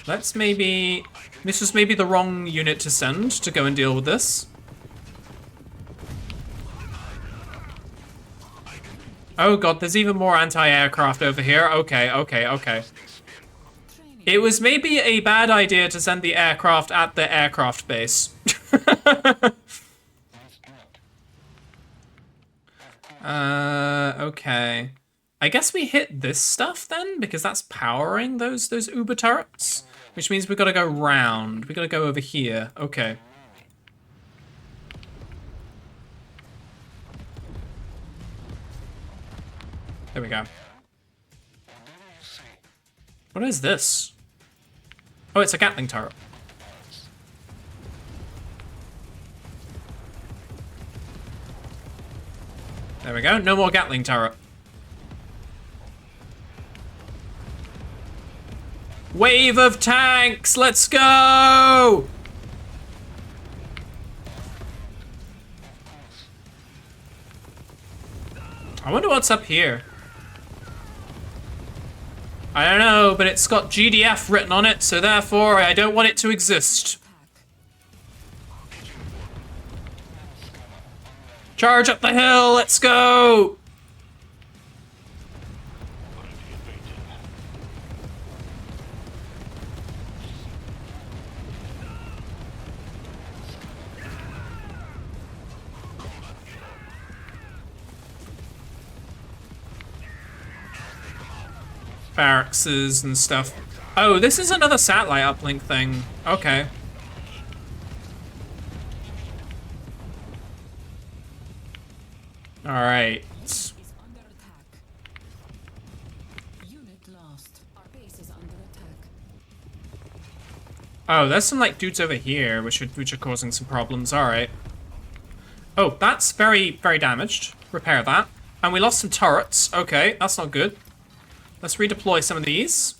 This was maybe the wrong unit to send to go and deal with this. Oh god, there's even more anti-aircraft over here. Okay. It was maybe a bad idea to send the aircraft at the aircraft base. Okay. I guess we hit this stuff then, because that's powering those Uber turrets. Which means we gotta go round. We gotta go over here. Okay. There we go. What is this? Oh, it's a Gatling turret. There we go. No more Gatling turret. Wave of tanks! Let's go! I wonder what's up here. I don't know, but it's got GDF written on it, so therefore I don't want it to exist. Charge up the hill, let's go! Barracks and stuff. Oh, this is another satellite uplink thing. Okay. All right. Oh, there's some like dudes over here which are causing some problems. All right. Oh, that's very damaged. Repair that. And we lost some turrets. Okay, that's not good. Let's redeploy some of these.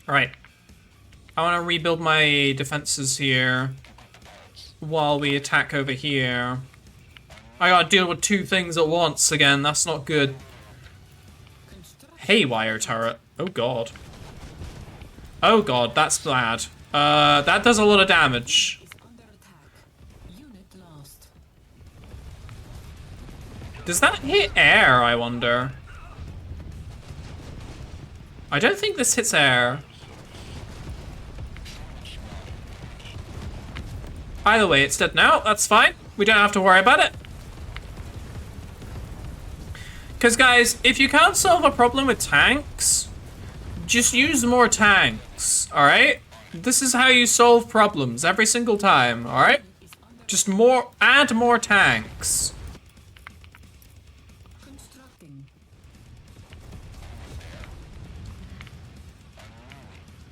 Alright. I want to rebuild my defenses here while we attack over here. I gotta deal with two things at once again. That's not good. Haywire turret. Oh god. Oh god, that's bad. That does a lot of damage. Does that hit air, I wonder? I don't think this hits air. Either way, it's dead now. That's fine. We don't have to worry about it. Because, guys, if you can't solve a problem with tanks, just use more tanks, alright? This is how you solve problems every single time, alright? Just add more tanks.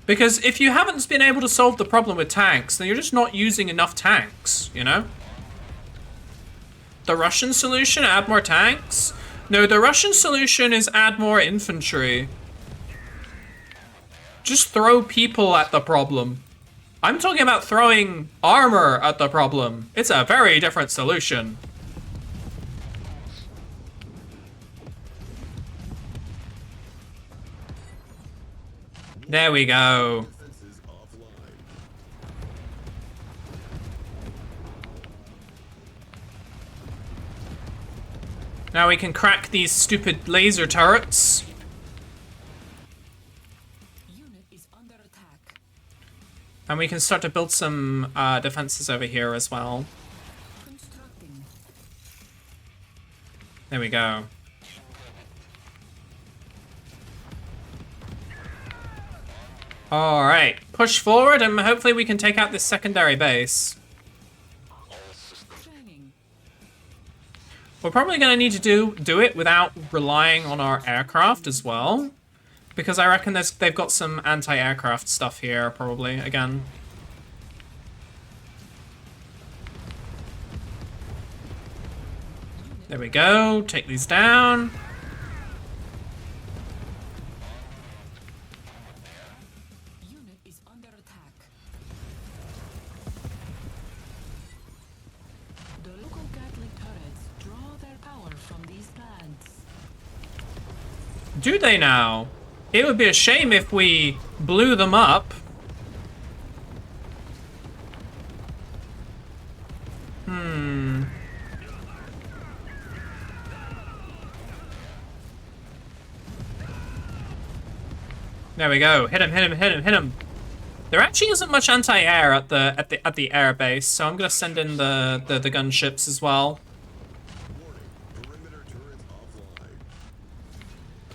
Because if you haven't been able to solve the problem with tanks, then you're just not using enough tanks, you know? The Russian solution, add more tanks? No, the Russian solution is add more infantry. Just throw people at the problem. I'm talking about throwing armor at the problem. It's a very different solution. There we go. Now we can crack these stupid laser turrets. Unit is under attack. And we can start to build some defenses over here as well. There we go. Alright, push forward and hopefully we can take out this secondary base. We're probably going to need to do it without relying on our aircraft as well. Because I reckon they've got some anti-aircraft stuff here, probably, again. There we go, take these down. Do they now? It would be a shame if we blew them up. There we go. Hit him, hit him, hit him, hit him. There actually isn't much anti-air at the air base, so I'm gonna send in the gunships as well.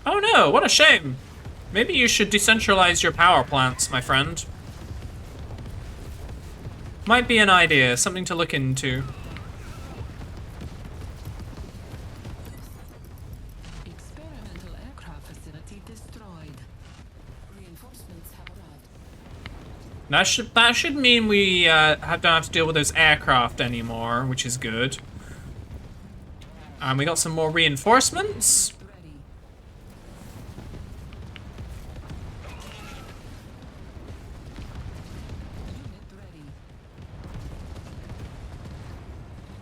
Oh no, what a shame. Maybe you should decentralize your power plants, my friend. Might be an idea, something to look into. Experimental aircraft facility destroyed. Reinforcements have arrived. That should mean we don't have to deal with those aircraft anymore, which is good. And we got some more reinforcements.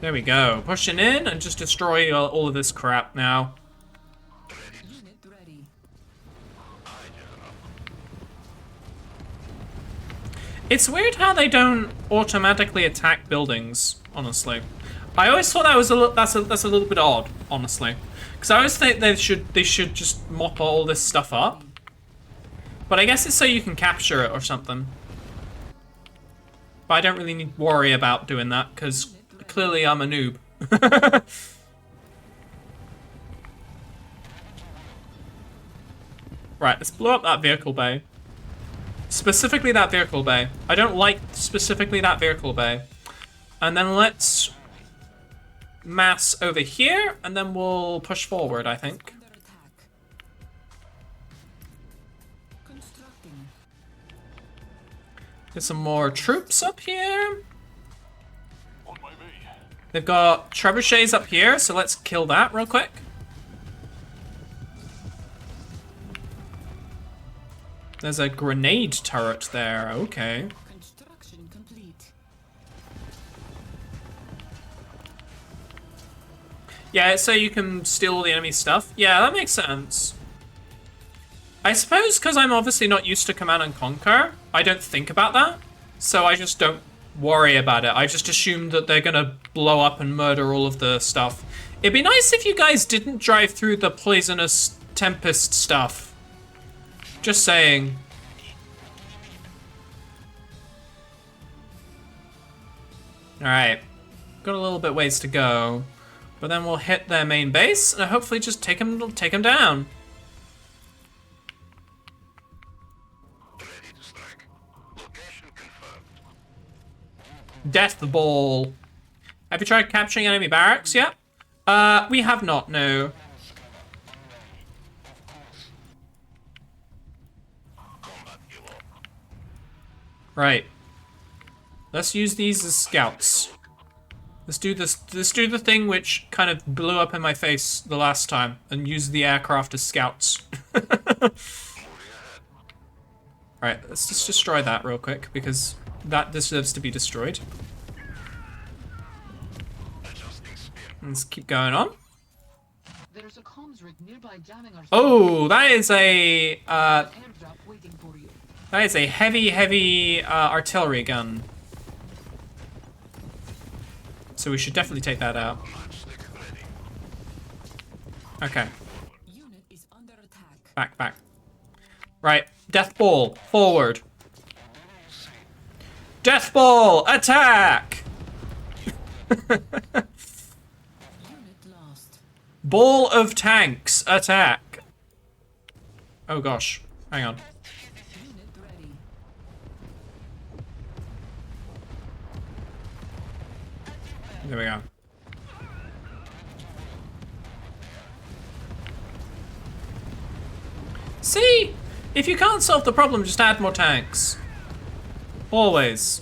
There we go. Pushing in and just destroy all of this crap now. It's weird how they don't automatically attack buildings, honestly. I always thought that was that's a little bit odd, honestly. Because I always think they should just mop all this stuff up. But I guess it's so you can capture it or something. But I don't really need to worry about doing that, because clearly I'm a noob. Right, let's blow up that vehicle bay. Specifically that vehicle bay. I don't like specifically that vehicle bay. And then let's mass over here, and then we'll push forward, I think. Get some more troops up here. They've got trebuchets up here, so let's kill that real quick. There's a grenade turret there, okay. Construction complete. Yeah, so you can steal all the enemy stuff. Yeah, that makes sense. I suppose because I'm obviously not used to Command and Conquer, I don't think about that. So I just don't worry about it. I just assume that they're gonna blow up and murder all of the stuff. It'd be nice if you guys didn't drive through the poisonous Tempest stuff. Just saying. Alright. Got a little bit ways to go. But then we'll hit their main base and hopefully just take them down. Death Ball. Have you tried capturing enemy barracks yet? We have not, no. Right. Let's use these as scouts. Let's do this. Let's do the thing which kind of blew up in my face the last time and use the aircraft as scouts. Alright, let's just destroy that real quick because that deserves to be destroyed. Let's keep going on. There's a comms rig nearby jamming our Oh, that is a airdrop waiting for you. that is a heavy artillery gun. So we should definitely take that out. Okay. Unit is under attack. Back. Right, Death Ball, forward. Death Ball, attack! Unit lost. Ball of tanks, attack. Oh gosh, hang on. Unit ready. There we go. See? If you can't solve the problem, just add more tanks. Always.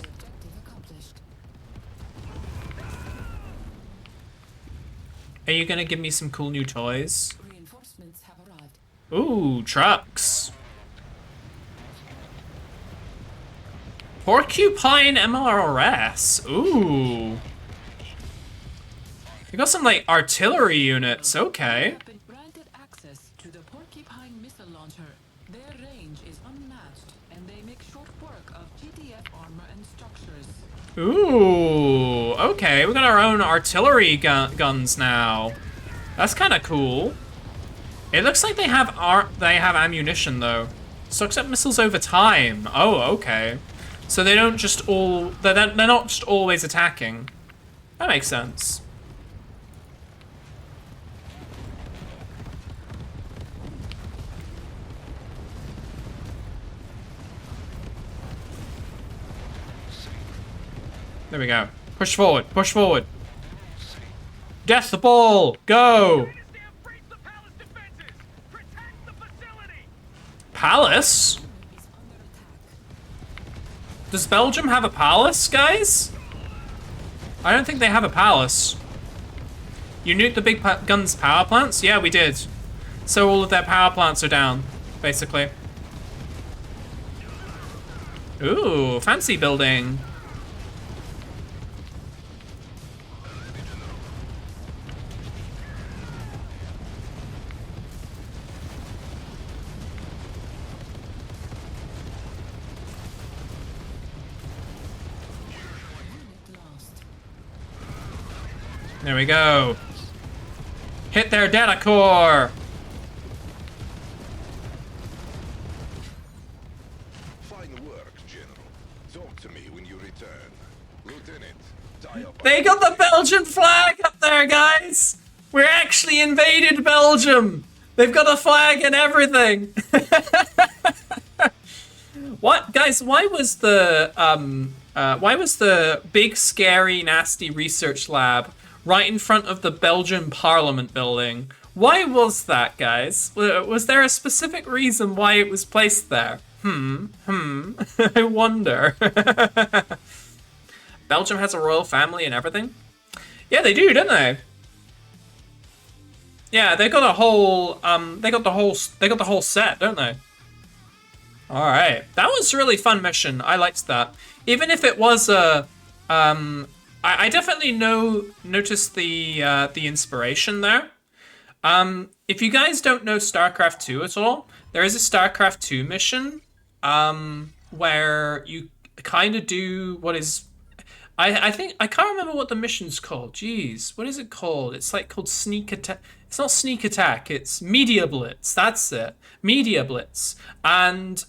Are you gonna give me some cool new toys? Reinforcements have arrived. Ooh, trucks. Porcupine MLRS. Ooh. You got some, like, artillery units. Okay. Granted access to the Porcupine missile launcher. Their range is unmatched, and they make short work of GTF armor and structures. Ooh. Okay, we got our own artillery guns now. That's kind of cool. It looks like they have ammunition though, Sucks up missiles over time. Oh, okay. So they don't just all... They're not just always attacking. That makes sense. There we go. Push forward. Push forward. Death the ball. Go. Palace? Does Belgium have a palace, guys? I don't think they have a palace. You nuked the big guns power plants? Yeah, we did. So all of their power plants are down, basically. Ooh, fancy building. There we go. Hit their data core. Fine work, General. Talk to me when you return. Lieutenant, tie up. They got the Belgian flag up there, guys. We're actually invaded Belgium. They've got a flag and everything. What, guys? Why was the big, scary, nasty research lab right in front of the Belgian Parliament building? Why was that, guys? Was there a specific reason why it was placed there? I wonder. Belgium has a royal family and everything? Yeah, they do, don't they? Yeah, they got a whole they got the whole set, don't they? All right. That was a really fun mission. I liked that. Even if it was a I definitely noticed the inspiration there. If you guys don't know StarCraft 2 at all, there is a StarCraft 2 mission where you kind of do what is... I think... I can't remember what the mission's called. Jeez, what is it called? It's like called Sneak Attack. It's not Sneak Attack, it's Media Blitz. That's it. Media Blitz. And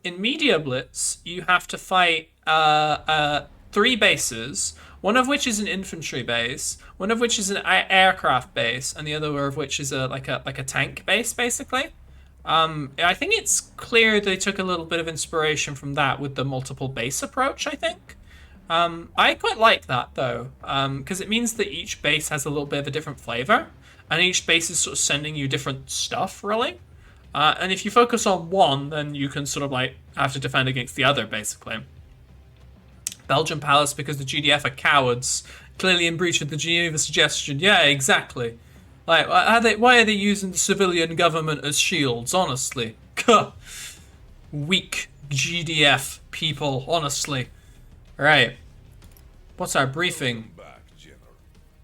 in Media Blitz, you have to fight 3 bases, one of which is an infantry base, one of which is an aircraft base, and the other of which is like a tank base, basically. I think it's clear they took a little bit of inspiration from that with the multiple base approach, I think. I quite like that, though, because it means that each base has a little bit of a different flavor, and each base is sort of sending you different stuff, really. And if you focus on one, then you can sort of like have to defend against the other, basically. Belgian Palace because the GDF are cowards, clearly in breach of the Geneva suggestion. Yeah, exactly. Like, why are they using the civilian government as shields, honestly? Weak GDF people, honestly. Right. What's our briefing? Back, General.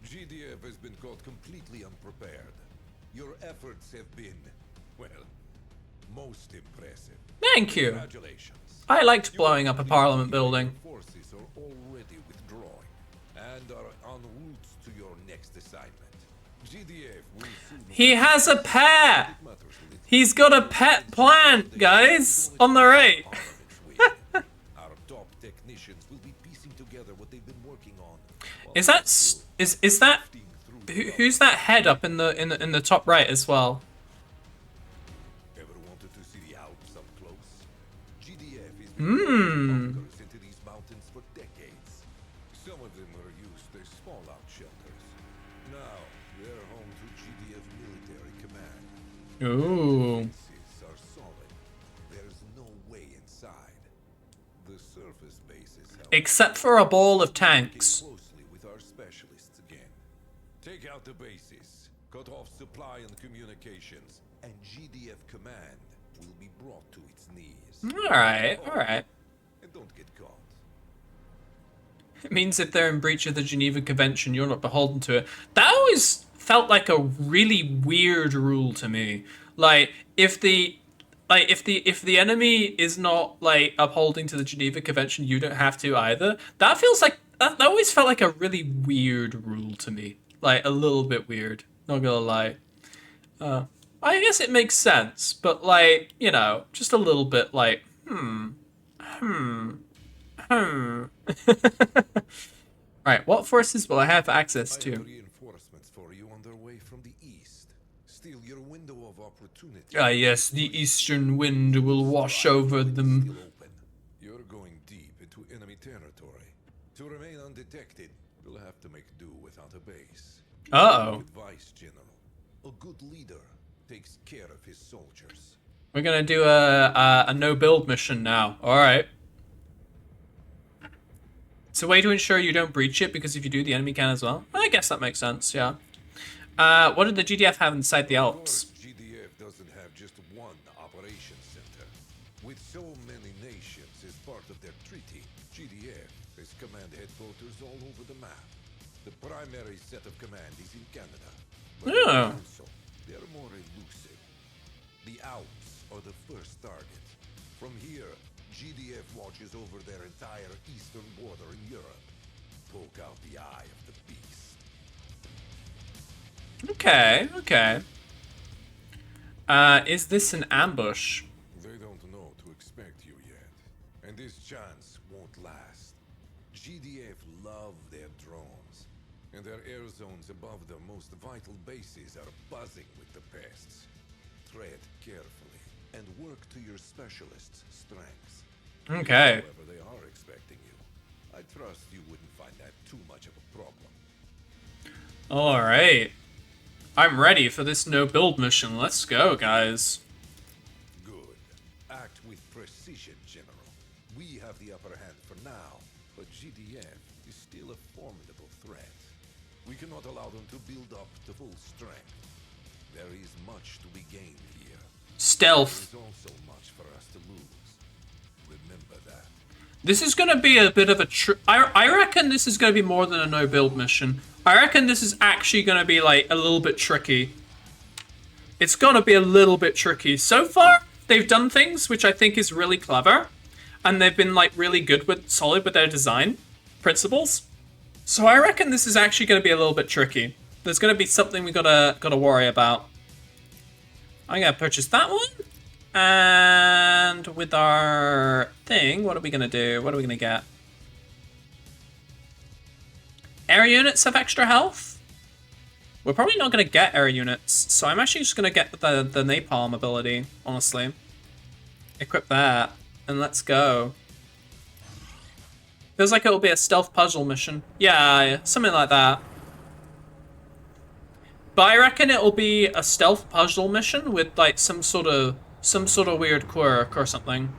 GDF has been caught completely unprepared. Your efforts have been, well, most impressive. Thank you. Congratulations. I liked blowing up a parliament building. Forces are already withdrawing and are en route to your next assignment. GDF will soon... He has a pet! He's got a pet plant, guys! On the right. Our top technicians will be piecing together what they've been working on. Is that who's that head up in the top right as well? Ever wanted to see the Alps up close? GDF has been bunkers into these mountains for decades. Some of them were used as fallout shelters. Now they're home to GDF military command. Ooh. Bases are solid. There's no way inside. The surface bases help. Except for a ball of tanks. Closely with our specialists again. Take out the bases, cut off supply and communications, and GDF command will be brought to its knees. Alright, alright. And don't get caught. It means if they're in breach of the Geneva Convention, you're not beholden to it. That always felt like a really weird rule to me. Like, if the enemy is not like upholding to the Geneva Convention, you don't have to either. That feels like that always felt like a really weird rule to me. Like a little bit weird. Not gonna lie. I guess it makes sense, but like, you know, just a little bit like, Alright, what forces will I have access I to? have reinforcements for you on their way from the east. Still, your window of opportunity. Ah, yes, the eastern wind will wash over them. You're going deep into enemy territory. To remain undetected, you'll have to make do without a base. Uh-oh. Advice, General. A good leader takes care of his soldiers. We're gonna do a no-build mission now. Alright. It's a way to ensure you don't breach it, because if you do, the enemy can as well. I guess that makes sense, yeah. What did the GDF have inside the Alps? GDF doesn't have just one operations center. With so many nations as part of their treaty, GDF has command headquarters all over the map. The primary set of command is in Canada. But Oh. also, they're more elusive. The Alps are the first target. From here, GDF watches over their entire eastern border in Europe. Poke out the eye of the beast. Okay, okay. Is this an ambush? They don't know to expect you yet. And this chance won't last. GDF love their drones. And their air zones above their most vital bases are buzzing with the pests. Tread carefully and work to your specialists' strengths. Okay. However, they are expecting you. I trust you wouldn't find that too much of a problem. Alright. I'm ready for this no-build mission. Let's go, guys. Good. Act with precision, General. We have the upper hand for now, but GDF is still a formidable threat. We cannot allow them to build up to full strength. There is much to be gained here. Stealth. There is also much for us to lose. Remember that. This is gonna be a bit of a I reckon this is gonna be more than a no-build mission. I reckon this is actually gonna be like a little bit tricky. It's gonna be a little bit tricky. So far, they've done things which I think is really clever, and they've been like really good with solid with their design principles. So I reckon this is actually gonna be a little bit tricky. There's gonna be something we gotta worry about. I'm gonna purchase that one. And with our thing, what are we gonna do? What are we gonna get? Air units have extra health? We're probably not gonna get air units, so I'm actually just gonna get the napalm ability, honestly. Equip that, and let's go. Feels like it'll be a stealth puzzle mission. Yeah, something like that. But I reckon it'll be a stealth puzzle mission with like some sort of weird quirk or something.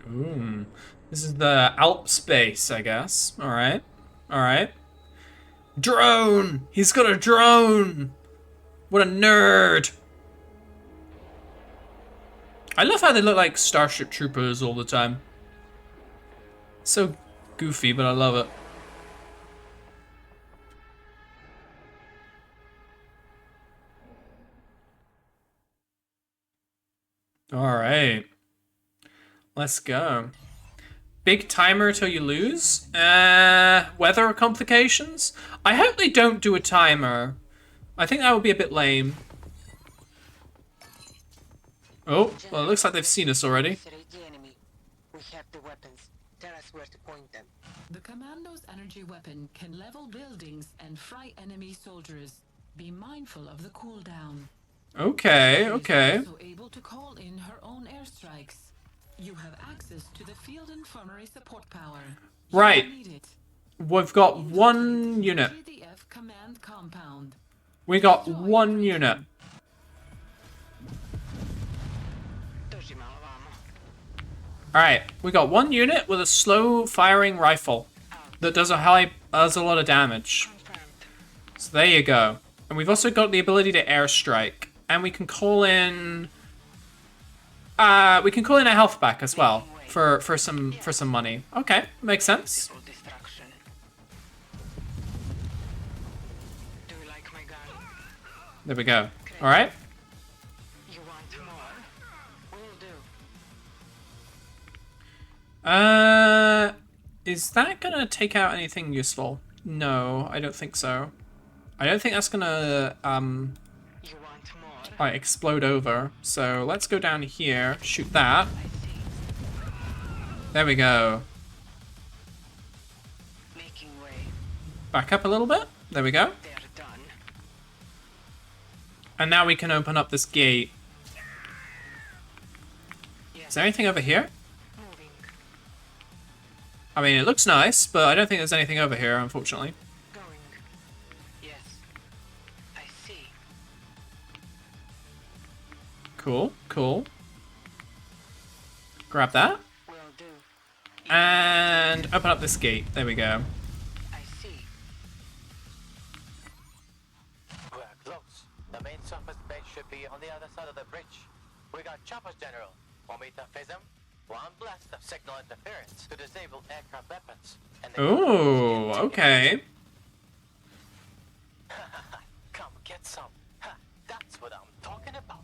Ooh. This is the Alps base, I guess. Alright. Alright. Drone! He's got a drone! What a nerd! I love how they look like Starship Troopers all the time. So goofy, but I love it. Alright. Let's go. Big timer till you lose? Weather complications? I hope they don't do a timer. I think that would be a bit lame. Oh, well, it looks like they've seen us already. We have the weapons. Tell us where to point them. The commando's energy weapon can level buildings and fry enemy soldiers. Be mindful of the cooldown. Okay, okay. She is also able to call in her own airstrikes. You have access to the field infirmary support power. Right. You need it. We've got one unit. GDF command compound. We got one unit. Alright, we got one unit with a slow firing rifle that does a lot of damage. So there you go. And we've also got the ability to airstrike. And we can call in a health pack as well for some money. Okay, makes sense. There we go. Alright. Is that gonna take out anything useful? No, I don't think so. I don't think that's gonna, like, explode over. So let's go down here, shoot that. There we go. Back up a little bit. There we go. And now we can open up this gate. Is there anything over here? I mean, it looks nice, but I don't think there's anything over here, unfortunately. Cool, cool. Grab that. And open up this gate. There we go. We're close. The main surface base should be on the other side of the bridge. We got choppers, General. Want me to phase them? One blast of signal interference to disable aircraft weapons. Ooh, okay. Come get some. That's what I'm talking about.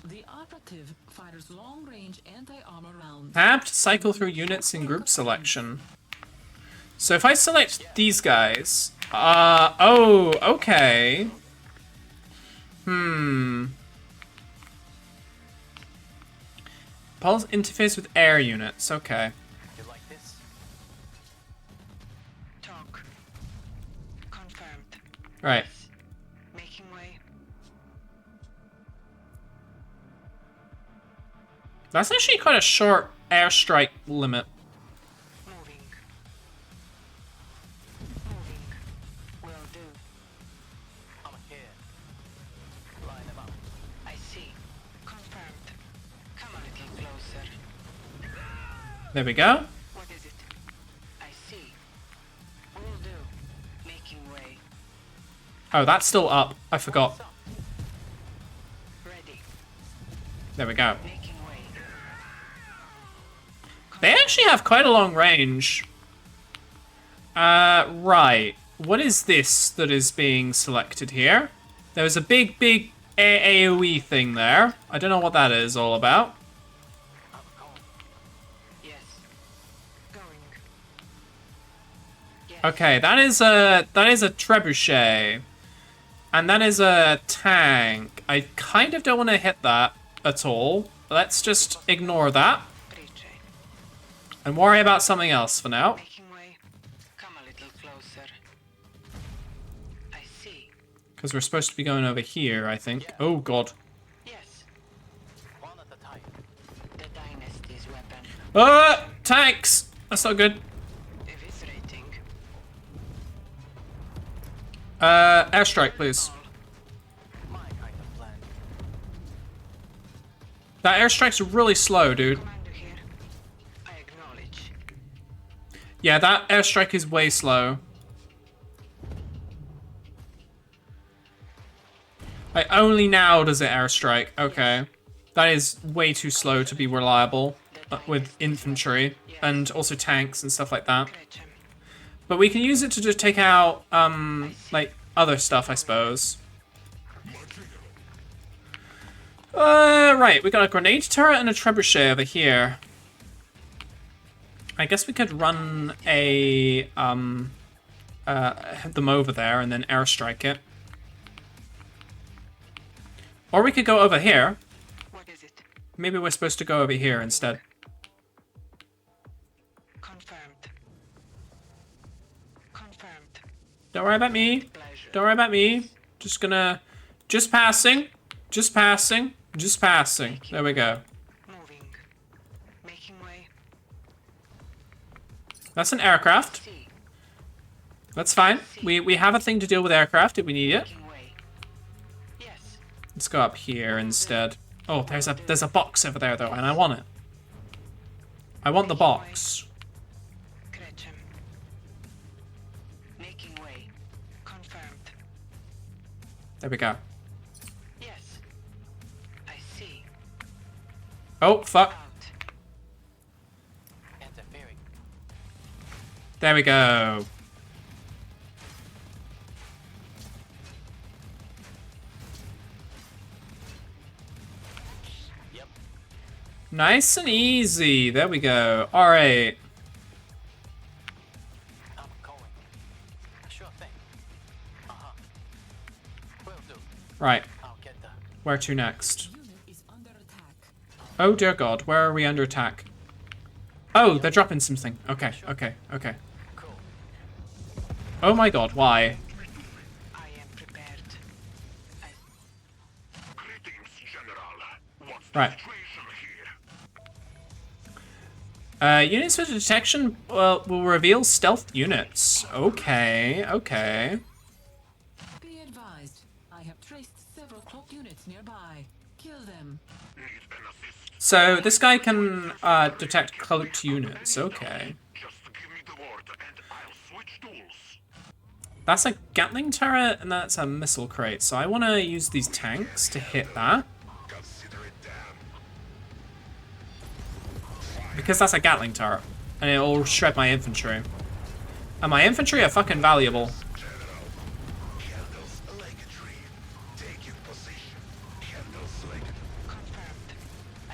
The operative fires long-range anti-armor rounds. Tab to cycle through units in group selection. So if I select these guys, oh, okay. Pulse interface with air units, okay. You like this? Talk. Confirmed. Right. Making way. That's actually quite a short airstrike limit. Moving. Will do. I'm here. Line them up. I see. Confirmed. Come a little closer. There we go. What is it? I see. Will do. Making way. Oh, that's still up. I forgot. Ready. There we go. Making way. They actually have quite a long range. Right. What is this that is being selected here? There was a big AoE thing there. I don't know what that is all about. Yes. Going. Yes. Okay, that is a trebuchet. And that is a tank. I kind of don't want to hit that at all. Let's just ignore that. And worry about something else for now. Making way. Come a little closer. I see. Because we're supposed to be going over here, I think. Oh, God. Yes. One at a time. The Dynasty's weapon. Tanks! That's not good. Eviscerating. Airstrike, please. My kind of plan. That airstrike's really slow, dude. Commander here. I acknowledge. Yeah, that airstrike is way slow. Like, only now does it airstrike. Okay. That is way too slow to be reliable with infantry and also tanks and stuff like that. But we can use it to just take out, like, other stuff, I suppose. Right, we got a grenade turret and a trebuchet over here. I guess we could run a, have them over there and then airstrike it. Or we could go over here. What is it? Maybe we're supposed to go over here instead. Confirmed. Confirmed. Don't worry about me. Don't worry about me. Just gonna... Just passing. Just passing. Just passing. There we go. Moving. Making way. That's an aircraft. See. That's fine. We have a thing to deal with aircraft if we need it. Making way. Yes. Let's go up here instead. Oh, there's a box over there though, and I want it. I want the box. Gretchen. Making way. Confirmed. There we go. Yes. I see. Oh, fuck. Out. Interfering. There we go. Yep. Nice and easy. There we go. All right. I'm going. Sure thing. Uh-huh. Will do. Right. I'll get there. Where to next? Oh dear God, where are we under attack? Oh, they're dropping something. Okay, okay, okay. Oh my God, why? I am prepared. Greetings, General. What's Right. the situation here? Units with detection will reveal stealth units. Okay, okay. Be advised, I have traced several cloak units nearby. Kill them. So this guy can detect cloaked units. Okay. That's a Gatling turret and that's a missile crate. So I want to use these tanks to hit that. Because that's a Gatling turret. And it'll shred my infantry. And my infantry are fucking valuable.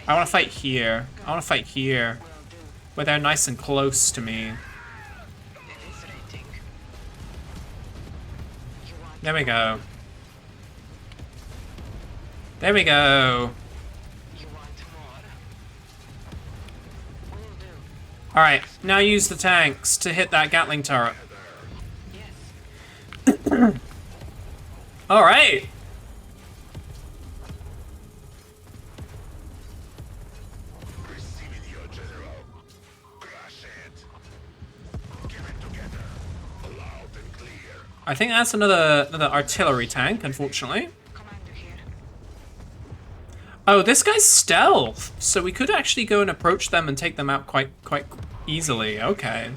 I want to fight here. I want to fight here. Where they're nice and close to me. There we go. There we go. Alright, now use the tanks to hit that Gatling turret. Alright. I think that's another artillery tank, unfortunately. Oh, this guy's stealth, so we could actually go and approach them and take them out quite easily. Okay.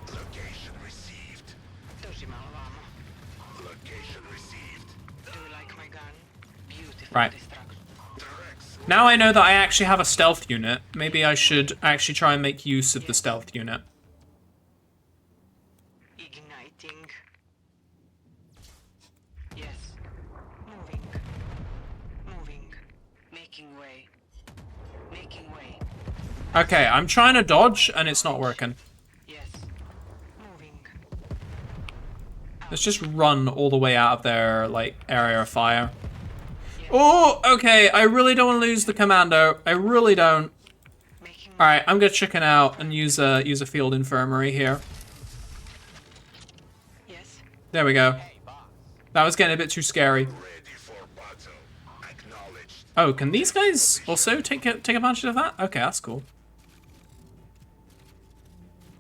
Location received. Location received. Do you like my gun? Beautiful. Right. Now I know that I actually have a stealth unit. Maybe I should actually try and make use of the stealth unit. Igniting. Yes. Moving. Moving. Making way. Making way. Okay, I'm trying to dodge and it's not working. Yes. Moving. Let's just run all the way out of their, like, area of fire. Oh, okay, I really don't want to lose the commando. I really don't. Alright, I'm gonna chicken out and use a field infirmary here. Yes. There we go. That was getting a bit too scary. Oh, can these guys also take advantage of that? Okay, that's cool.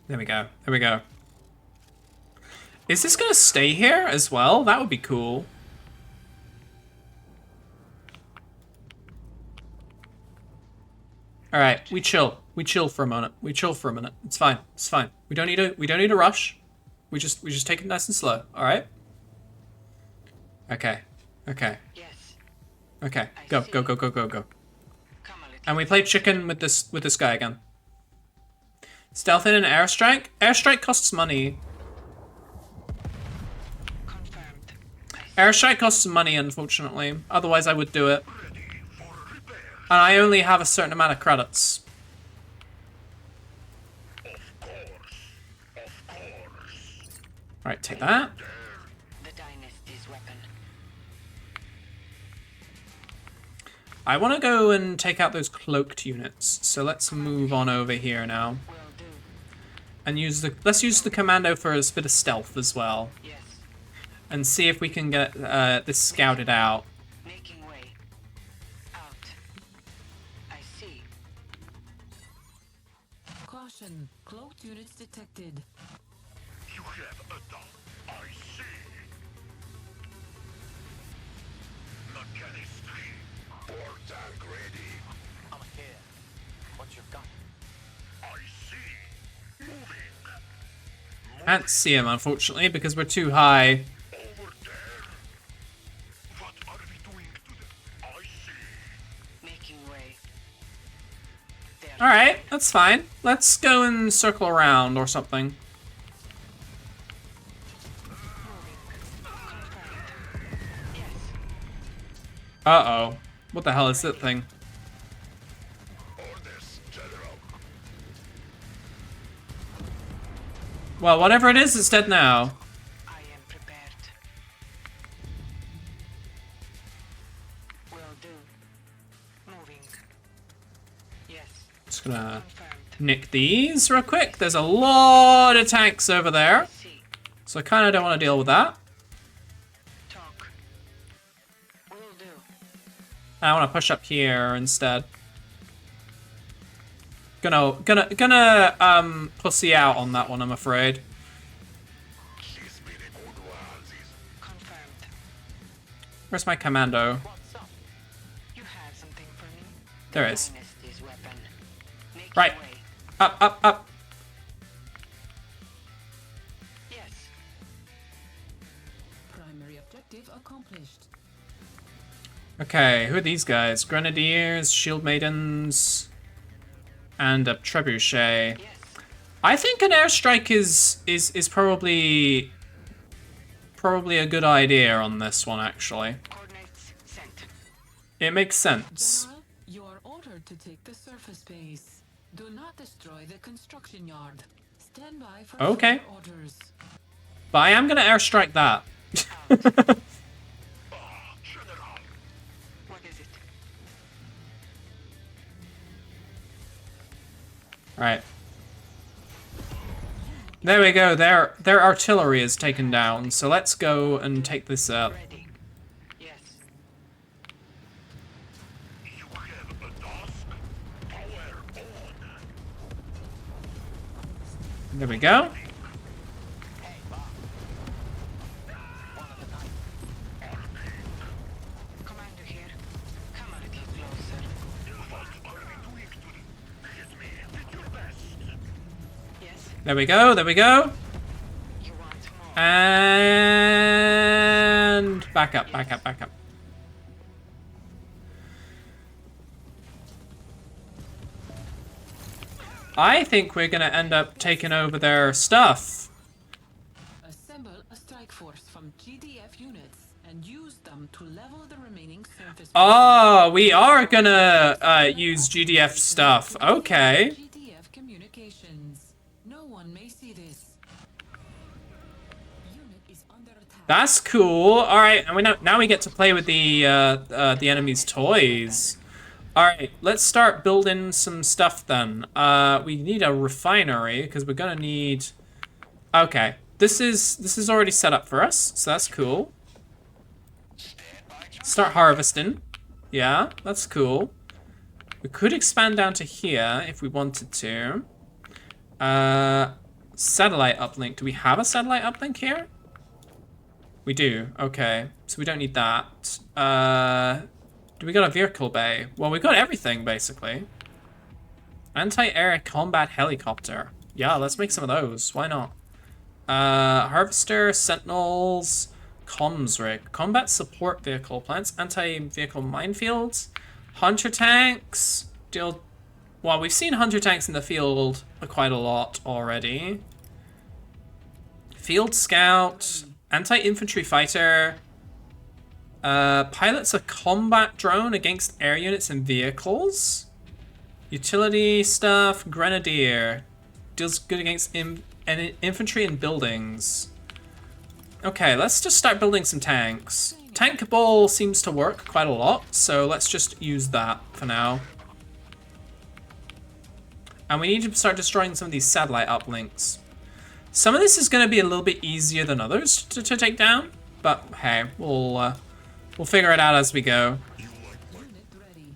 There we go. There we go. Is this gonna stay here as well? That would be cool. All right, we chill. We chill for a minute. We chill for a minute. It's fine. It's fine. We don't need a rush. We just take it nice and slow. All right. Okay. Okay. Yes. Okay. Go. Go. Go. Go. Go. Go. And we play chicken with this guy again. Stealth in an airstrike. Airstrike costs money. Confirmed. Airstrike costs money, unfortunately. Otherwise, I would do it. And I only have a certain amount of credits. Right, take that. The dynasty's weapon. I want to go and take out those cloaked units. So let's move on over here now. And let's use the commando for a bit of stealth as well. Yes. And see if we can get this scouted out. Making way. Out. I see. Caution, cloaked units detected. You have a dog. I see. Mechanistry. Port tank ready. I'm here. What you got? I see. Moving. Can't see him, unfortunately, because we're too high. Over there. What are we doing to them? I see. Making way. Alright, that's fine. Let's go and circle around or something. Uh-oh. What the hell is that thing? Well, whatever it is, it's dead now. I am prepared. Will do. Moving. Yes. Just gonna nick these real quick. There's a lot of tanks over there. So I kind of don't want to deal with that. Will do. I want to push up here instead. Gonna pussy out on that one, I'm afraid. Where's my commando? You have something for me? There it is. Dynasty's weapon. Make Right. your way. Up, up, up. Yes. Primary objective accomplished. Okay, who are these guys? Grenadiers, Shield Maidens, and a Trebuchet. I think an airstrike is probably a good idea on this one, actually. It makes sense. General, you are ordered to take the surface base. Do not destroy the construction yard. Stand by for Okay. further orders. But I am gonna airstrike that. What is it? Alright. There we go, their artillery is taken down, so let's go and take this up. Yes. There we go. Commander here. Come a little closer. Yes. There we go, there we go. And back up, back up, back up. I think we're gonna end up taking over their stuff. Assemble a strike force from GDF units and use them to level the remaining surface. Oh, we are gonna use GDF stuff. Okay. GDF communications. No one may see this. Unit is under attack. That's cool. All right, and now we get to play with the enemy's toys. All right, let's start building some stuff then. We need a refinery because we're gonna need. Okay, this is already set up for us, so that's cool. Start harvesting. Yeah, that's cool. We could expand down to here if we wanted to. Satellite uplink. Do we have a satellite uplink here? We do. Okay, so we don't need that. Do we got a vehicle bay? Well, we got everything, basically. Anti-air combat helicopter. Yeah, let's make some of those. Why not? Harvester, sentinels, comms rig, combat support vehicle, plants anti-vehicle minefields, hunter tanks, deal... Well, we've seen hunter tanks in the field quite a lot already. Field scout, anti-infantry fighter, pilots a combat drone against air units and vehicles. Utility stuff, grenadier. Deals good against infantry and buildings. Okay, let's just start building some tanks. Tank ball seems to work quite a lot, so let's just use that for now. And we need to start destroying some of these satellite uplinks. Some of this is going to be a little bit easier than others to take down, but hey, we'll figure it out as we go. Unit ready.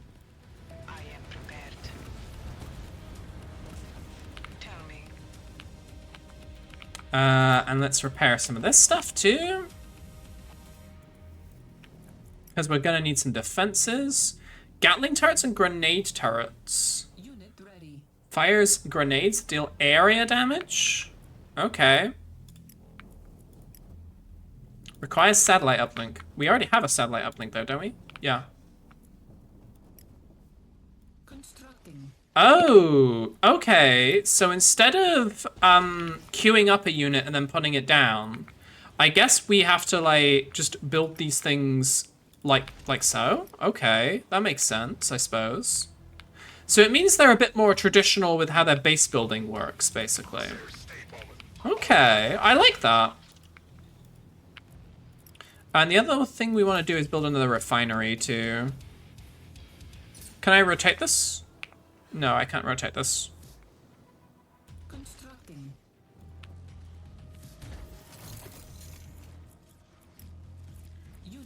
I am prepared. Tell me. And let's repair some of this stuff too. Because we're going to need some defenses. Gatling turrets and grenade turrets. Unit ready. Fires grenades, deal area damage. Okay. Requires satellite uplink. We already have a satellite uplink though, don't we? Yeah. Constructing. Oh, okay. So instead of queuing up a unit and then putting it down, I guess we have to like just build these things like so. Okay, that makes sense, I suppose. So it means they're a bit more traditional with how their base building works, basically. Okay, I like that. And the other thing we want to do is build another refinery too. Can I rotate this? No, I can't rotate this. Constructing.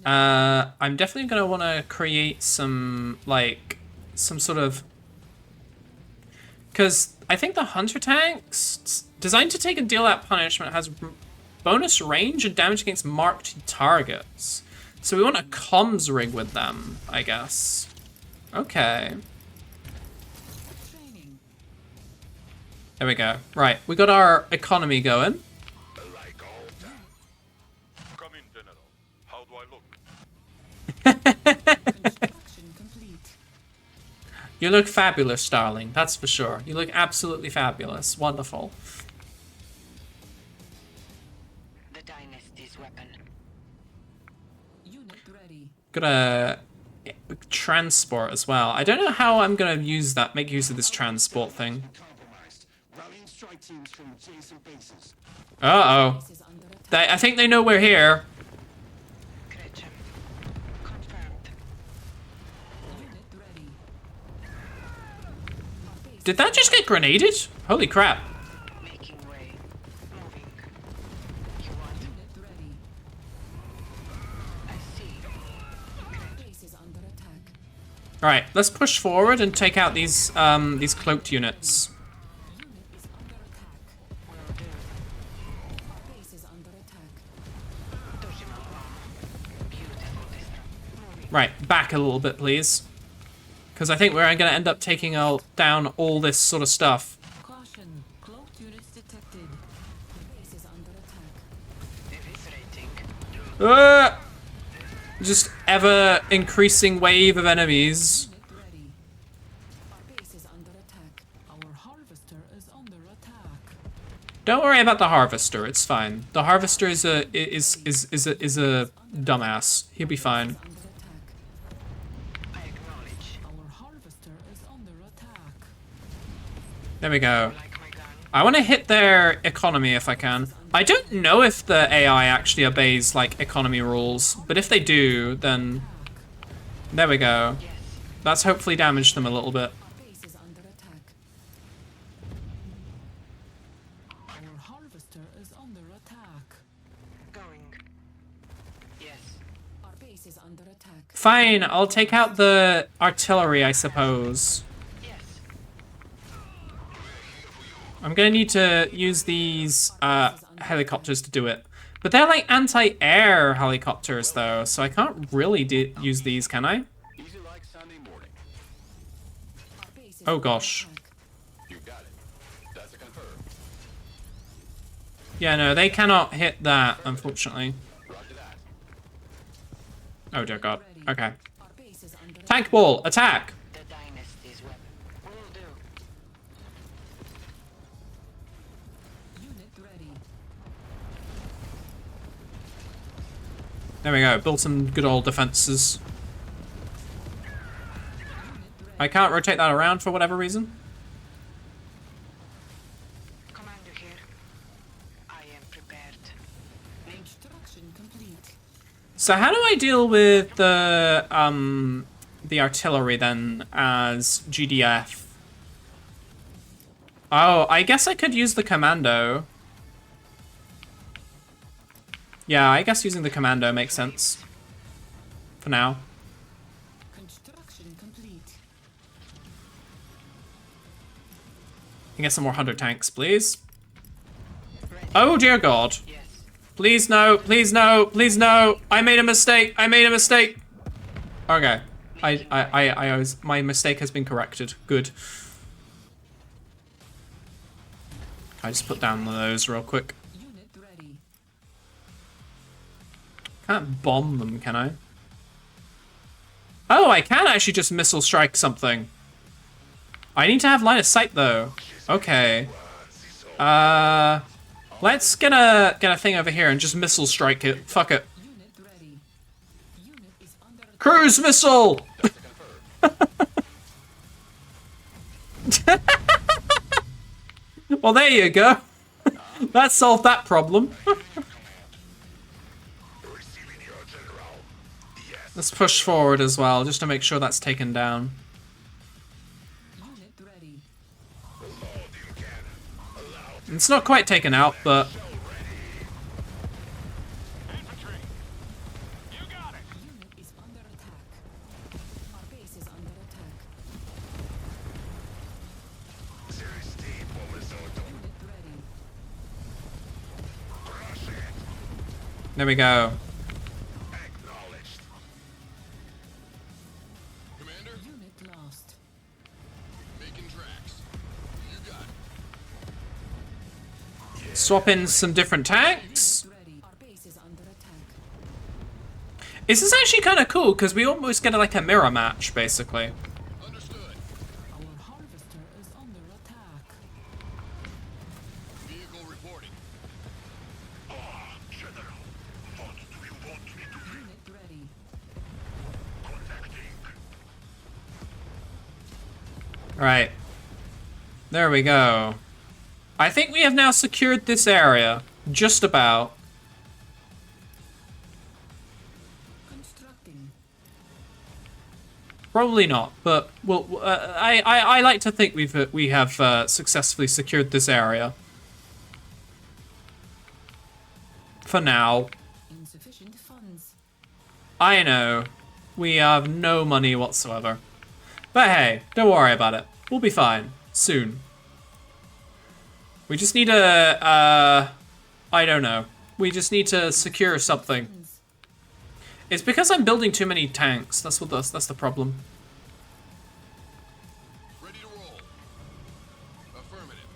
I'm definitely gonna want to create some, like, some sort of... Because I think the Hunter tanks, designed to take and deal out punishment, has bonus range and damage against marked targets. So we want a comms rig with them, I guess. Okay. There we go. Right, we got our economy going. Come in, General. How do I look? You look fabulous, darling. That's for sure. You look absolutely fabulous. Wonderful. The Dynasty's weapon. Unit ready. Got a transport as well. I don't know how I'm gonna use that. Make use of this transport thing. Uh-oh. I think they know we're here. Did that just get grenaded? Holy crap. Alright, let's push forward and take out these cloaked units. Right, back a little bit, please. Because I think we're going to end up taking down all this sort of stuff. Caution, cloaked units detected. The base is under attack. Just ever increasing wave of enemies. Our base is under attack. Our harvester is under attack. Don't worry about the harvester. It's fine. The harvester is a dumbass. He'll be fine. There we go. I want to hit their economy if I can. I don't know if the AI actually obeys, like, economy rules, but if they do, then... There we go. That's hopefully damaged them a little bit. Our harvester is under attack. Going. Yes. Our base is under attack. Fine, I'll take out the artillery, I suppose. I'm gonna need to use these helicopters to do it. But they're like anti-air helicopters though, so I can't really use these, can I? Oh gosh. Yeah, no, they cannot hit that, unfortunately. Oh dear god. Okay. Tank ball, attack! There we go, build some good old defenses. I can't rotate that around for whatever reason. Commander here. I am prepared. Construction complete. So how do I deal with the artillery then as GDF? Oh, I guess I could use the commando. Yeah, I guess using the commando makes sense. For now. Construction complete. Can I get some more hunter tanks, please? Oh dear god. Please no, please no, please no. I made a mistake. I made a mistake. Okay. My mistake has been corrected. Good. I just put down one of those real quick. Can't bomb them, can I? Oh, I can actually just missile strike something. I need to have line of sight though. Okay. Let's get a thing over here and just missile strike it. Fuck it. Cruise missile! Well, there you go. That solved that problem. Let's push forward as well, just to make sure that's taken down. It's not quite taken out, but... There we go. Swap in some different tanks. This is actually kind of cool because we almost get like a mirror match, basically. Right. There we go. I think we have now secured this area. Just about. Probably not, but well, I like to think we have successfully secured this area. For now. Insufficient funds. I know. We have no money whatsoever. But hey, don't worry about it. We'll be fine. Soon. We just need a, I don't know. We just need to secure something. It's because I'm building too many tanks. That's the problem. Ready to roll. Affirmative.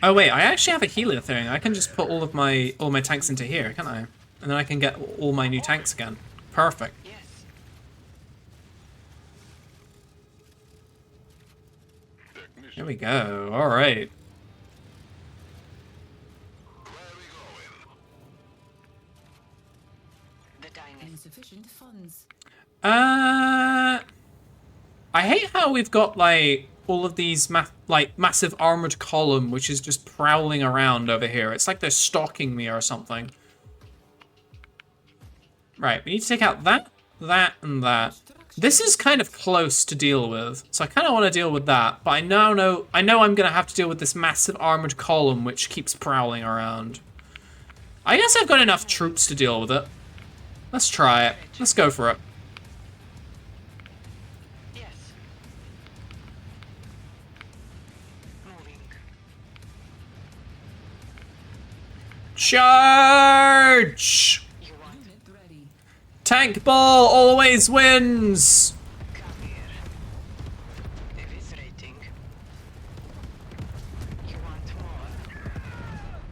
Oh wait, I actually have a healer thing. I can just put all my tanks into here, can't I? And then I can get all my new tanks again. Perfect. Here we go. All right. Insufficient funds. I hate how we've got like all of these massive armored column, which is just prowling around over here. It's like they're stalking me or something. Right, we need to take out that, and that. This is kind of close to deal with, so I kind of want to deal with that. But I know I'm gonna have to deal with this massive armored column which keeps prowling around. I guess I've got enough troops to deal with it. Let's try it. Let's go for it. Yes. Moving. Charge! Tank ball always wins! Come here. Eviscerating. You want more?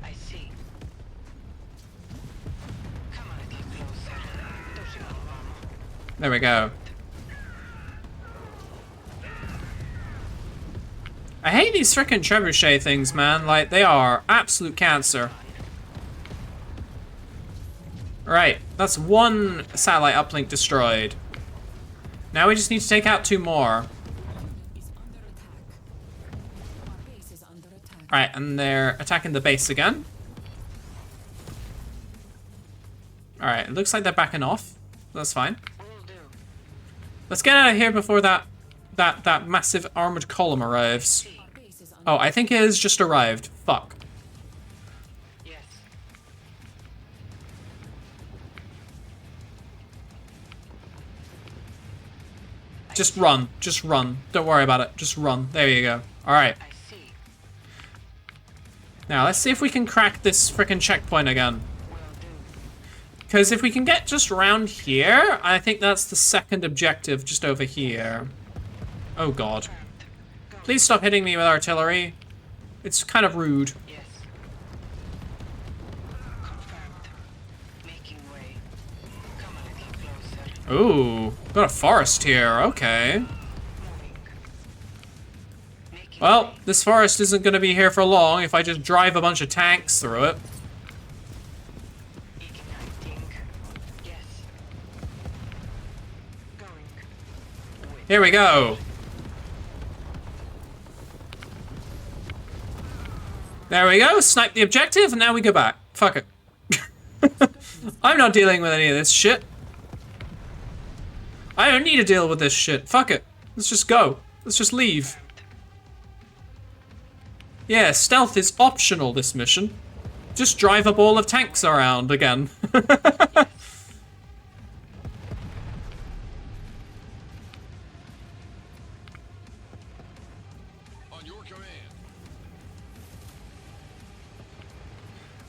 I see. Come a little closer. Dosing on ammo. There we go. I hate these frickin' trebuchet things, man. Like, they are absolute cancer. Right, that's one satellite uplink destroyed. Now we just need to take out 2 more. Right, and they're attacking the base again. Alright, it looks like they're backing off. That's fine. Let's get out of here before that massive armored column arrives. Oh, I think it has just arrived. Fuck. Just run. Just run. Don't worry about it. Just run. There you go. Alright. Now, let's see if we can crack this frickin' checkpoint again. Because if we can get just around here, I think that's the second objective just over here. Oh god. Please stop hitting me with artillery. It's kind of rude. Ooh, got a forest here, okay. Well, this forest isn't gonna be here for long if I just drive a bunch of tanks through it. Here we go. There we go. Snipe the objective, and now we go back. Fuck it. I'm not dealing with any of this shit. I don't need to deal with this shit. Fuck it. Let's just go. Let's just leave. Yeah, stealth is optional this mission. Just drive a ball of tanks around again.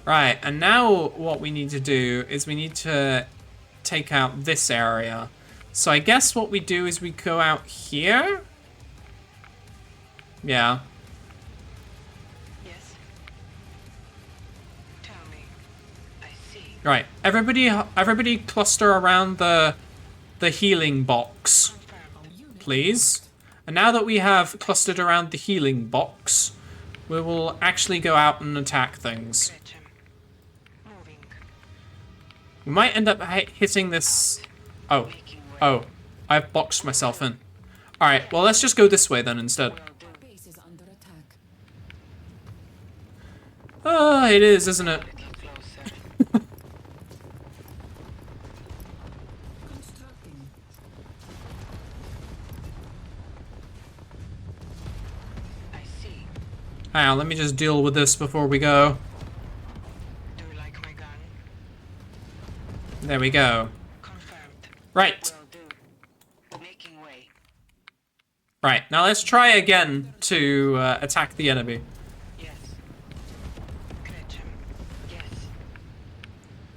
Right, and now what we need to do is we need to take out this area. So I guess what we do is we go out here? Yeah. Yes. Tell me. I see. Right, everybody cluster around the healing box, please. And now that we have clustered around the healing box, we will actually go out and attack things. We might end up hitting this... Oh. Oh. I've boxed myself in. Alright, well let's just go this way then instead. Oh, it is, isn't it? Hang on, let me just deal with this before we go. There we go. Right. Right, now let's try again to attack the enemy.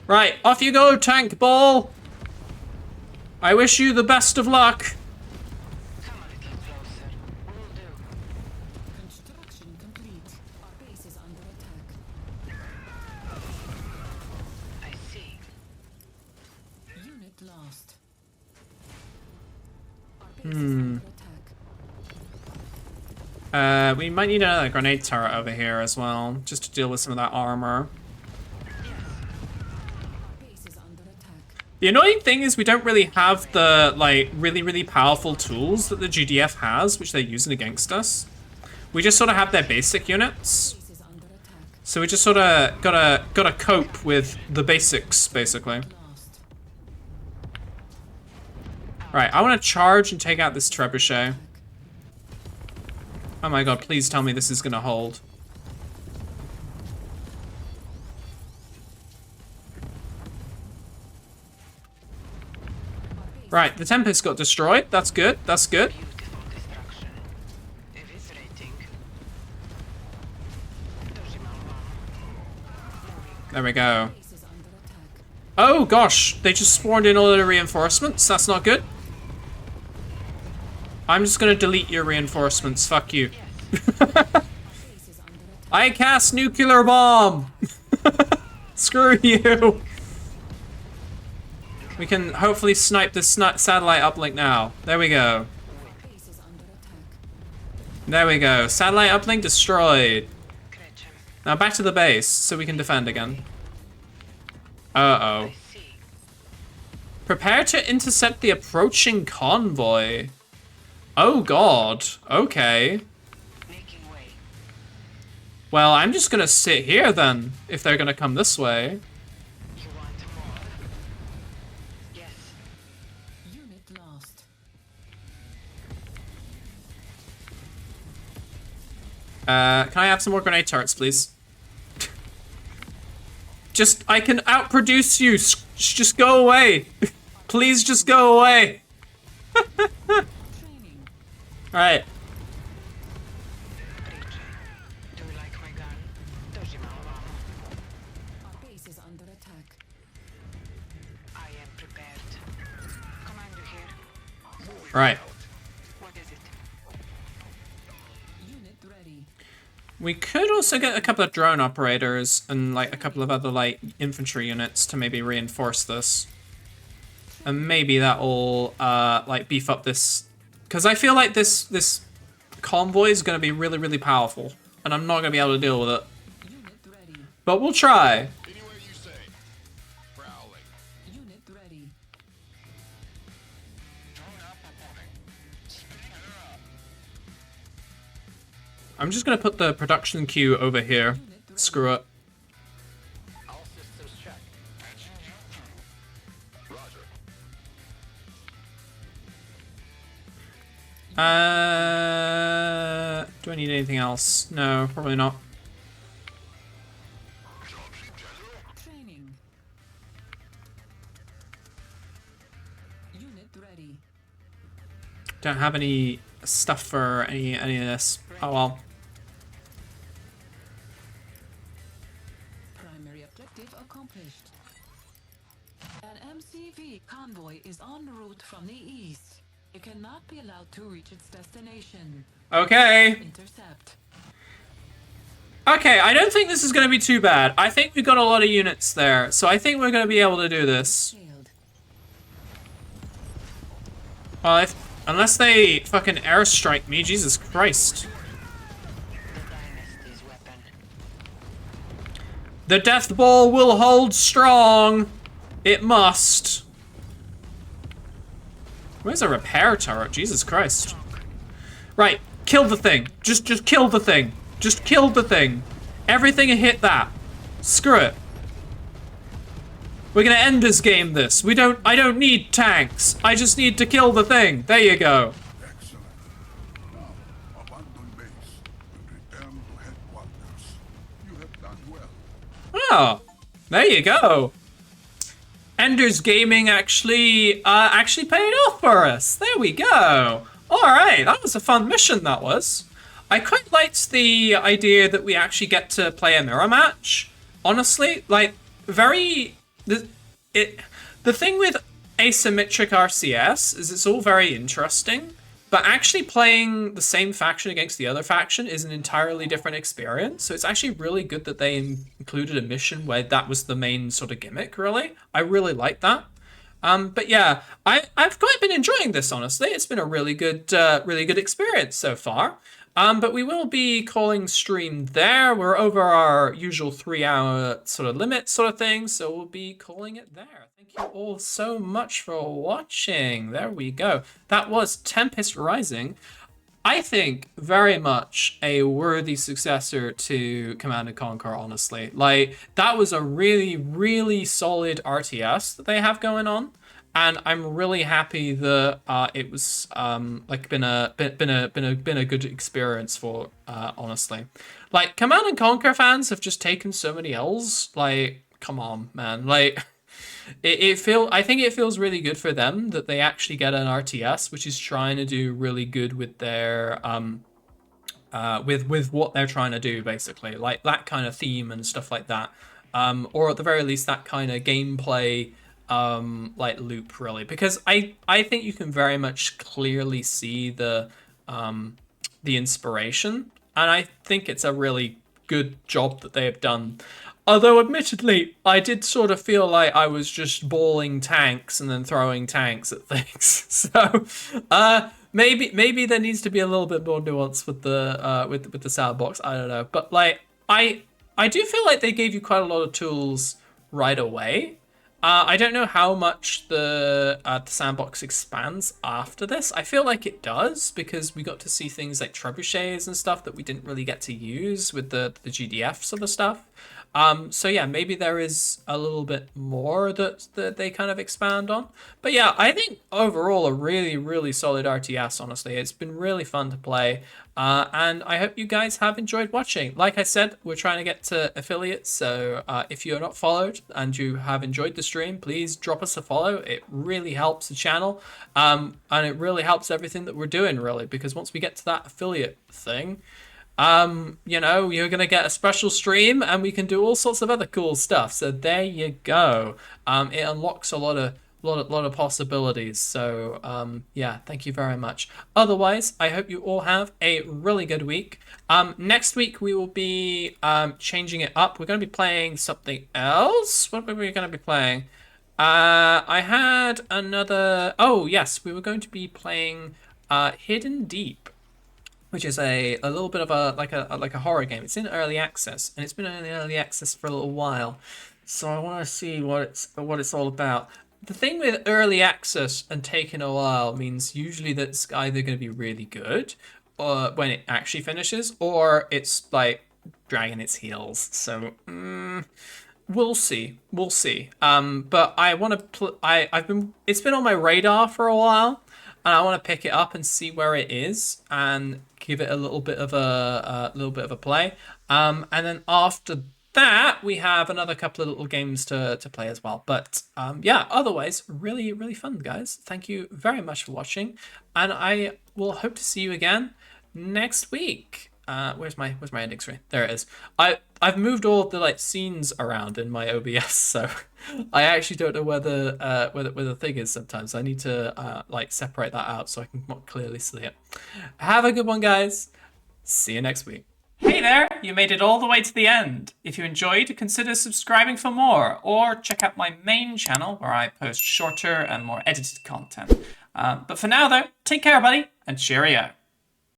Right, off you go, tank ball! I wish you the best of luck. Construction complete. Our base is under attack. I see. Unit lost. We might need another grenade turret over here as well, just to deal with some of that armor. The annoying thing is we don't really have the, like, really powerful tools that the GDF has, which they're using against us. We just sort of have their basic units. So we just sort of gotta cope with the basics, basically. Right, I want to charge and take out this trebuchet. Oh my god, please tell me this is gonna hold. Right, the Tempest got destroyed. That's good, that's good. There we go. Oh gosh, they just spawned in all the reinforcements. That's not good. I'm just gonna delete your reinforcements. Fuck you. I cast nuclear bomb. Screw you. We can hopefully snipe this satellite uplink now. There we go. There we go. Satellite uplink destroyed. Now back to the base so we can defend again. Uh-oh. Prepare to intercept the approaching convoy. Oh god. Okay. Well, I'm just gonna sit here then, if they're gonna come this way. Can I have some more grenade turrets, please? Just, I can outproduce you. Just go away. Please just go away. Alright. Our base is under attack. I am prepared. Commander here. Right. What is it? Unit ready. We could also get a couple of drone operators and like a couple of other like infantry units to maybe reinforce this. And maybe that'll like beef up this, because I feel like this convoy is going to be really powerful and I'm not going to be able to deal with it. But we'll try. Unit ready. I'm just gonna put the production queue over here. Screw it. All systems check. Roger. Do I need anything else? No, probably not. Training. Unit ready. Don't have any stuff for any of this. Oh well. Primary objective accomplished. An MCV convoy is en route from the east. It cannot be allowed to reach its destination. Okay. Intercept. Okay, I don't think this is going to be too bad. I think we've got a lot of units there, so I think we're going to be able to do this. Well, unless they fucking airstrike me, Jesus Christ. The death ball will hold strong. It must. Where's a repair turret? Jesus Christ. Right, kill the thing. Just kill the thing. Just kill the thing. Everything hit that. Screw it. We're gonna end this game this. I don't need tanks. I just need to kill the thing. There you go. Excellent. Now, abandon base and return to headquarters. You have done well. Oh, there you go. Ender's Gaming actually paid off for us. There we go. All right, that was a fun mission, that was. I quite liked the idea that we actually get to play a mirror match. Honestly, like, the thing with asymmetric RCS is it's all very interesting, but actually playing the same faction against the other faction is an entirely different experience. So it's actually really good that they included a mission where that was the main sort of gimmick, really. I really like that. But yeah, I've quite been enjoying this, honestly. It's been a really good experience so far. But we will be calling stream there. We're over our usual 3-hour sort of limit sort of thing, so we'll be calling it there. Thank you all so much for watching. There we go. That was Tempest Rising. I think very much a worthy successor to Command & Conquer, honestly. Like, that was a really, really solid RTS that they have going on. And I'm really happy that it was like been a good experience for honestly. Like, Command & Conquer fans have just taken so many L's. Like, come on, man. Like, I think it feels really good for them that they actually get an RTS which is trying to do really good with their with what they're trying to do, basically, like that kind of theme and stuff like that, or at the very least that kind of gameplay like loop, really, because I think you can very much clearly see the inspiration, and I think it's a really good job that they have done. Although, admittedly, I did sort of feel like I was just balling tanks and then throwing tanks at things. So, maybe there needs to be a little bit more nuance with the with the sandbox. I don't know, but like I do feel like they gave you quite a lot of tools right away. I don't know how much the sandbox expands after this. I feel like it does, because we got to see things like trebuchets and stuff that we didn't really get to use with the GDF sort of stuff. So yeah, maybe there is a little bit more that they kind of expand on. But yeah, I think overall a really, really solid RTS, honestly. It's been really fun to play. And I hope you guys have enjoyed watching. Like I said, we're trying to get to affiliates. So if you're not followed and you have enjoyed the stream, please drop us a follow. It really helps the channel. And it really helps everything that we're doing, really, because once we get to that affiliate thing, you know, you're gonna get a special stream and we can do all sorts of other cool stuff. So there you go. It unlocks a lot of possibilities. So yeah, thank you very much. Otherwise, I hope you all have a really good week. Next week we will be changing it up. We're gonna be playing something else. What are we gonna be playing? I had another. Oh yes, we were going to be playing Hidden Deep, which is a little bit of a horror game. It's in early access, and it's been in early access for a little while. So I want to see what it's all about. The thing with early access and taking a while means usually that's either going to be really good, when it actually finishes, or it's like dragging its heels. So we'll see. We'll see. But I want to. It's been on my radar for a while, and I want to pick it up and see where it is and give it a little bit of a play. And then after that, we have another couple of little games to play as well. But yeah, otherwise, really, really fun, guys. Thank you very much for watching, and I will hope to see you again next week. Where's my ending screen? There it is. I've moved all of the like scenes around in my OBS, so I actually don't know where the thing is sometimes. I need to like separate that out so I can more clearly see it. Have a good one, guys. See you next week. Hey there, you made it all the way to the end. If you enjoyed, consider subscribing for more, or check out my main channel where I post shorter and more edited content. But for now though, take care buddy, and cheerio.